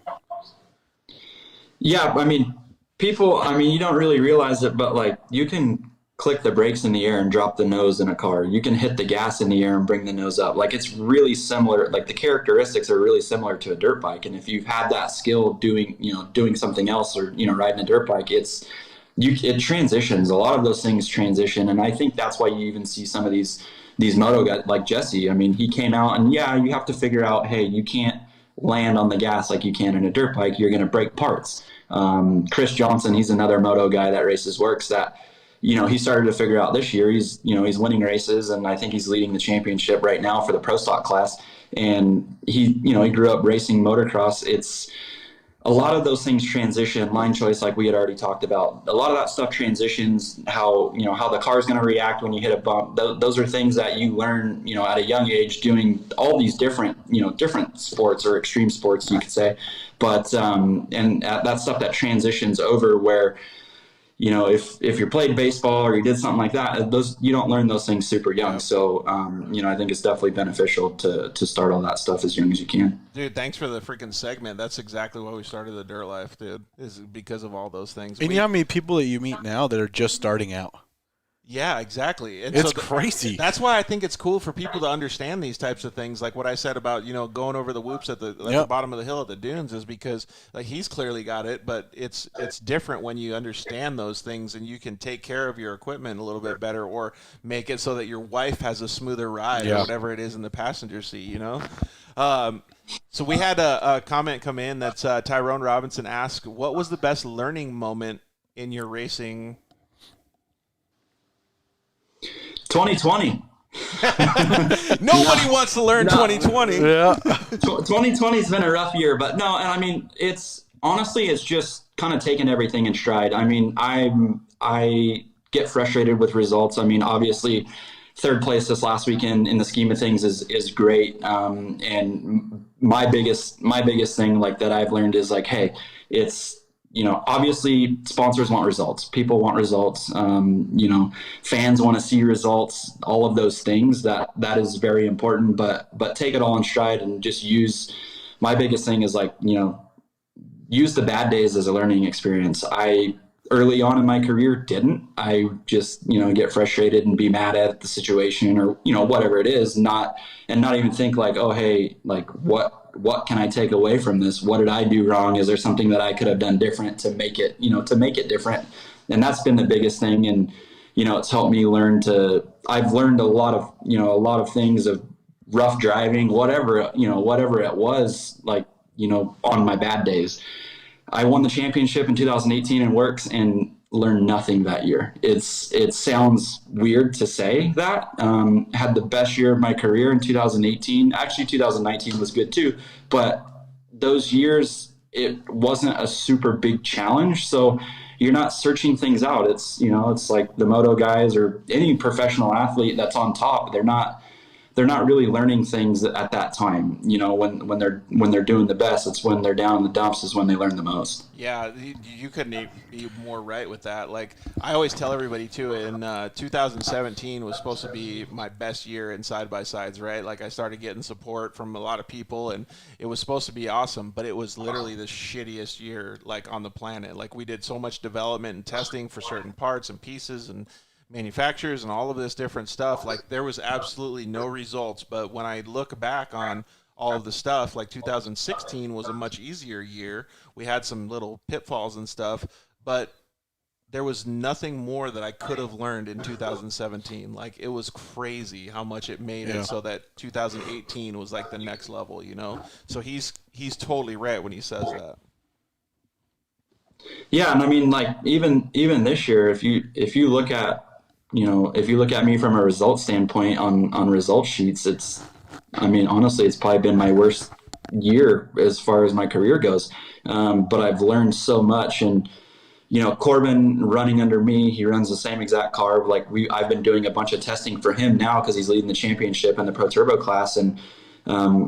Yeah, I mean, you don't really realize it, but like you can click the brakes in the air and drop the nose in a car. You can hit the gas in the air and bring the nose up. Like it's really similar. Like the characteristics are really similar to a dirt bike. And if you've had that skill doing something else or, riding a dirt bike, it transitions. A lot of those things transition. And I think that's why you even see some of these moto guys like Jesse. I mean, he came out and you have to figure out, hey, you can't land on the gas like you can in a dirt bike. You're going to break parts. Chris Johnson, he's another moto guy that races Worcs that, he started to figure out this year. He's winning races, and I think he's leading the championship right now for the pro stock class. And he grew up racing motocross. It's a lot of those things transition. Line choice, like we had already talked about, a lot of that stuff transitions. How the car is going to react when you hit a bump. Those are things that you learn, at a young age, doing all these different sports or extreme sports, you could say. But and that's stuff that transitions over where. If you played baseball or you did something like that, you don't learn those things super young. So, I think it's definitely beneficial to start all that stuff as young as you can. Dude, thanks for the freaking segment. That's exactly why we started the Dirt Life, dude, is because of all those things. And you know how many people that you meet now that are just starting out? Yeah, exactly. And it's crazy. That's why I think it's cool for people to understand these types of things, like what I said about going over the whoops at the bottom of the hill at the dunes, is because like he's clearly got it, but it's different when you understand those things and you can take care of your equipment a little bit better or make it so that your wife has a smoother ride or whatever it is in the passenger seat. So we had a comment come in that's Tyrone Robinson asked, "What was the best learning moment in your racing?" 2020. Nobody wants to learn 2020. Yeah. 2020 has been a rough year, but no, and I mean, it's just kind of taking everything in stride. I mean, I get frustrated with results. I mean, obviously, third place this last weekend in the scheme of things is great. And my biggest thing like that I've learned is like, hey, it's, obviously sponsors want results. People want results. Fans want to see results, all of those things that is very important, but take it all in stride and just my biggest thing is like, use the bad days as a learning experience. I early on in my career didn't. I just, get frustrated and be mad at the situation or, whatever it is, not even think like, oh, hey, like what can I take away from this? What did I do wrong? Is there something that I could have done different to make it different? And that's been the biggest thing. And, it's helped me I've learned a lot of things of rough driving, whatever it was like, on my bad days. I won the championship in 2018 in Worcs and learned nothing that year. It sounds weird to say that. Had the best year of my career in 2018. Actually, 2019 was good too. But those years, it wasn't a super big challenge. So you're not searching things out. It's, it's like the moto guys or any professional athlete that's on top. They're they're not really learning things at that time. You know, when they're doing the best, it's when they're down in the dumps is when they learn the most. Yeah, you couldn't be more right with that. Like, I always tell everybody too, in 2017 was supposed to be my best year in side-by-sides, right? Like, I started getting support from a lot of people, and it was supposed to be awesome, but it was literally the shittiest year, like, on the planet. Like, we did so much development and testing for certain parts and pieces and manufacturers and all of this different stuff. Like, there was absolutely no results, but when I look back on all of the stuff, like 2016 was a much easier year. We had some little pitfalls and stuff, but there was nothing more that I could have learned in 2017. Like, it was crazy how much it made it so that 2018 was like the next level, you know? So he's totally right when he says that. Yeah, and I mean, like, even this year, if you look at, you know, if you look at me from a result standpoint on result sheets, I mean, honestly, it's probably been my worst year as far as my career goes. But I've learned so much, and, you know, Corbin running under me, he runs the same exact car. Like, I've been doing a bunch of testing for him now because he's leading the championship in the Pro Turbo class, and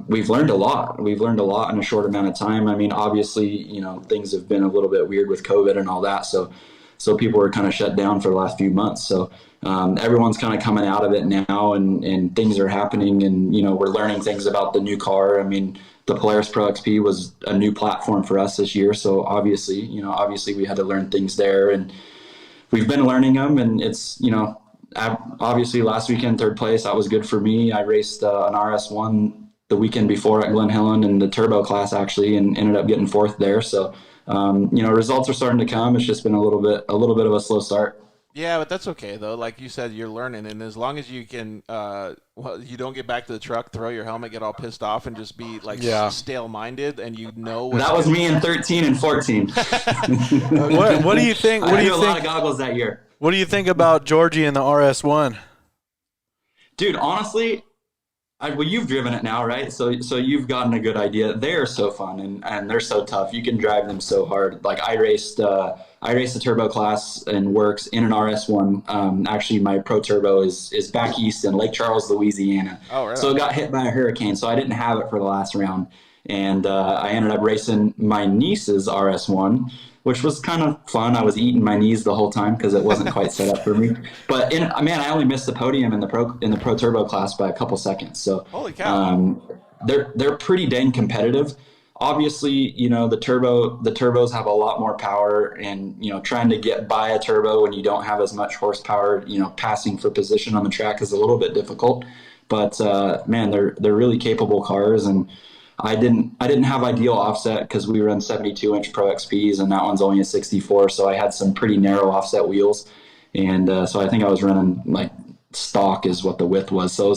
we've learned a lot. We've learned a lot in a short amount of time. I mean, obviously, you know, things have been a little bit weird with COVID and all that, so people were kind of shut down for the last few months. So everyone's kind of coming out of it now, and things are happening, and, you know, we're learning things about the new car. I mean, the Polaris Pro XP was a new platform for us this year, so obviously we had to learn things there, and we've been learning them, and it's, you know, obviously last weekend, 3rd place, that was good for me. I raced an RS1 the weekend before at Glen Helen in the turbo class, actually, and ended up getting 4th there. So, you know, results are starting to come. It's just been a little bit of a slow start. Yeah, but that's okay, though. Like you said, you're learning, and as long as you can, you don't get back to the truck, throw your helmet, get all pissed off, and just be, like, stale-minded, and you know. That was me in 13 and 14. What do you think? I had a lot of goggles that year. What do you think about Georgie and the RS1? Dude, honestly, well, you've driven it now, right? So you've gotten a good idea. They are so fun, and they're so tough. You can drive them so hard. Like, I raced the turbo class in Worcs in an RS1. Actually, my Pro Turbo is back east in Lake Charles, Louisiana. Oh, really? So it got hit by a hurricane, so I didn't have it for the last round. And I ended up racing my niece's RS1, which was kind of fun. I was eating my knees the whole time because it wasn't quite set up for me. But I only missed the podium in the Pro Turbo class by a couple seconds. So holy cow. They're pretty dang competitive. Obviously, you know, the turbos have a lot more power, and, you know, trying to get by a turbo when you don't have as much horsepower, you know, passing for position on the track is a little bit difficult. But man, they're really capable cars, and I didn't have ideal offset because we run 72-inch Pro XPs, and that one's only a 64, so I had some pretty narrow offset wheels, and so I think I was running, like, stock is what the width was. So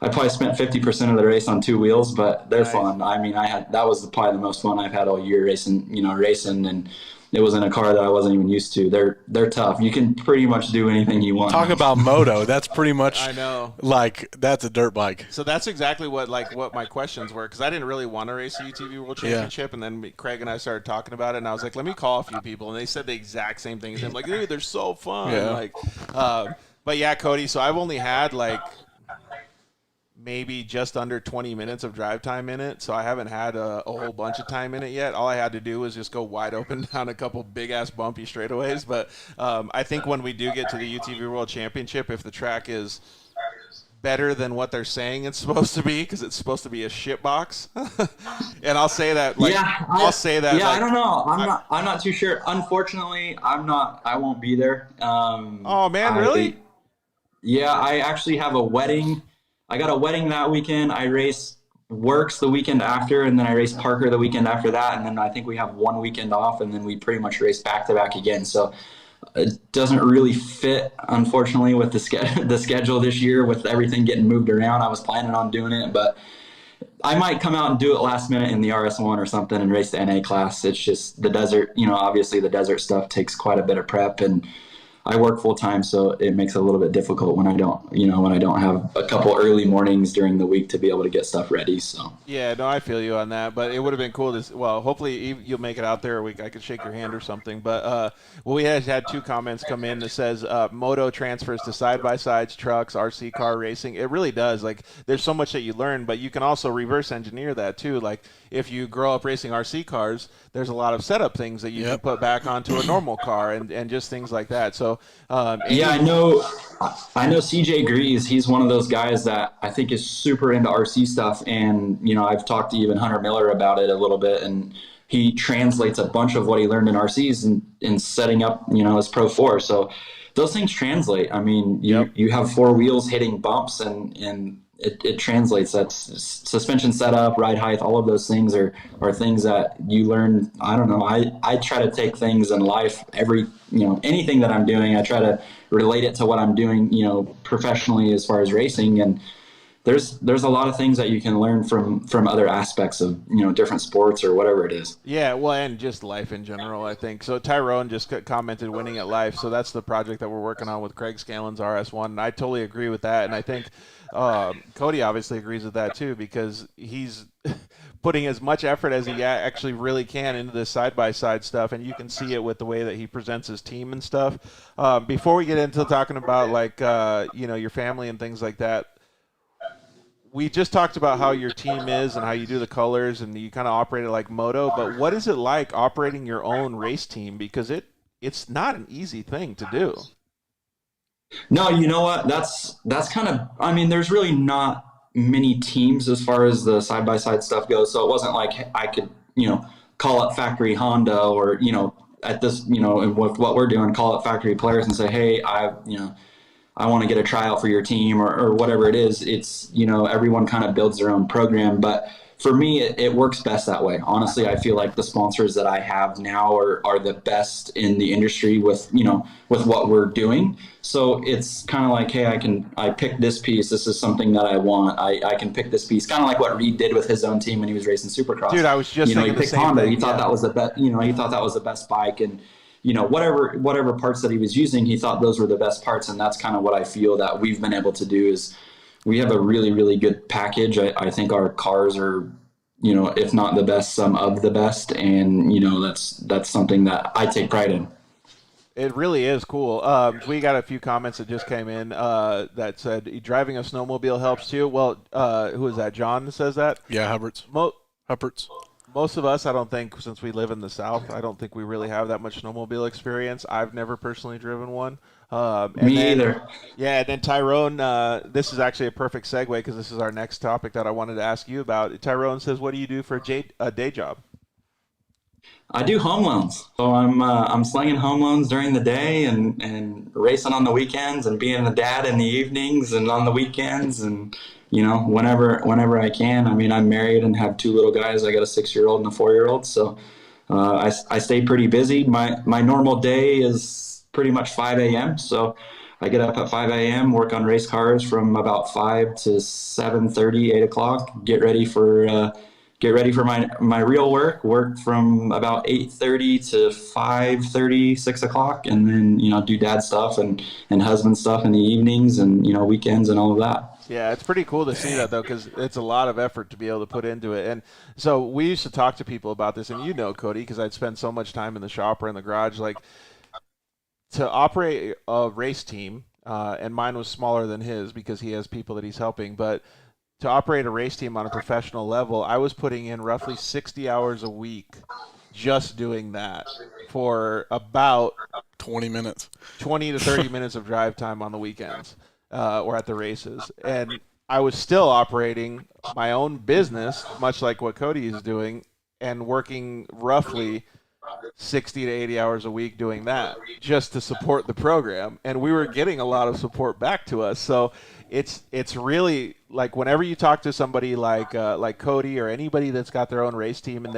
I probably spent 50% of the race on 2 wheels, but they're fun. I mean, that was probably the most fun I've had all year racing, and it was in a car that I wasn't even used to. They're tough. You can pretty much do anything you want. Talk about moto. That's pretty much I know. Like, that's a dirt bike. So that's exactly what my questions were, because I didn't really want to race the UTV World Championship, and then Craig and I started talking about it, and I was like, let me call a few people, and they said the exact same thing as him. Like, dude, they're so fun. Yeah. Like, but yeah, Cody, so I've only had, like, maybe just under 20 minutes of drive time in it, so I haven't had a whole bunch of time in it yet. All I had to do was just go wide open down a couple big-ass bumpy straightaways, but I think when we do get to the UTV World Championship, if the track is better than what they're saying it's supposed to be, because it's supposed to be a shit box, and I'll say that, like, I'll say that. Yeah, like, I don't know. I'm not too sure. Unfortunately, I won't be there. Oh, man, really? Yeah, I actually have a wedding. I got a wedding that weekend. I race Worcs the weekend after, and then I race Parker the weekend after that, and then I think we have 1 weekend off, and then we pretty much race back-to-back again. So it doesn't really fit, unfortunately, with the schedule this year with everything getting moved around. I was planning on doing it, but I might come out and do it last minute in the RS1 or something and race the NA class. It's just the desert, you know, obviously the desert stuff takes quite a bit of prep, and I work full time, so it makes it a little bit difficult when I don't have a couple early mornings during the week to be able to get stuff ready. So yeah, no, I feel you on that. But it would have been cool to, well, hopefully you'll make it out there. I could shake your hand or something. But we had 2 comments come in that says moto transfers to side by sides, trucks, RC car racing. It really does. Like, there's so much that you learn, but you can also reverse engineer that too. Like, if you grow up racing RC cars, there's a lot of setup things that you can put back onto a normal car and just things like that. So yeah, I know CJ Grease. He's one of those guys that I think is super into RC stuff, and I've talked to even Hunter Miller about it a little bit, and he translates a bunch of what he learned in RCs in setting up his Pro 4. So those things translate. I mean, you have 4 wheels hitting bumps, and it translates. That's suspension setup, ride height, all of those things are things that you learn. I don't know. I try to take things in life, anything that I'm doing, I try to relate it to what I'm doing, professionally as far as racing. And there's a lot of things that you can learn from other aspects of, different sports or whatever it is. Yeah, well, and just life in general, I think. So Tyrone just commented winning at life. So that's the project that we're working on with Craig Scanlon's RS1. And I totally agree with that. And I think Cody obviously agrees with that too, because he's putting as much effort as he actually really can into this side-by-side stuff, and you can see it with the way that he presents his team and stuff. Before we get into talking about, like, your family and things like that, we just talked about how your team is and how you do the colors and you kind of operate it like moto, but what is it like operating your own race team? Because it's not an easy thing to do. No, you know what? That's kind of, I mean, there's really not many teams as far as the side-by-side stuff goes. So it wasn't like I could, call up factory Honda or, at this, with what we're doing, call up factory Polaris and say, hey, I want to get a tryout for your team or whatever it is. It's, everyone kind of builds their own program, but for me, it works best that way. Honestly, I feel like the sponsors that I have now are the best in the industry with what we're doing. So it's kind of like, hey, I picked this piece. This is something that I want. I can pick this piece. Kind of like what Reed did with his own team when he was racing Supercross. Dude, I was just thinking he picked the same Honda. thing. He thought that was the best. He thought that was the best bike, and whatever parts that he was using, he thought those were the best parts. And that's kind of what I feel that we've been able to do is we have a really, really good package. I think our cars are, if not the best, some of the best. And, that's something that I take pride in. It really is cool. We got a few comments that just came in that said driving a snowmobile helps too. Well, who is that? John that says that? Yeah, Hubbards. Most of us, I don't think, since we live in the South, I don't think we really have that much snowmobile experience. I've never personally driven one. Me either. Yeah, and then Tyrone, this is actually a perfect segue because this is our next topic that I wanted to ask you about. Tyrone says, what do you do for a day job? I do home loans. So I'm slinging home loans during the day and racing on the weekends and being a dad in the evenings and on the weekends and whenever I can. I mean, I'm married and have 2 little guys. I got a 6-year-old and a 4-year-old. So I stay pretty busy. My normal day is pretty much 5 a.m. So I get up at 5 a.m., work on race cars from about 5 to 7:30, 8 o'clock, get ready for my real work from about 8:30 to 5:30, 6 o'clock, and then, do dad stuff and husband stuff in the evenings and, weekends and all of that. Yeah, it's pretty cool to see that, though, because it's a lot of effort to be able to put into it. And so we used to talk to people about this, and Cody, because I'd spend so much time in the shop or in the garage, like, to operate a race team, and mine was smaller than his because he has people that he's helping, but to operate a race team on a professional level, I was putting in roughly 60 hours a week just doing that for about 20 to 30 minutes of drive time on the weekends. Or at the races, and I was still operating my own business, much like what Cody is doing, and working roughly 60 to 80 hours a week doing that just to support the program, and we were getting a lot of support back to us. So it's really like whenever you talk to somebody like Cody or anybody that's got their own race team and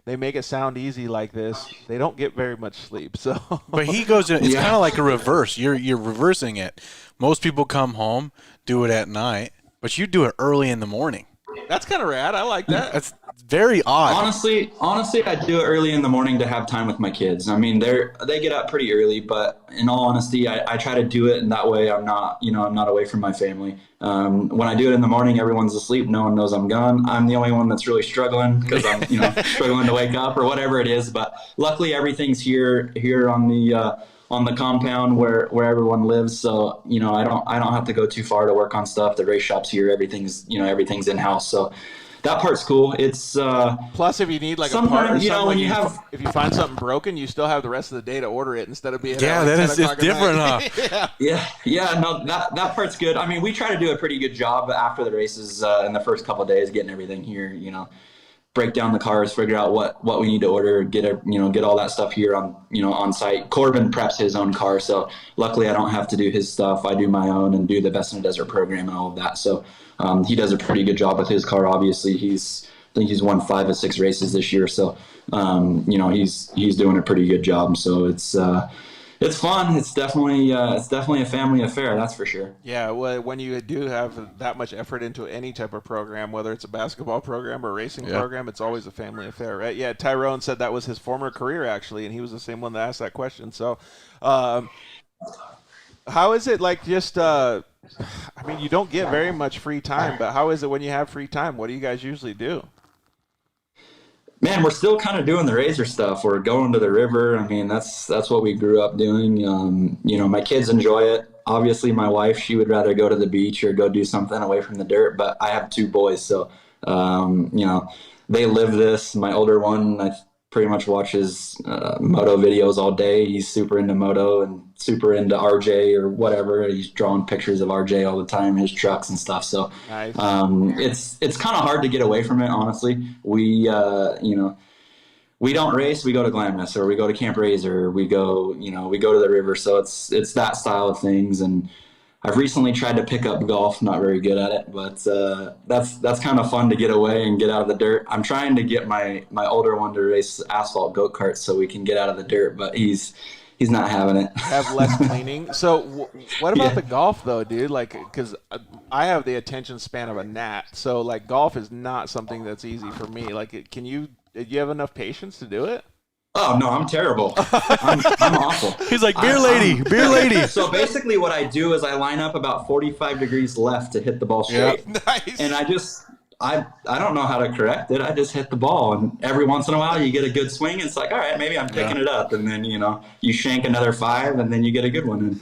they make it sound easy like this, they don't get very much sleep. So, but he goes in, it's kind of like a reverse. You're reversing it. Most people come home, do it at night, but you do it early in the morning. That's kind of rad. I like that. That's very odd. Honestly, I do it early in the morning to have time with my kids. I mean, they get up pretty early, but in all honesty, I try to do it, and that way I'm not away from my family. When I do it in the morning, everyone's asleep. No one knows I'm gone. I'm the only one that's really struggling because I'm, struggling to wake up or whatever it is. But luckily, everything's here on the compound where everyone lives. So, I don't have to go too far to work on stuff. The race shop's here. Everything's in house. So that part's cool. It's plus if you need like a part or something, when if you find something broken, you still have the rest of the day to order it instead of being it's different, huh? yeah. No, that part's good. I mean, we try to do a pretty good job after the races in the first couple of days, getting everything here. Break down the cars, figure out what we need to order, get all that stuff here on site. Corbin preps his own car, so luckily I don't have to do his stuff. I do my own and do the Best in the Desert program and all of that. So he does a pretty good job with his car. Obviously, I think he's won 5 of 6 races this year, so he's doing a pretty good job. So it's fun. It's definitely a family affair, that's for sure. Yeah, well, when you do have that much effort into any type of program, whether it's a basketball program or a racing program, it's always a family affair, right? Yeah, Tyrone said that was his former career, actually, and he was the same one that asked that question. So how is it like just I mean, you don't get very much free time, but how is it when you have free time? What do you guys usually do? Man, we're still kind of doing the RZR stuff. We're going to the river. I mean, that's what we grew up doing. My kids enjoy it. Obviously, my wife, she would rather go to the beach or go do something away from the dirt, but I have 2 boys, so, they live this. My older one, pretty much watches moto videos all day. He's super into moto and super into RJ or whatever. He's drawing pictures of RJ all the time, his trucks and stuff. So nice. It's kind of hard to get away from it, honestly. We we don't race, we go to Glamis or we go to Camp RZR, we go to the river. So it's that style of things. And I've recently tried to pick up golf, not very good at it, but that's kind of fun to get away and get out of the dirt. I'm trying to get my older one to race asphalt go-karts so we can get out of the dirt, but he's not having it. Have less cleaning. So what about the golf though, dude? Like, because I have the attention span of a gnat, so like golf is not something that's easy for me. Like, do you have enough patience to do it? Oh no, I'm terrible. I'm awful. He's like, beer lady. So basically what I do is I line up about 45 degrees left to hit the ball straight. Yep. Nice. And I don't know how to correct it. I just hit the ball, and every once in a while you get a good swing. And it's like, all right, maybe I'm picking it up, and then you shank another 5, and then you get a good one.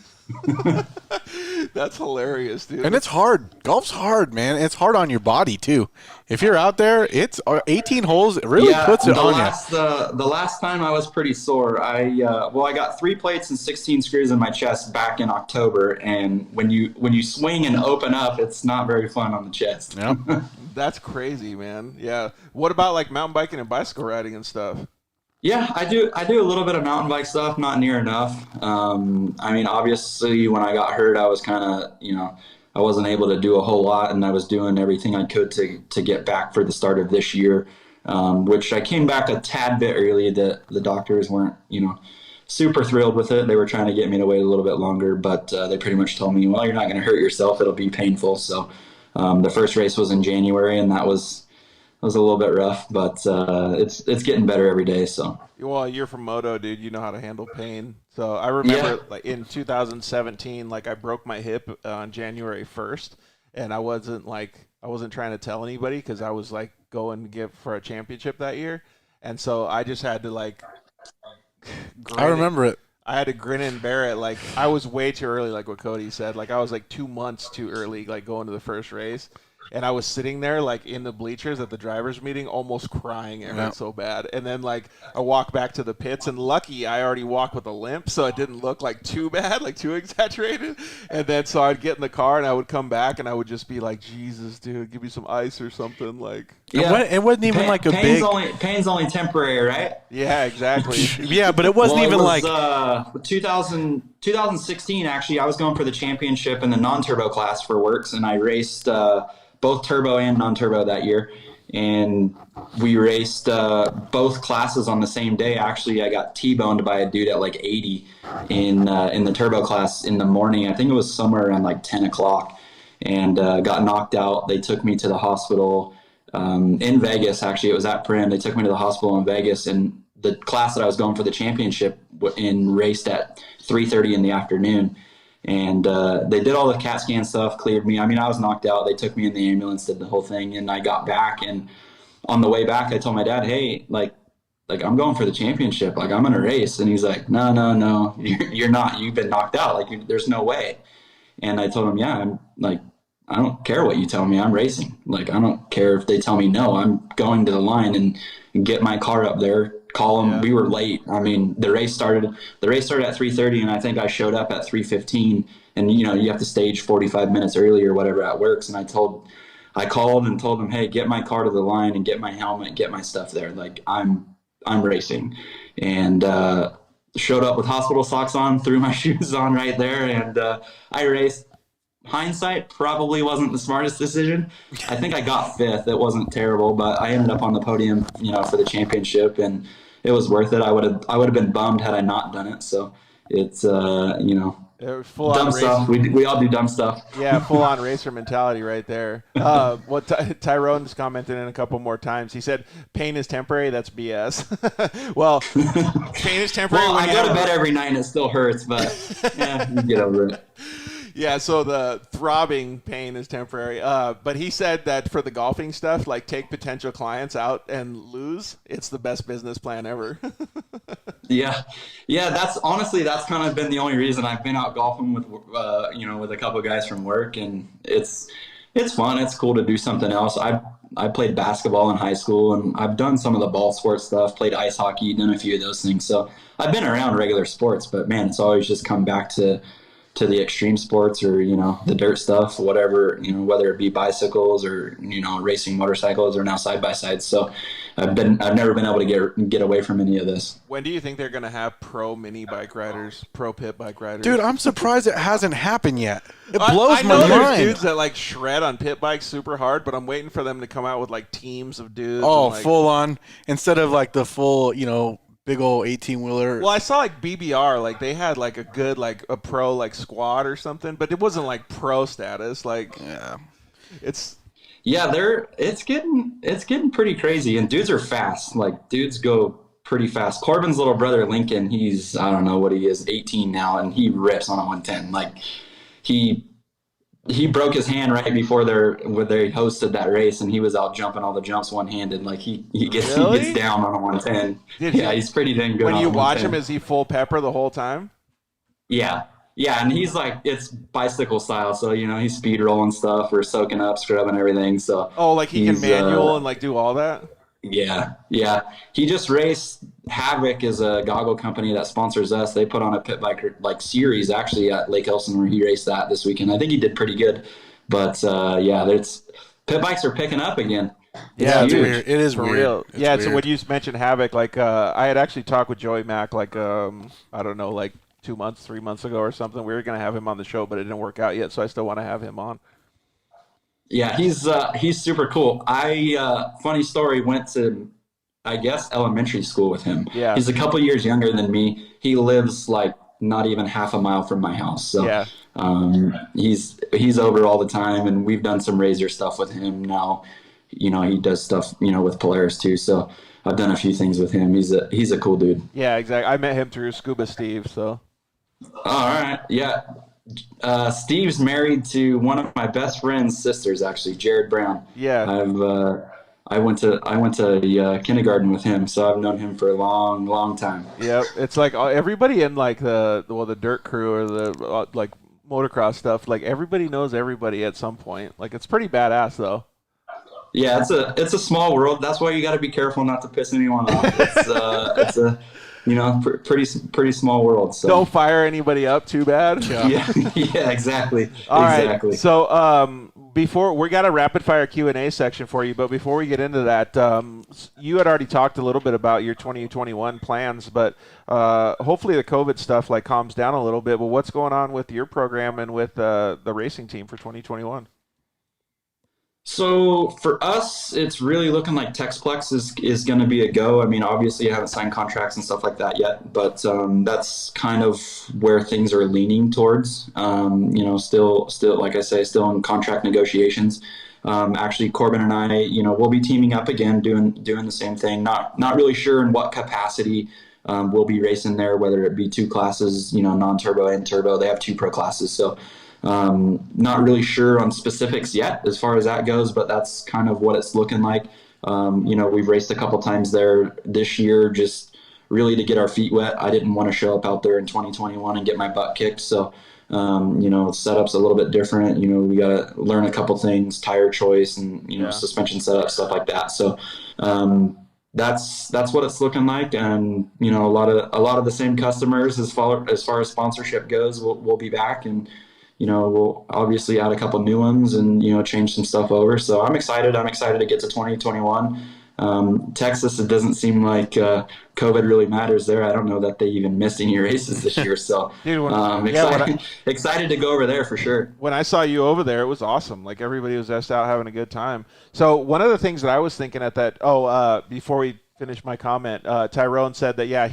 That's hilarious, dude. And it's hard. Golf's hard, man. It's hard on your body too. If you're out there, it's 18 holes. It really puts it on you. The last time I was pretty sore. I got 3 plates and 16 screws in my chest back in October, and when you swing and open up, it's not very fun on the chest. Yeah. That's crazy, man. Yeah. What about like mountain biking and bicycle riding and stuff? Yeah, I do a little bit of mountain bike stuff, not near enough. I mean, obviously when I got hurt, I was kind of, I wasn't able to do a whole lot, and I was doing everything I could to get back for the start of this year, which I came back a tad bit early. The doctors weren't, super thrilled with it. They were trying to get me to wait a little bit longer, but they pretty much told me, well, you're not going to hurt yourself. It'll be painful. So the first race was in January, and that was a little bit rough, but it's getting better every day. So. Well, you're from moto, dude. You know how to handle pain. So I remember like in 2017, like I broke my hip on January 1st, and I wasn't trying to tell anybody because I was like going to get for a championship that year, and so I just had to like. I remember it. I had to grin and bear it. Like I was way too early, like what Cody said. Like I was like 2 months too early, like going to the first race. And I was sitting there, like, in the bleachers at the driver's meeting, almost crying. It hurt so bad. And then, like, I walked back to the pits, and lucky I already walked with a limp, so it didn't look, like, too bad, like, too exaggerated. And then, so I'd get in the car, and I would come back, and I would just be like, Jesus, dude, give me some ice or something, like. Yeah. It wasn't even like a big. Pain's only temporary, right? Yeah, exactly. Yeah, but it wasn't even like. 2016, actually, I was going for the championship in the non-turbo class for Worcs, and I raced both turbo and non-turbo that year. And we raced both classes on the same day. Actually, I got T-boned by a dude at like 80 in the turbo class in the morning. I think it was somewhere around like 10 o'clock, and got knocked out. They took me to the hospital. in Vegas. Actually, it was at Prim. They took me to the hospital in Vegas, and the class that I was going for the championship raced at 3:30 in the afternoon. And they did all the CAT scan stuff, cleared me. I mean, I was knocked out. They took me in the ambulance, did the whole thing, and I got back. And on the way back, I told my dad, "Hey, like I'm going for the championship. Like, I'm gonna race." And he's like, "No, you're not. You've been knocked out. Like, there's no way." And I told him, "Yeah, I'm like, I don't care what you tell me. I'm racing. Like, I don't care if they tell me no. I'm going to the line and get my car up there." Call them. Yeah. We were late. I mean, the race started at 3:30, and I think I showed up at 3:15. And you have to stage 45 minutes early or whatever at Worcs. And I called and told them, "Hey, get my car to the line and get my helmet, get my stuff there. Like, I'm racing." And showed up with hospital socks on, threw my shoes on right there, and I raced. Hindsight, probably wasn't the smartest decision. I think I got 5th. It wasn't terrible, but I ended up on the podium, for the championship, and it was worth it. I would have been bummed had I not done it. So it's dumb stuff. We all do dumb stuff. Yeah, full on racer mentality right there. What Tyrone's commented in a couple more times. He said, "Pain is temporary." That's BS. Well, pain is temporary. Well, I go to bed every night and it still hurts, but yeah, you get over it. Yeah, so the throbbing pain is temporary. But he said that for the golfing stuff, like, take potential clients out and lose. It's the best business plan ever. Yeah. That's kind of been the only reason I've been out golfing with, with a couple of guys from work, and it's fun. It's cool to do something else. I played basketball in high school, and I've done some of the ball sports stuff. Played ice hockey, done a few of those things. So I've been around regular sports, but man, it's always just come back to the extreme sports or, the dirt stuff, whatever, whether it be bicycles or, racing motorcycles or now side-by-sides. So I've never been able to get away from any of this. When do you think they're going to have pro mini bike riders, pro pit bike riders? Dude, I'm surprised it hasn't happened yet. It blows my mind. I know there's dudes that like shred on pit bikes super hard, but I'm waiting for them to come out with like teams of dudes. Oh, full on. Instead of like the full, big old 18-wheeler. Well, I saw like BBR, like they had like a good like a pro like squad or something, but it wasn't like pro status. Like, yeah, it's getting pretty crazy, and dudes are fast. Like, dudes go pretty fast. Corbin's little brother Lincoln, he's, I don't know what he is, 18 now, and he rips on a 110. Like, he broke his hand right before they hosted that race, and he was out jumping all the jumps one-handed. Like, he gets down on a 110. He's pretty dang good. When you watch him, is he full pepper the whole time? Yeah, and he's like, it's bicycle style, so he's speed rolling stuff or soaking up, scrubbing everything. So like he can manual and like do all that. Yeah. He just raced. Havoc is a goggle company that sponsors us. They put on a pit bike like series actually at Lake Elsinore. He raced that this weekend. I think he did pretty good. But pit bikes are picking up again. Yeah, it's weird. It is for weird. real. It's yeah, weird. So when you mentioned Havoc, like I had actually talked with Joey Mack like I don't know, like 3 months ago or something. We were gonna have him on the show, but it didn't work out yet. So I still want to have him on. Yeah, he's super cool. Funny story, went to, I guess, elementary school with him. Yeah. He's a couple years younger than me. He lives like not even half a mile from my house. So yeah. He's over all the time, and we've done some razor stuff with him now. He does stuff, with Polaris too. So I've done a few things with him. He's a cool dude. Yeah, exactly. I met him through Scuba Steve, so. All right. Yeah. Steve's married to one of my best friend's sisters, actually, Jared Brown. Yeah. I went to kindergarten with him, so I've known him for a long, long time. Yep. It's like everybody in like the dirt crew or the like motocross stuff, like everybody knows everybody at some point. Like, it's pretty badass though. Yeah, it's a small world. That's why you got to be careful not to piss anyone off. It's a pretty small world. So don't fire anybody up too bad. Yeah, exactly. All exactly. Right. So before we got a rapid fire Q&A section for you, but before we get into that, you had already talked a little bit about your 2021 plans, but hopefully the COVID stuff like calms down a little bit. But what's going on with your program and with the racing team for 2021? So for us, it's really looking like Texplex is going to be a go. I mean, obviously I haven't signed contracts and stuff like that yet, but that's kind of where things are leaning towards. Still, like I say, still in contract negotiations. Actually, Corbin and I, we'll be teaming up again, doing the same thing. Not really sure in what capacity we'll be racing there, whether it be 2 classes, non-turbo and turbo. They have 2 pro classes, so not really sure on specifics yet as far as that goes, but that's kind of what it's looking like. We've raced a couple times there this year, just really to get our feet wet. I didn't want to show up out there in 2021 and get my butt kicked. So, setup's a little bit different. We got to learn a couple things, tire choice and, suspension setup, stuff like that. So, that's what it's looking like. And, a lot of the same customers as far as sponsorship goes, we'll be back, and, we'll obviously add a couple new ones and, change some stuff over. So I'm excited. I'm excited to get to 2021. Texas, it doesn't seem like COVID really matters there. I don't know that they even missed any races this year. So excited to go over there for sure. When I saw you over there, it was awesome. Like, everybody was just out having a good time. So one of the things that I was thinking before we finish my comment, Tyrone said that,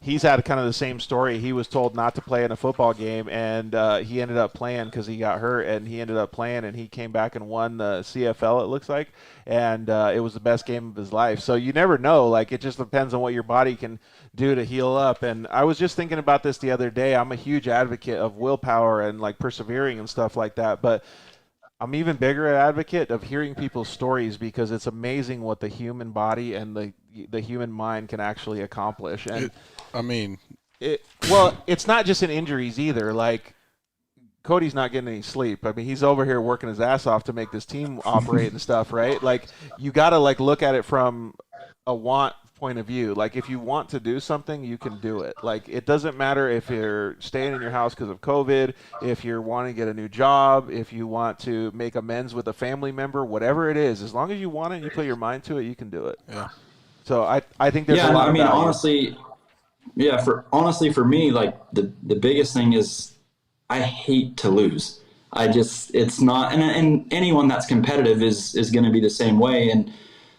he's had kind of the same story. He was told not to play in a football game, and he ended up playing because he got hurt, and he ended up playing, and he came back and won the CFL, it looks like, and it was the best game of his life. So you never know. Like, it just depends on what your body can do to heal up. And I was just thinking about this the other day. I'm a huge advocate of willpower and, like, persevering and stuff like that, but I'm even bigger advocate of hearing people's stories, because it's amazing what the human body and the human mind can actually accomplish. And it's not just in injuries either. Like, Cody's not getting any sleep. I mean, he's over here working his ass off to make this team operate and stuff, right? Like, you got to, like, look at it from a want point of view. Like, if you want to do something, you can do it. Like, it doesn't matter if you're staying in your house because of COVID, if you're wanting to get a new job, if you want to make amends with a family member, whatever it is, as long as you want it and you put your mind to it, you can do it. Yeah. So I think there's a lot of value. honestly, for me, like, the biggest thing is I hate to lose. It's not, and anyone that's competitive is going to be the same way. And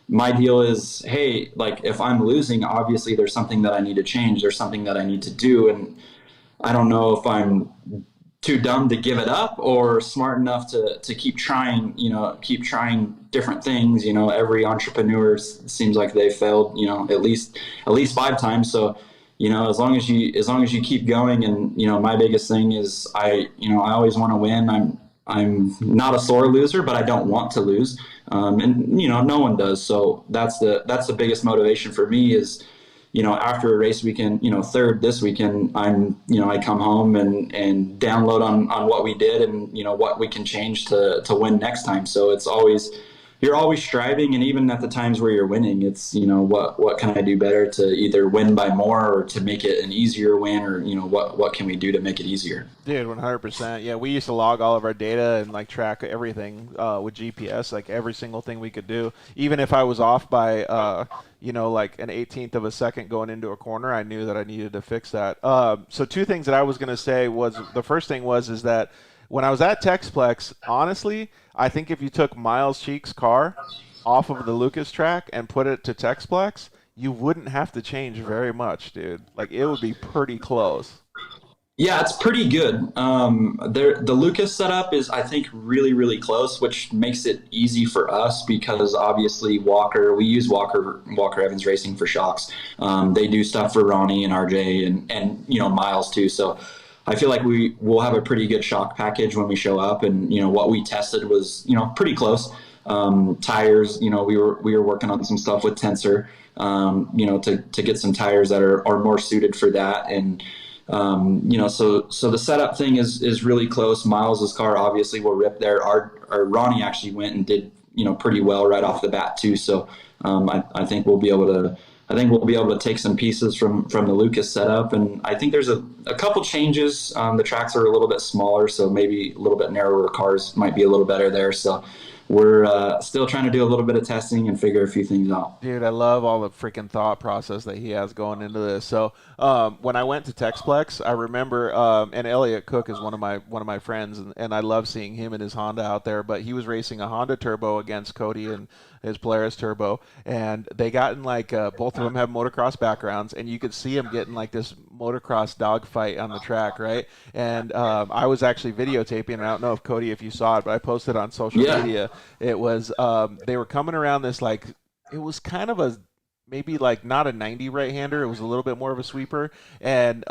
my deal is, hey, like, if I'm losing, obviously there's something that I need to change. There's something that I need to do. And I don't know if I'm too dumb to give it up or smart enough to keep trying, keep trying different things. Every entrepreneur seems like they failed, at least 5 times. So, as long as you keep going, and, my biggest thing is I always want to win. I'm not a sore loser, but I don't want to lose. And no one does. So that's the biggest motivation for me is, after a race weekend, third this weekend, I come home and download on what we did and, what we can change to win next time. So you're always striving, and even at the times where you're winning, it's, what can I do better to either win by more or to make it an easier win, or, what can we do to make it easier? Dude, 100%. Yeah, we used to log all of our data and, like, track everything with GPS, like every single thing we could do. Even if I was off by, like an 18th of a second going into a corner, I knew that I needed to fix that. So 2 things that I was going to say was, the first thing is that when I was at Texplex, honestly, I think if you took Miles Cheek's car off of the Lucas track and put it to Texplex, you wouldn't have to change very much, dude. Like, it would be pretty close. Yeah, it's pretty good. The Lucas setup is, I think, really, really close, which makes it easy for us because obviously we use Walker Evans Racing for shocks. They do stuff for Ronnie and RJ and Miles too. So I feel like we'll have a pretty good shock package when we show up, and what we tested was pretty close. Tires, we were working on some stuff with Tensor, to get some tires that are more suited for that, and so the setup thing is really close. Miles's car obviously will rip there. Our Ronnie actually went and did pretty well right off the bat too. So I think we'll be able to take some pieces from the Lucas setup, and I think there's a couple changes. The tracks are a little bit smaller, so maybe a little bit narrower cars might be a little better there. So we're still trying to do a little bit of testing and figure a few things out. Dude, I love all the freaking thought process that he has going into this. So when I went to Texplex, I remember, and Elliot Cook is one of my friends, and I love seeing him and his Honda out there. But he was racing a Honda Turbo against Cody and his Polaris Turbo, and they got in, like, both of them have motocross backgrounds, and you could see him getting, like, this motocross dogfight on the track, right? And I was actually videotaping, and I don't know if Cody, if you saw it, but I posted on social media. It was they were coming around this, like, it was kind of a maybe like not a 90 right-hander. It was a little bit more of a sweeper, and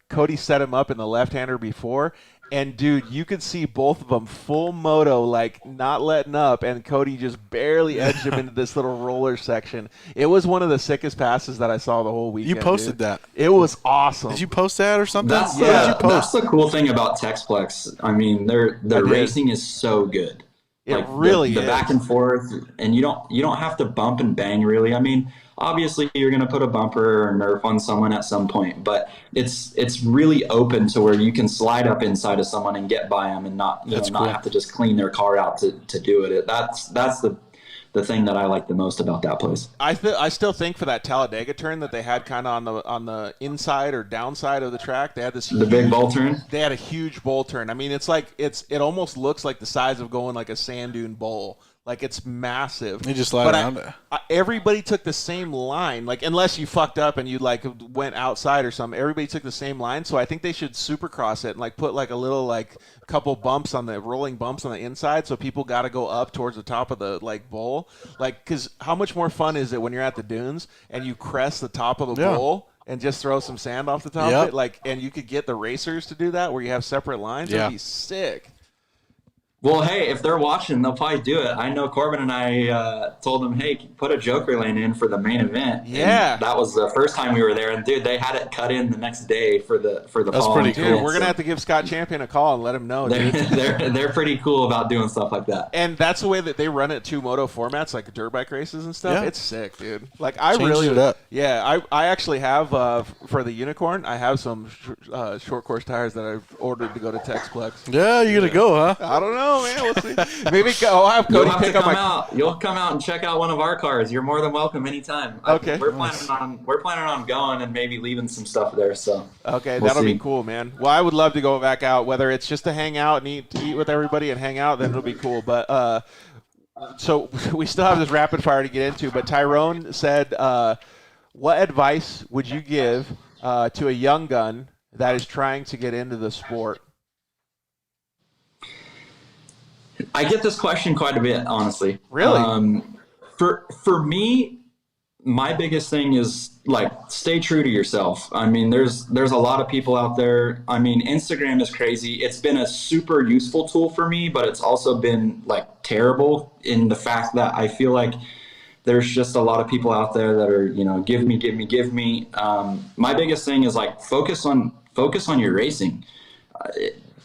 Cody set him up in the left-hander before. And, dude, you could see both of them full moto, like, not letting up, and Cody just barely edged him into this little roller section. It was one of the sickest passes that I saw the whole weekend. You posted that. It was awesome. Did you post that or something? That's the cool thing about Texplex. I mean, their racing is so good. It really the is. Back and forth, and you don't have to bump and bang, really. I mean, obviously you're going to put a bumper or nerf on someone at some point, but it's really open to where you can slide up inside of someone and get by them and not have to just clean their car out to do it. That's the thing that I like the most about that place. I still think for that Talladega turn that they had kind of on the inside or downside of the track, they had this big bowl turn. They had a huge bowl turn. I mean, it almost looks like the size of going like a sand dune bowl. Like, it's massive. You just slide around it. Everybody took the same line. Like, unless you fucked up and you, like, went outside or something, everybody took the same line. So I think they should supercross it and, like, put, like, a little, like, couple bumps on the rolling bumps on the inside so people got to go up towards the top of the, like, bowl. Like, because how much more fun is it when you're at the dunes and you crest the top of the bowl and just throw some sand off the top of it? Like, and you could get the racers to do that where you have separate lines. It'd be sick. Well, hey, if they're watching, they'll probably do it. I know Corbin and I told them, hey, put a Joker lane in for the main event. Yeah. And that was the first time we were there. And, dude, they had it cut in the next day for the That's pretty cool. Dude, we're going to have to give Scott Champion a call and let him know, dude. They're pretty cool about doing stuff like that. And that's the way that they run it to moto formats, like dirt bike races and stuff. Yeah. It's sick, dude. Like, Changes it up. Yeah, I actually have, for the Unicorn, I have some short course tires that I've ordered to go to Texplex. Yeah, you're going to go, huh? I don't know, man. We'll see. Maybe I'll have Cody pick up You'll come out and check out one of our cars. You're more than welcome anytime. Okay. We're planning on going and maybe leaving some stuff there. So okay, we'll that'll see. be cool, man. Well, I would love to go back out, whether it's just to hang out and eat with everybody and hang out, then it'll be cool. But so we still have this rapid fire to get into. But Tyrone said, what advice would you give to a young gun that is trying to get into the sport? I get this question quite a bit, honestly. Really? For me, my biggest thing is, like, stay true to yourself. I mean, there's a lot of people out there. I mean, Instagram is crazy. It's been a super useful tool for me, but it's also been, like, terrible in the fact that I feel like there's just a lot of people out there that are, give me. My biggest thing is, like, focus on your racing.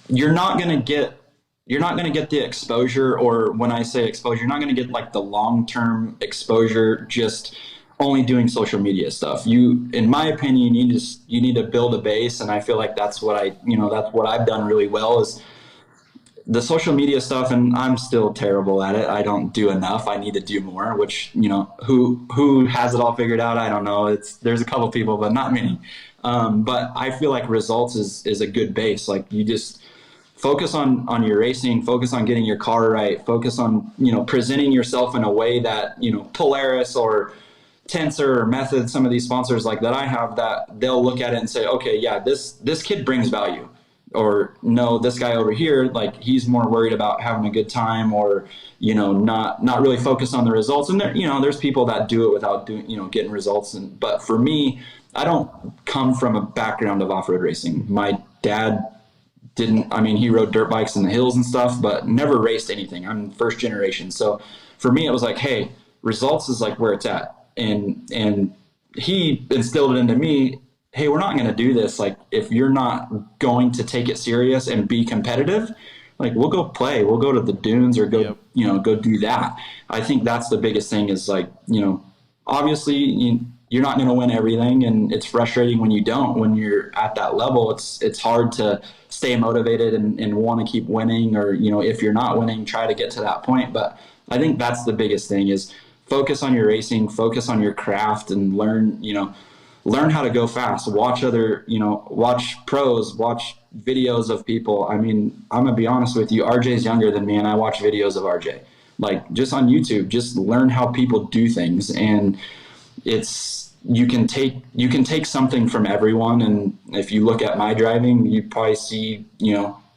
You're not going to get the exposure, or when I say exposure, you're not going to get, like, the long-term exposure just only doing social media stuff. In my opinion, you need to build a base, and I feel like that's what I've done really well is the social media stuff, and I'm still terrible at it. I don't do enough. I need to do more, which, who has it all figured out? I don't know. There's a couple people, but not many. But I feel like results is a good base. Like, you just focus on your racing, focus on getting your car right, focus on, presenting yourself in a way that, Polaris or Tensor or Method, some of these sponsors like that I have, that they'll look at it and say, okay, yeah, this kid brings value. Or no, this guy over here, like, he's more worried about having a good time, or, not really focused on the results. And there, there's people that do it without getting results. But for me, I don't come from a background of off-road racing. My dad he rode dirt bikes in the hills and stuff, but never raced anything. I'm first generation. So for me, it was like, hey, results is like where it's at. And he instilled it into me, hey, we're not going to do this. Like, if you're not going to take it serious and be competitive, like, we'll go play, we'll go to the dunes, or go, go do that. I think that's the biggest thing is, like, obviously you're not going to win everything, and it's frustrating when you don't. When you're at that level, it's hard to stay motivated and want to keep winning, or, if you're not winning, try to get to that point. But I think that's the biggest thing is focus on your racing, focus on your craft, and learn how to go fast. Watch watch pros, watch videos of people. I mean, I'm going to be honest with you, RJ's younger than me, and I watch videos of RJ. Like, just on YouTube, just learn how people do things. And it's you can take something from everyone. And if you look at my driving, you probably see,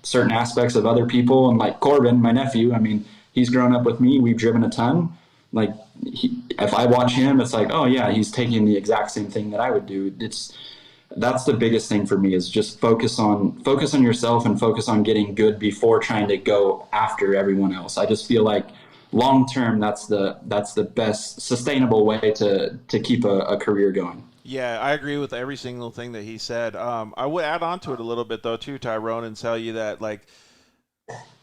certain aspects of other people. And like Corbin, my nephew, I mean, he's grown up with me. We've driven a ton. Like if I watch him, it's like, oh yeah, he's taking the exact same thing that I would do. That's the biggest thing for me, is just focus on yourself and focus on getting good before trying to go after everyone else. I just feel like long term, that's the best sustainable way to keep a career going. Yeah, I agree with every single thing that he said. I would add on to it a little bit though too, Tyrone, and tell you that like,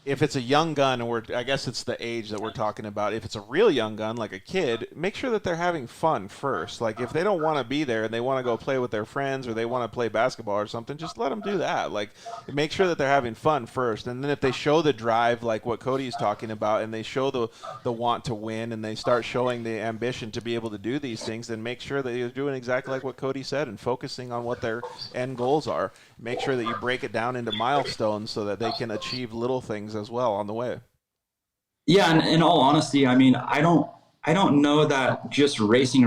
if it's a young gun, and I guess it's the age that we're talking about. If it's a real young gun, like a kid, make sure that they're having fun first. Like if they don't want to be there and they want to go play with their friends or they want to play basketball or something, just let them do that. Like make sure that they're having fun first. And then if they show the drive, like what Cody's talking about, and they show the want to win, and they start showing the ambition to be able to do these things, then make sure that you're doing exactly like what Cody said and focusing on what their end goals are. Make sure that you break it down into milestones so that they can achieve little things as well on the way. Yeah, and in all honesty, I mean, I don't know that just racing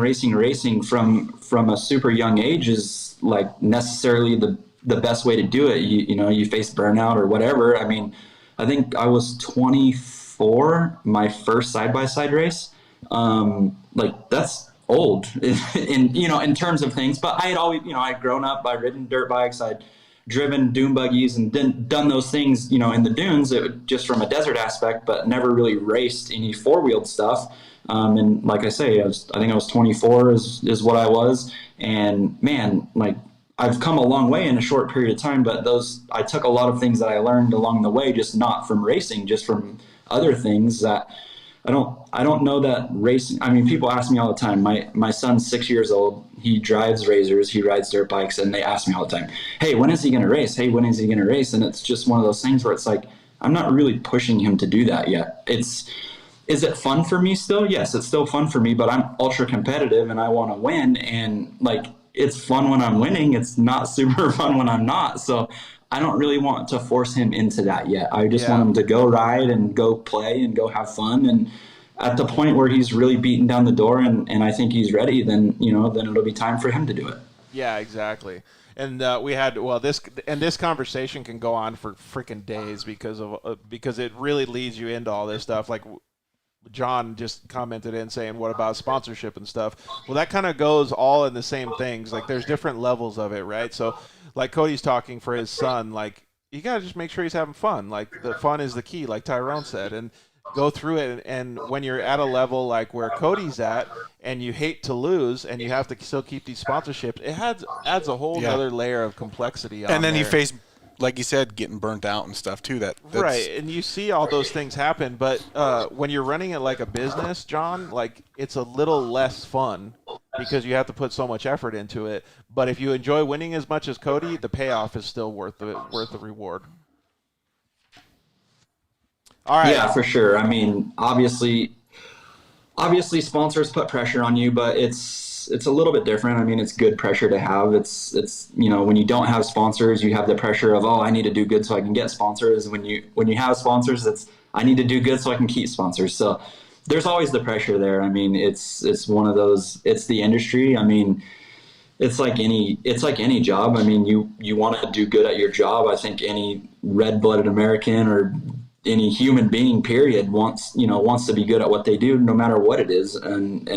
from a super young age is like necessarily the best way to do it. You face burnout or whatever. I mean, I think I was 24 my first side-by-side race. Like that's old in terms of things, but I had always, I'd grown up, I'd ridden dirt bikes, I'd driven dune buggies and done those things, in the dunes, just from a desert aspect, but never really raced any four-wheeled stuff. And like I say, I think I was 24 is what I was. And man, like I've come a long way in a short period of time, but I took a lot of things that I learned along the way, just not from racing, just from other things that I don't know that racing. I mean, people ask me all the time. My son's 6 years old. He drives razors. He rides dirt bikes, and they ask me all the time, "Hey, when is he going to race? Hey, when is he going to race?" And it's just one of those things where it's like I'm not really pushing him to do that yet. Is it fun for me still? Yes, it's still fun for me. But I'm ultra competitive, and I want to win. And like it's fun when I'm winning. It's not super fun when I'm not. So I don't really want to force him into that yet. I just want him to go ride and go play and go have fun. And at the point where he's really beaten down the door and I think he's ready, then it'll be time for him to do it. Yeah, exactly. And we had this conversation can go on for freaking days because it really leads you into all this stuff. Like John just commented in saying, what about sponsorship and stuff? Well, that kind of goes all in the same things. Like there's different levels of it, right? So like Cody's talking for his son, like you got to just make sure he's having fun. Like the fun is the key, like Tyrone said, and go through it. And when you're at a level like where Cody's at and you hate to lose and you have to still keep these sponsorships, it adds a whole other layer of complexity on and then there. you face, like you said, getting burnt out and stuff too. That's right, and you see all those things happen, but when you're running it like a business, John, like it's a little less fun because you have to put so much effort into it. But if you enjoy winning as much as Cody, the payoff is still worth the reward. All right. Yeah, for sure. I mean, obviously sponsors put pressure on you, but it's a little bit different. I mean, it's good pressure to have. It's when you don't have sponsors, you have the pressure of, oh, I need to do good so I can get sponsors. When you have sponsors, it's I need to do good so I can keep sponsors. So there's always the pressure there. I mean, it's one of those. It's the industry. I mean, it's like any job. I mean, you want to do good at your job. I think any red-blooded American or any human being, period, wants to be good at what they do, no matter what it is, and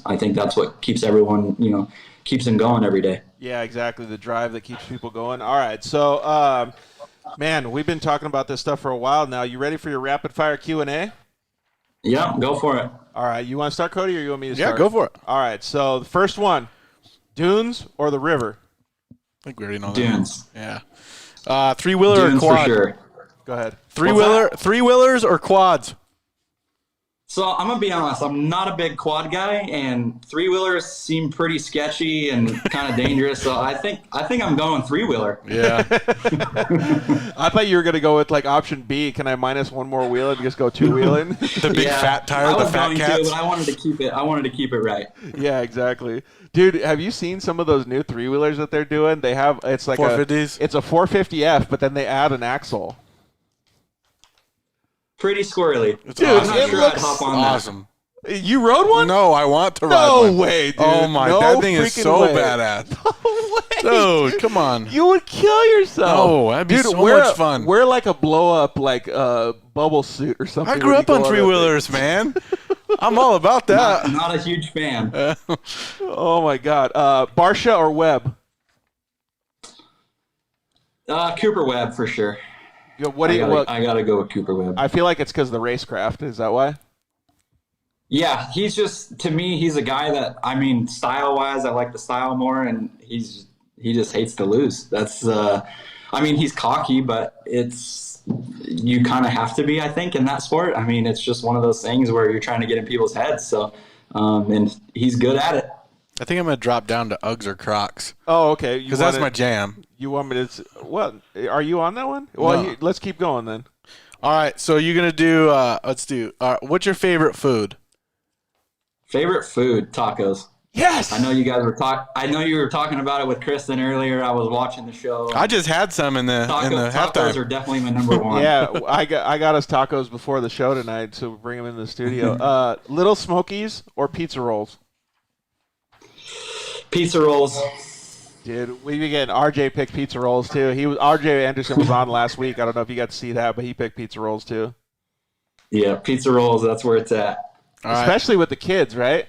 I think that's what keeps everyone, keeps them going every day. Yeah, exactly. The drive that keeps people going. All right, so man, we've been talking about this stuff for a while now. You ready for your rapid fire Q&A? Yeah, go for it. All right, you want to start, Cody, or you want me to start? Yeah, go for it. All right, so the first one, dunes or the river? I think we already know dunes. That. Yeah. Three-wheeler dunes or quad? For sure. Go ahead. Three-wheelers or quads? So I'm gonna be honest. I'm not a big quad guy, and three-wheelers seem pretty sketchy and kind of dangerous. So I think I'm going three-wheeler. Yeah. I thought you were gonna go with like option B. Can I minus one more wheel and just go two-wheeling? The big fat tire, the fat cats. But I wanted to keep it right. Yeah, exactly. Dude, have you seen some of those new three-wheelers that they're doing? They have it's like 450s. It's a 450F, but then they add an axle. Pretty squirrely. Dude, I'm not sure I'd hop on awesome. You rode one? No, I want to ride one. No way, dude. Oh my, No that thing is freaking so way. badass. No way. Dude, come on. You would kill yourself. Oh, that'd be dude, so much fun. Wear like a blow up bubble suit or something. I grew up on three-wheelers, man. I'm all about that. Not a huge fan. Oh my God. Barsha or Webb? Cooper Webb for sure. I gotta go with Cooper Webb. I feel like it's because of the racecraft. Is that why? Yeah, he's just, to me, he's a guy that, I mean, style-wise, I like the style more, and he just hates to lose. That's, I mean, he's cocky, but you kind of have to be, I think, in that sport. I mean, it's just one of those things where you're trying to get in people's heads, so, and he's good at it. I think I'm going to drop down to Uggs or Crocs. Oh, okay. Because that's my jam. You want me to, what, are you on that one? Well, No. let's keep going then. All right, so you're going to do, what's your favorite food? Favorite food, tacos. Yes. I know you guys were you were talking about it with Kristen earlier. I was watching the show. I just had some in the Tacos halftime. are definitely my number one. Yeah, I got us tacos before the show tonight, so we'll bring them in the studio. Little Smokies or pizza rolls? Pizza rolls. Dude, we began. RJ picked pizza rolls too. RJ Anderson was on last week. I don't know if you got to see that, but he picked pizza rolls too. Yeah, pizza rolls. That's where it's at. Especially with the kids, right?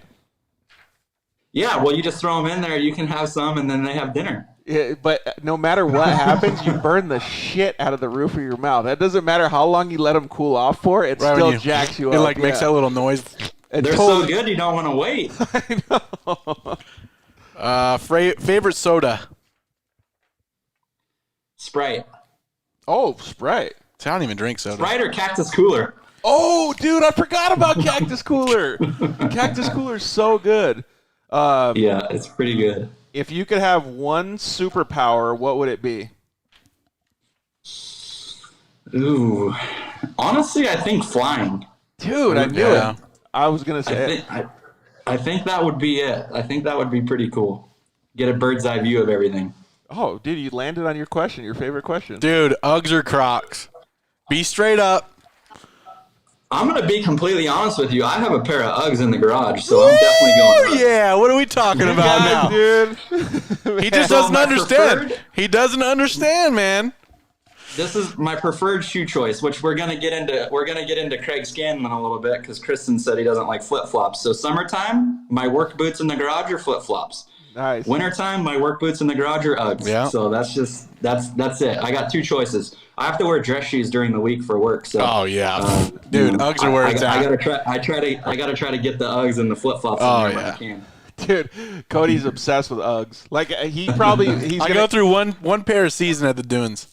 Yeah, well, you just throw them in there. You can have some, and then they have dinner. Yeah, but no matter what happens, you burn the shit out of the roof of your mouth. That doesn't matter how long you let them cool off for. It still jacks you up. It like makes that little noise. They're so good, you don't want to wait. I know. Favorite soda? Sprite. Oh, Sprite. See, I don't even drink soda. Sprite or Cactus Cooler? Oh, dude, I forgot about Cactus Cooler. Cactus Cooler is so good. Yeah, it's pretty good. If you could have one superpower, what would it be? Ooh. Honestly, I think flying. Dude, I knew it. I was going to say I think that would be it. I think that would be pretty cool. Get a bird's eye view of everything. Oh, dude, you landed on your question, your favorite question. Dude, Uggs or Crocs? Be straight up. I'm going to be completely honest with you. I have a pair of Uggs in the garage, so I'm definitely going Uggs. Yeah, what are we talking about now? Dude. He just doesn't understand. He doesn't understand, man. This is my preferred shoe choice, which we're gonna get into. We're gonna get into Craig Scanlon a little bit because Kristen said he doesn't like flip flops. So summertime, my work boots in the garage are flip flops. Nice. Wintertime, my work boots in the garage are Uggs. Yeah. So that's it. I got two choices. I have to wear dress shoes during the week for work. So. Oh yeah, dude, Uggs are where it's at. I gotta try to get the Uggs and the flip flops in there when I can. Dude, Cody's obsessed with Uggs. Like he's gonna go through one pair a season at the dunes.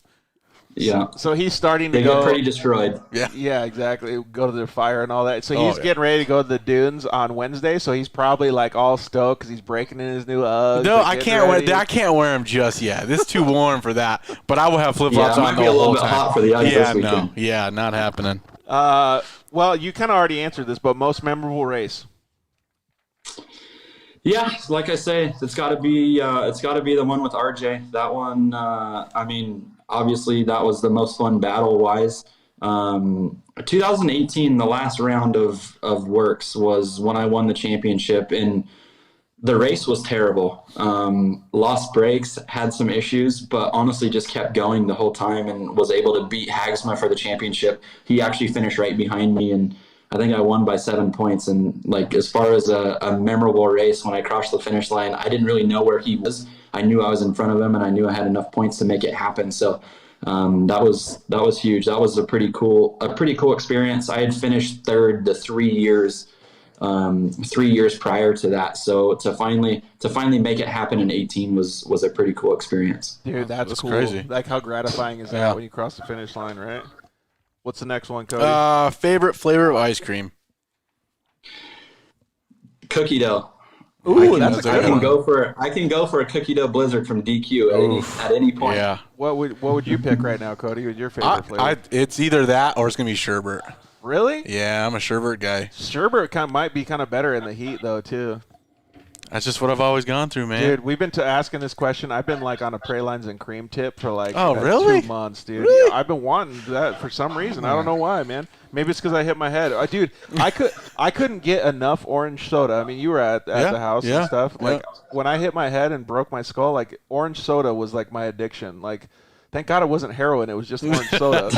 Yeah. So he's starting to They go. get pretty destroyed. Yeah. Yeah, exactly. Go to the fire and all that. So he's getting ready to go to the dunes on Wednesday. So he's probably like all stoked because he's breaking in his new Uggs. No, I can't wear them just yet. This is too warm for that. But I will have flip flops on the whole time. It might be a little bit hot for the Uggs this weekend. Yeah, not happening. Well, you kind of already answered this, but most memorable race. Yeah, like I say, it's got to be the one with RJ. That one, I mean, obviously that was the most fun battle-wise. 2018, the last round of Worcs was when I won the championship, and the race was terrible. Lost brakes, had some issues, but honestly just kept going the whole time and was able to beat Hagsma for the championship. He actually finished right behind me, and I think I won by 7 points. And like as far as a memorable race, when I crossed the finish line, I didn't really know where he was. I knew I was in front of him, and I knew I had enough points to make it happen. So that was huge. That was a pretty cool experience. I had finished third the 3 years prior to that. So to finally make it happen in 18 was a pretty cool experience. Dude, that's cool. Crazy. Like how gratifying is that when you cross the finish line, right? What's the next one, Cody? Favorite flavor of ice cream? Cookie dough. Ooh, that's a good one. I can go for a cookie dough blizzard from DQ at any point. Yeah. What would you pick right now, Cody? With your favorite flavor? It's either that or it's gonna be sherbet. Really? Yeah, I'm a sherbet guy. Sherbet might be kind of better in the heat though too. That's just what I've always gone through, man. Dude, we've been asking this question. I've been like on a Pralines and cream tip for like 2 months, dude. Really? I've been wanting that for some reason. I don't know why, man. Maybe it's because I hit my head. Dude, I couldn't get enough orange soda. I mean, you were at the house and stuff. Like when I hit my head and broke my skull, like orange soda was like my addiction. Like, thank God it wasn't heroin. It was just orange soda.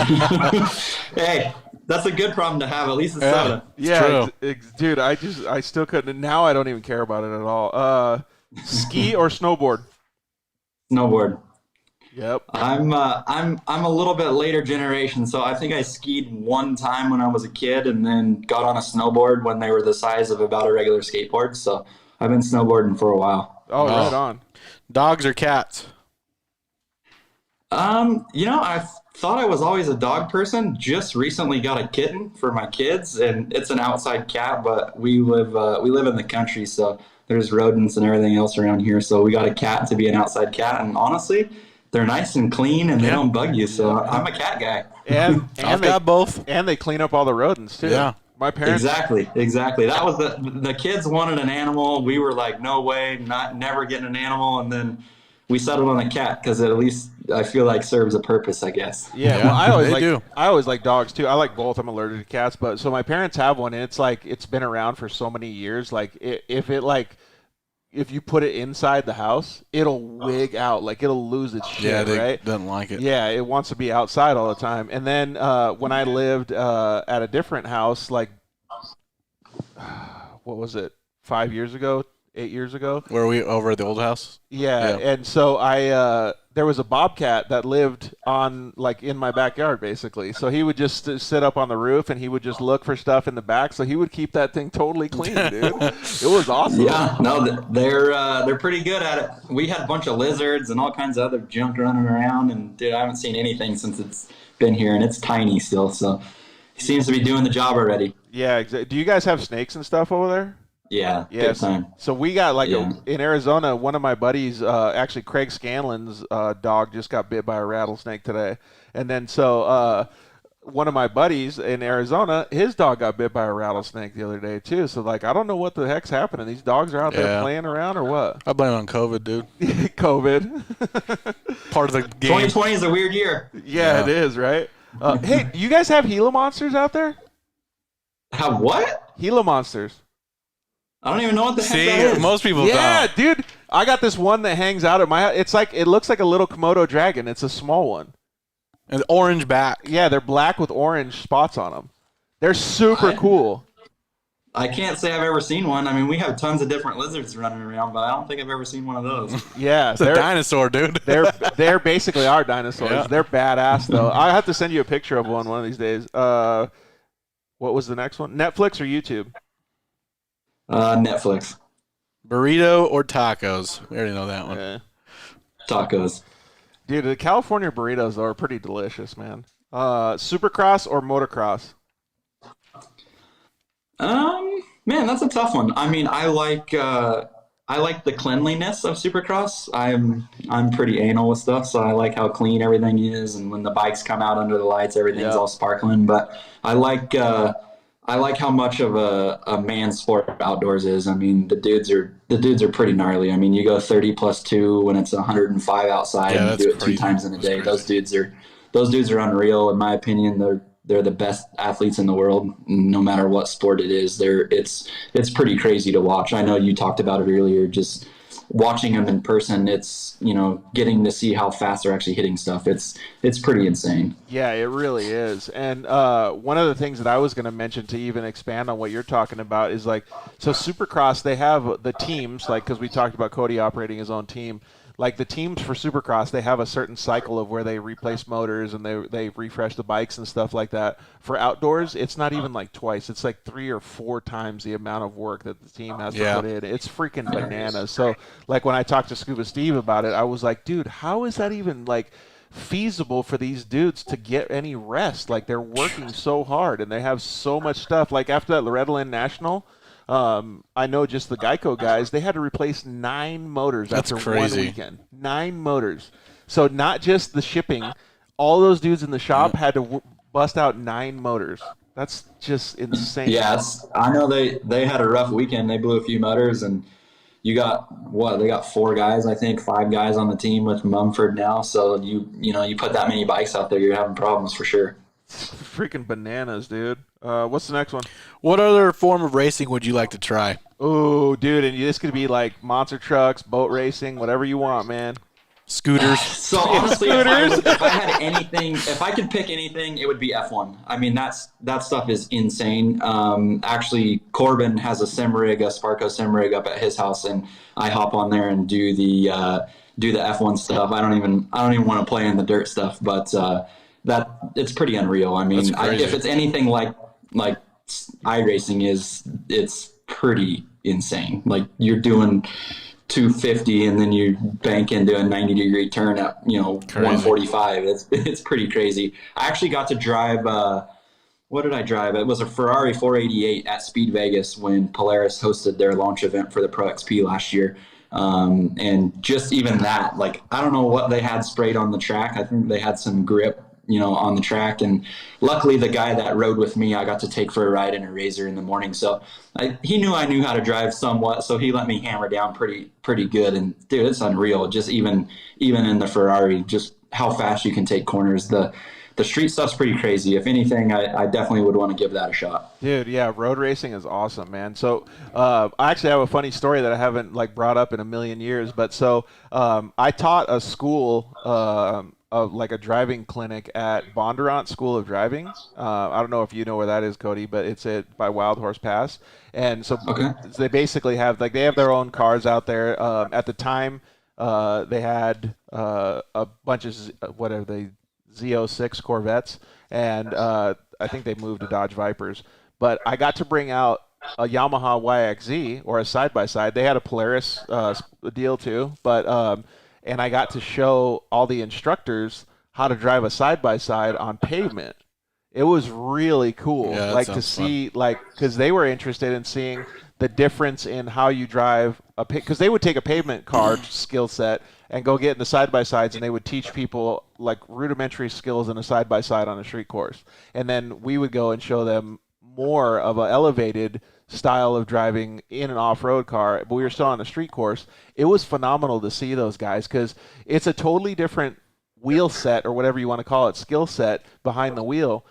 Hey, that's a good problem to have. At least it's soda. Yeah, dude. I still couldn't. And now I don't even care about it at all. Ski or snowboard? Snowboard. Yep. I'm a little bit later generation, so I think I skied one time when I was a kid, and then got on a snowboard when they were the size of about a regular skateboard. So I've been snowboarding for a while. Oh, right on. Dogs or cats? I thought I was always a dog person. Just recently got a kitten for my kids, and it's an outside cat, but we live in the country, so there's rodents and everything else around here. So we got a cat to be an outside cat, and honestly, they're nice and clean and they don't bug you. So I'm a cat guy. And I've got both. And they clean up all the rodents too. Yeah. My parents. Exactly. That was the kids wanted an animal. We were like, no way, never getting an animal, and then we settled on a cat because it at least I feel like serves a purpose, I guess. Yeah, well, I always like dogs too. I like both. I'm allergic to cats, but so my parents have one, and it's like it's been around for so many years. Like if you put it inside the house, it'll wig out, like it'll lose its shit, right? Doesn't like it. Yeah, it wants to be outside all the time. And then when I lived at a different house, like what was it, 8 years ago? Were we over at the old house? Yeah. And so there was a bobcat that lived on, like, in my backyard, basically. So he would just sit up on the roof, and he would just look for stuff in the back. So he would keep that thing totally clean, dude. It was awesome. Yeah, no, they're pretty good at it. We had a bunch of lizards and all kinds of other junk running around, and dude, I haven't seen anything since it's been here, and it's tiny still. So he seems to be doing the job already. Yeah, exactly. Do you guys have snakes and stuff over there? Yeah, good time. So we got in Arizona, one of my buddies, actually Craig Scanlon's dog just got bit by a rattlesnake today. And then so one of my buddies in Arizona, his dog got bit by a rattlesnake the other day too. So like, I don't know what the heck's happening. These dogs are out there playing around or what? I blame it on COVID, dude. COVID. Part of the game. 2020 is a weird year. Yeah, it is, right? Hey, do you guys have Gila monsters out there? Have what? Gila monsters. I don't even know what the heck that is. Most people don't. Yeah, dude. I got this one that hangs out at my house. It looks like a little Komodo dragon. It's a small one. And orange back. Yeah, they're black with orange spots on them. They're super cool. I can't say I've ever seen one. I mean, we have tons of different lizards running around, but I don't think I've ever seen one of those. Yeah, it's a dinosaur, dude. They're basically our dinosaurs. Yeah. They're badass, though. I have to send you a picture of one of these days. What was the next one? Netflix or YouTube? Netflix. Burrito or tacos? We already know that one. Yeah. Tacos. Dude, the California burritos are pretty delicious, man. Supercross or motocross? Man, that's a tough one. I mean, I like the cleanliness of Supercross. I'm pretty anal with stuff, so I like how clean everything is, and when the bikes come out under the lights, everything's all sparkling. But I like how much of a man sport outdoors is. I mean, the dudes are pretty gnarly. I mean, you go 30+2 when it's 105 outside, and you do it crazy. 2 times in a day. Those dudes are unreal, in my opinion. They're the best athletes in the world, no matter what sport it is. It's pretty crazy to watch. I know you talked about it earlier, just watching them in person. It's, getting to see how fast they're actually hitting stuff. It's pretty insane. Yeah, it really is. And one of the things that I was going to mention to even expand on what you're talking about is so Supercross, they have the teams, because we talked about Cody operating his own team. Like the teams for Supercross, they have a certain cycle of where they replace motors and they refresh the bikes and stuff like that. For outdoors, it's not even twice. It's 3 or 4 times the amount of work that the team has to put in. It's freaking bananas. So when I talked to Scuba Steve about it, I was like, dude, how is that even feasible for these dudes to get any rest? They're working so hard and they have so much stuff. After that Loretta Lynn National, I know just the Geico guys, they had to replace 9 motors after one weekend. 9 motors. So not just the shipping, all those dudes in the shop had to bust out 9 motors. That's just insane. Yes, I know they had a rough weekend. They blew a few motors, and you got they got 4 guys, I think 5 guys on the team with Mumford now. So you put that many bikes out there, you're having problems for sure. Freaking bananas, dude. What's the next one? What other form of racing would you like to try? Oh, dude, and this could be like monster trucks, boat racing, whatever you want, man. Scooters. So honestly, if I had anything, if I could pick anything, it would be F1. I mean, that stuff is insane. Actually, Corbin has a sim rig, a Sparco sim rig up at his house, and I hop on there and do the F1 stuff. I don't even want to play in the dirt stuff, but that it's pretty unreal. I mean, if it's anything like iRacing is, it's pretty insane. Like you're doing 250 and then you bank into a 90-degree turn at 145. It's pretty crazy. I actually got to drive what did I drive? It was a Ferrari 488 at Speed Vegas when Polaris hosted their launch event for the Pro XP last year. And just even that, like, I don't know what they had sprayed on the track. I think they had some grip on the track, and luckily the guy that rode with me, I got to take for a ride in a RZR in the morning, so he knew I knew how to drive somewhat, so he let me hammer down pretty good. And dude, it's unreal, just even in the Ferrari, just how fast you can take corners. The street stuff's pretty crazy. If anything, I definitely would want to give that a shot. Dude, yeah, road racing is awesome, man. So I actually have a funny story that I haven't brought up in a million years, but so I taught a school like a driving clinic at Bondurant School of Driving. I don't know if you know where that is, Cody, but it's by Wild Horse Pass. And so they basically have they have their own cars out there. At the time, they had a bunch of Z06 Corvettes, and I think they moved to Dodge Vipers. But I got to bring out a Yamaha YXZ, or a side-by-side. They had a Polaris deal too, but and I got to show all the instructors how to drive a side-by-side on pavement. It was really cool, to see, because they were interested in seeing the difference in how you drive because they would take a pavement car skill set and go get in the side-by-sides, and they would teach people rudimentary skills in a side-by-side on a street course. And then we would go and show them more of an elevated style of driving in an off-road car, but we were still on a street course. It was phenomenal to see those guys, because it's a totally different wheel set, or whatever you want to call it, skill set behind the wheel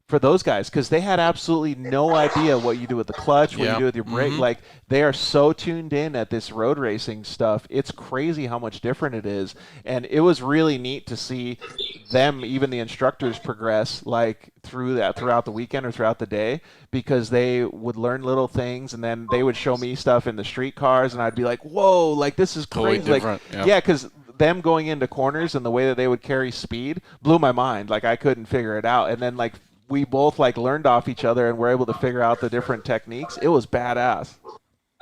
for those guys, because they had absolutely no idea what you do with the clutch, what you do with your brake. Mm-hmm. They are so tuned in at this road racing stuff. It's crazy how much different it is, and it was really neat to see them, even the instructors, progress throughout the weekend or throughout the day, because they would learn little things, and then they would show me stuff in the street cars, and I'd be like, whoa, this is crazy. Totally different. Because them going into corners and the way that they would carry speed blew my mind. I couldn't figure it out, and then we both learned off each other and were able to figure out the different techniques. It was badass.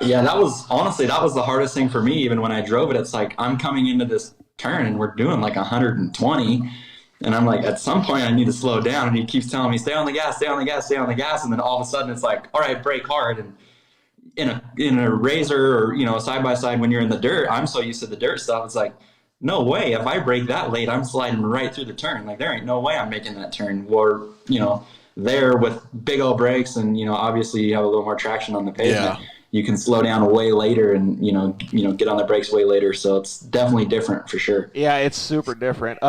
Yeah, that was the hardest thing for me. Even when I drove it, it's I'm coming into this turn and we're doing 120, and I'm at some point I need to slow down, and he keeps telling me, stay on the gas, stay on the gas, stay on the gas, and then all of a sudden it's all right, brake hard. And in a RZR or a side by side, when you're in the dirt, I'm so used to the dirt stuff. It's no way, if I brake that late, I'm sliding right through the turn. There ain't no way I'm making that turn. Or, there with big old brakes, and, obviously you have a little more traction on the pavement. Yeah. You can slow down way later and, get on the brakes way later. So it's definitely different for sure. Yeah, it's super different.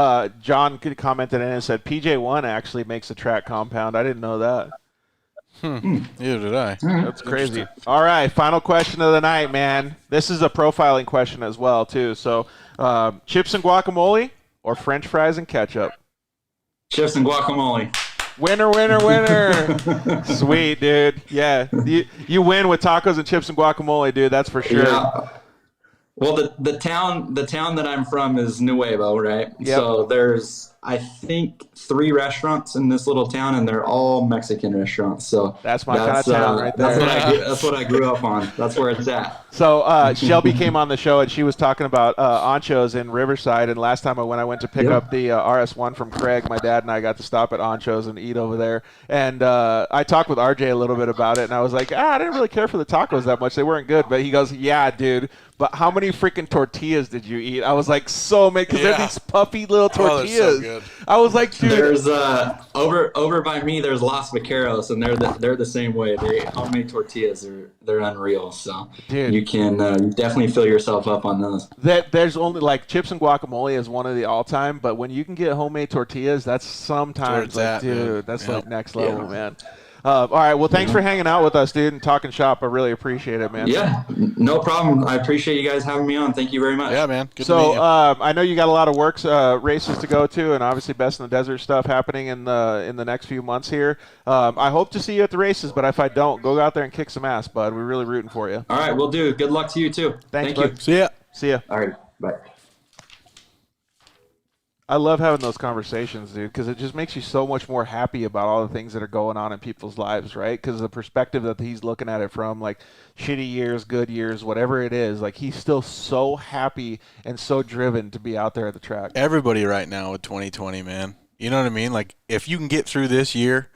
John commented in and said PJ1 actually makes a track compound. I didn't know that. Neither did I. That's crazy. All right, final question of the night, man. This is a profiling question as well, too. So, chips and guacamole or French fries and ketchup? Chips and guacamole. Winner, winner, winner. Sweet, dude. Yeah, you win with tacos and chips and guacamole, dude. That's for sure. Yeah. Well, the town that I'm from is Nuevo, right? Yep. So there's, I think, 3 restaurants in this little town, and they're all Mexican restaurants. So that's my kind of town right there. That's what I grew up on. That's where it's at. So Shelby came on the show, and she was talking about Ancho's in Riverside. And last time when I went to pick up the RS1 from Craig, my dad and I got to stop at Ancho's and eat over there. And I talked with RJ a little bit about it, and I was like, I didn't really care for the tacos that much. They weren't good. But he goes, yeah, dude. But how many freaking tortillas did you eat? I was like, so many, because they're these puffy little tortillas. good. I was like, dude. There's over by me. There's Los Vaqueros, and they're the same way. They homemade tortillas. They're unreal. So dude, you can definitely fill yourself up on those. There's only like chips and guacamole is one of the all time, but when you can get homemade tortillas, that's sometimes like, dude, that's like next level, man. All right, well, thanks for hanging out with us, dude, and talking shop. I really appreciate it, man. Yeah, no problem. I appreciate you guys having me on. Thank you very much. Yeah, man. Good to meet you. I know you got a lot of Worcs races to go to, and obviously Best in the Desert stuff happening in the next few months here. I hope to see you at the races, but if I don't, go out there and kick some ass, bud. We're really rooting for you. All right, we'll do. Good luck to you too. Thank you. Bud. See ya. See ya. All right, bye. I love having those conversations, dude, because it just makes you so much more happy about all the things that are going on in people's lives, right? Because the perspective that he's looking at it from, like shitty years, good years, whatever it is, like he's still so happy and so driven to be out there at the track. Everybody right now with 2020, man. You know what I mean? Like if you can get through this year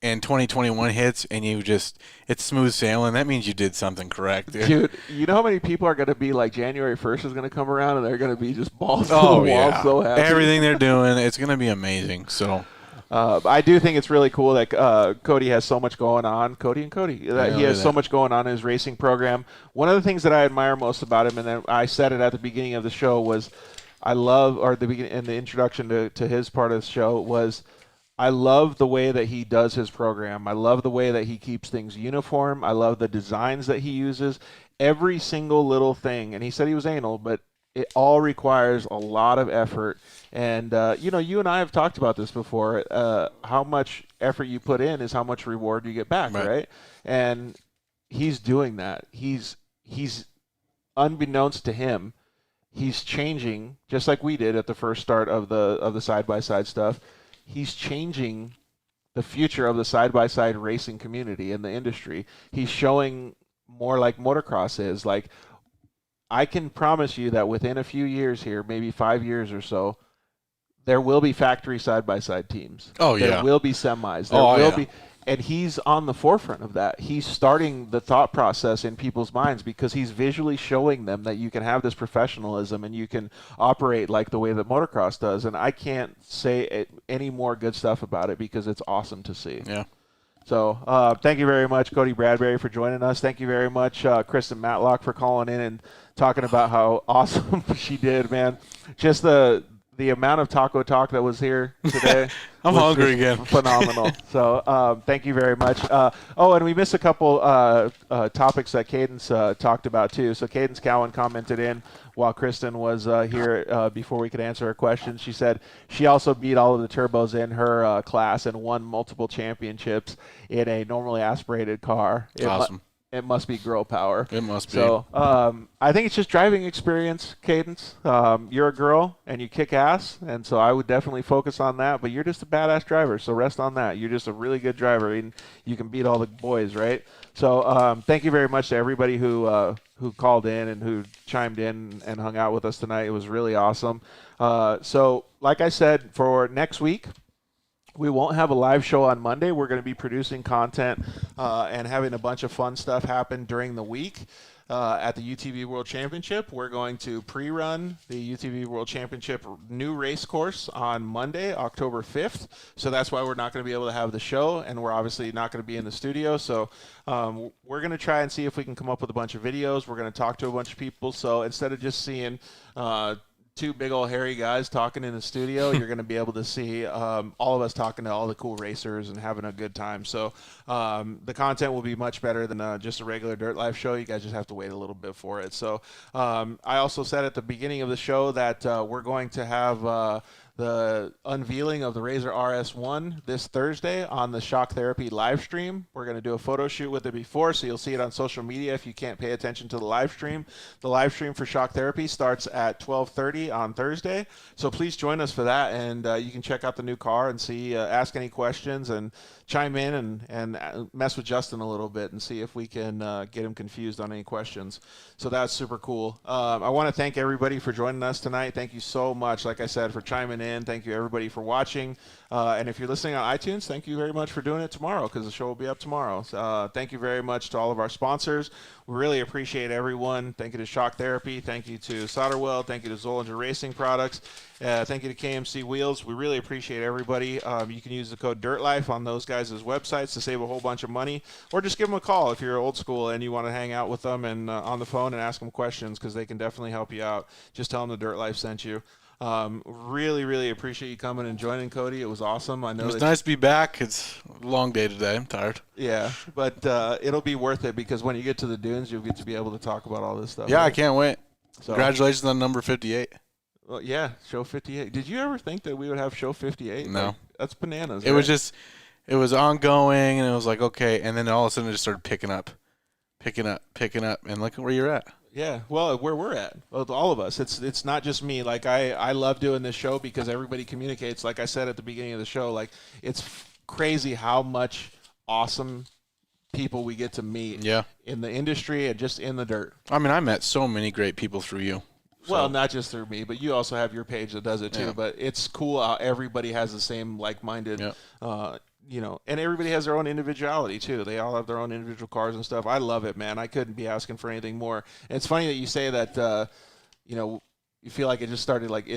and 2021 hits and it's smooth sailing, that means you did something correct, dude. Dude, you know how many people are going to be like January 1st is going to come around and they're going to be just balls to the wall, so happy. Everything they're doing, it's going to be amazing. So I do think it's really cool that Cody has so much going on. Cody, that he has so much going on in his racing program. One of the things that I admire most about him, and then I said it at the beginning of the show, was in the introduction to his part of the show was, I love the way that he does his program. I love the way that he keeps things uniform. I love the designs that he uses. Every single little thing, and he said he was anal, but it all requires a lot of effort. And, you and I have talked about this before. How much effort you put in is how much reward you get back, right? And he's doing that. He's unbeknownst to him, he's changing, just like we did at the first start of the side-by-side stuff. He's changing the future of the side-by-side racing community in the industry. He's showing more like motocross is. Like, I can promise you that within a few years here, maybe 5 years or so, there will be factory side-by-side teams. Oh, yeah. There will be semis. There will be. And he's on the forefront of that. He's starting the thought process in people's minds because he's visually showing them that you can have this professionalism and you can operate like the way that motocross does. And I can't say any more good stuff about it because it's awesome to see. Yeah. So thank you very much, Cody Bradbury, for joining us. Thank you very much, Kristen Matlock, for calling in and talking about how awesome she did, man. Just the amount of taco talk that was here today. I'm hungry again. Phenomenal. So thank you very much. And we missed a couple topics that Cadence talked about too. So Cadence Cowan commented in while Kristen was here before we could answer her question. She said she also beat all of the turbos in her class and won multiple championships in a normally aspirated car. Awesome. It must be girl power. It must be. So I think it's just driving experience, Cadence. You're a girl and you kick ass, and so I would definitely focus on that. But you're just a badass driver, so rest on that. You're just a really good driver, and you can beat all the boys, right? So thank you very much to everybody who called in and who chimed in and hung out with us tonight. It was really awesome. So like I said, for next week, we won't have a live show on Monday. We're going to be producing content and having a bunch of fun stuff happen during the week at the UTV World Championship. We're going to pre-run the UTV World Championship new race course on Monday, October 5th. So that's why we're not going to be able to have the show, and we're obviously not going to be in the studio. So we're going to try and see if we can come up with a bunch of videos. We're going to talk to a bunch of people. So instead of just seeing two big old hairy guys talking in the studio, you're going to be able to see all of us talking to all the cool racers and having a good time. So the content will be much better than just a regular Dirt Life show. You guys just have to wait a little bit for it. So I also said at the beginning of the show that we're going to have the unveiling of the RZR RS1 this Thursday on the Shock Therapy live stream. We're going to do a photo shoot with it before, so you'll see it on social media if you can't pay attention to the live stream. The live stream for Shock Therapy starts at 12:30 on Thursday, so please join us for that, and you can check out the new car and see, ask any questions, and chime in and mess with Justin a little bit and see if we can get him confused on any questions. So that's super cool. I want to thank everybody for joining us tonight. Thank you so much, like I said, for chiming in. Thank you, everybody, for watching. And if you're listening on iTunes, thank you very much for doing it tomorrow, because the show will be up tomorrow. Thank you very much to all of our sponsors. We really appreciate everyone. Thank you to Shock Therapy. Thank you to SOLDERWELD. Thank you to Zollinger Racing Products. Thank you to KMC Wheels. We really appreciate everybody. You can use the code DIRTLIFE on those guys' websites to save a whole bunch of money, or just give them a call if you're old school and you want to hang out with them and on the phone and ask them questions, because they can definitely help you out. Just tell them the Dirt Life sent you. Really appreciate you coming and joining, Cody. It was awesome. I know it was nice to be back. It's a long day today. I'm tired. Yeah, but it'll be worth it, because when you get to the dunes, you'll get to be able to talk about all this stuff. Yeah, right? I can't wait. So, congratulations on number 58. Well, yeah, show 58. Did you ever think that we would have show 58? No. Like, that's bananas. It was just, it was ongoing, and it was like, okay, and then all of a sudden it just started picking up, and look at where you're at. Yeah, well, where we're at, all of us. It's not just me. Like, I love doing this show because everybody communicates. Like I said at the beginning of the show, like, it's crazy how much awesome people we get to meet in the industry and just in the dirt. I mean, I met so many great people through you. So. Well, not just through me, but you also have your page that does it too. Yeah. But it's cool how everybody has the same like-minded, you know, and everybody has their own individuality too. They all have their own individual cars and stuff. I love it, man. I couldn't be asking for anything more. And it's funny that you say that, you know, you feel like it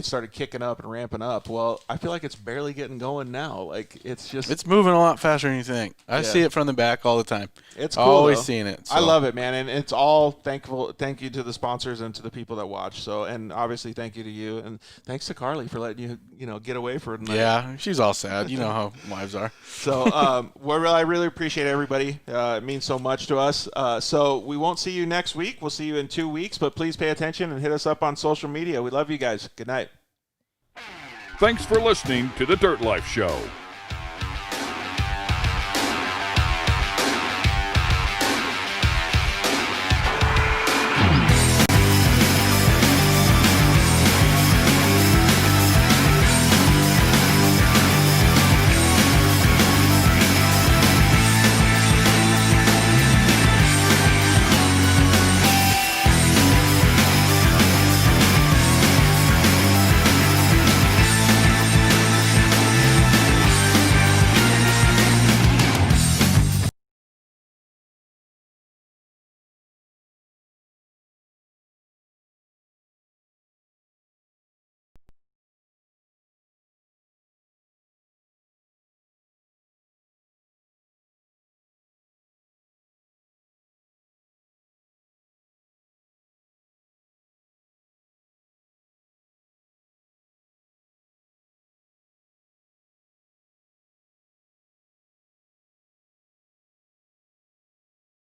started kicking up and ramping up. Well, I feel like it's barely getting going now. Like, it's moving a lot faster than you think. I see it from the back all the time. It's cool. Always seeing it. So. I love it, man. And it's all thank you to the sponsors and to the people that watch. So, and obviously thank you to you, and thanks to Carly for letting you get away for tonight. Yeah, she's all sad. You know how wives are. So, I really appreciate everybody. It means so much to us. So we won't see you next week. We'll see you in 2 weeks, but please pay attention and hit us up on social media. We love you guys. Good night. Thanks for listening to The Dirt Life Show.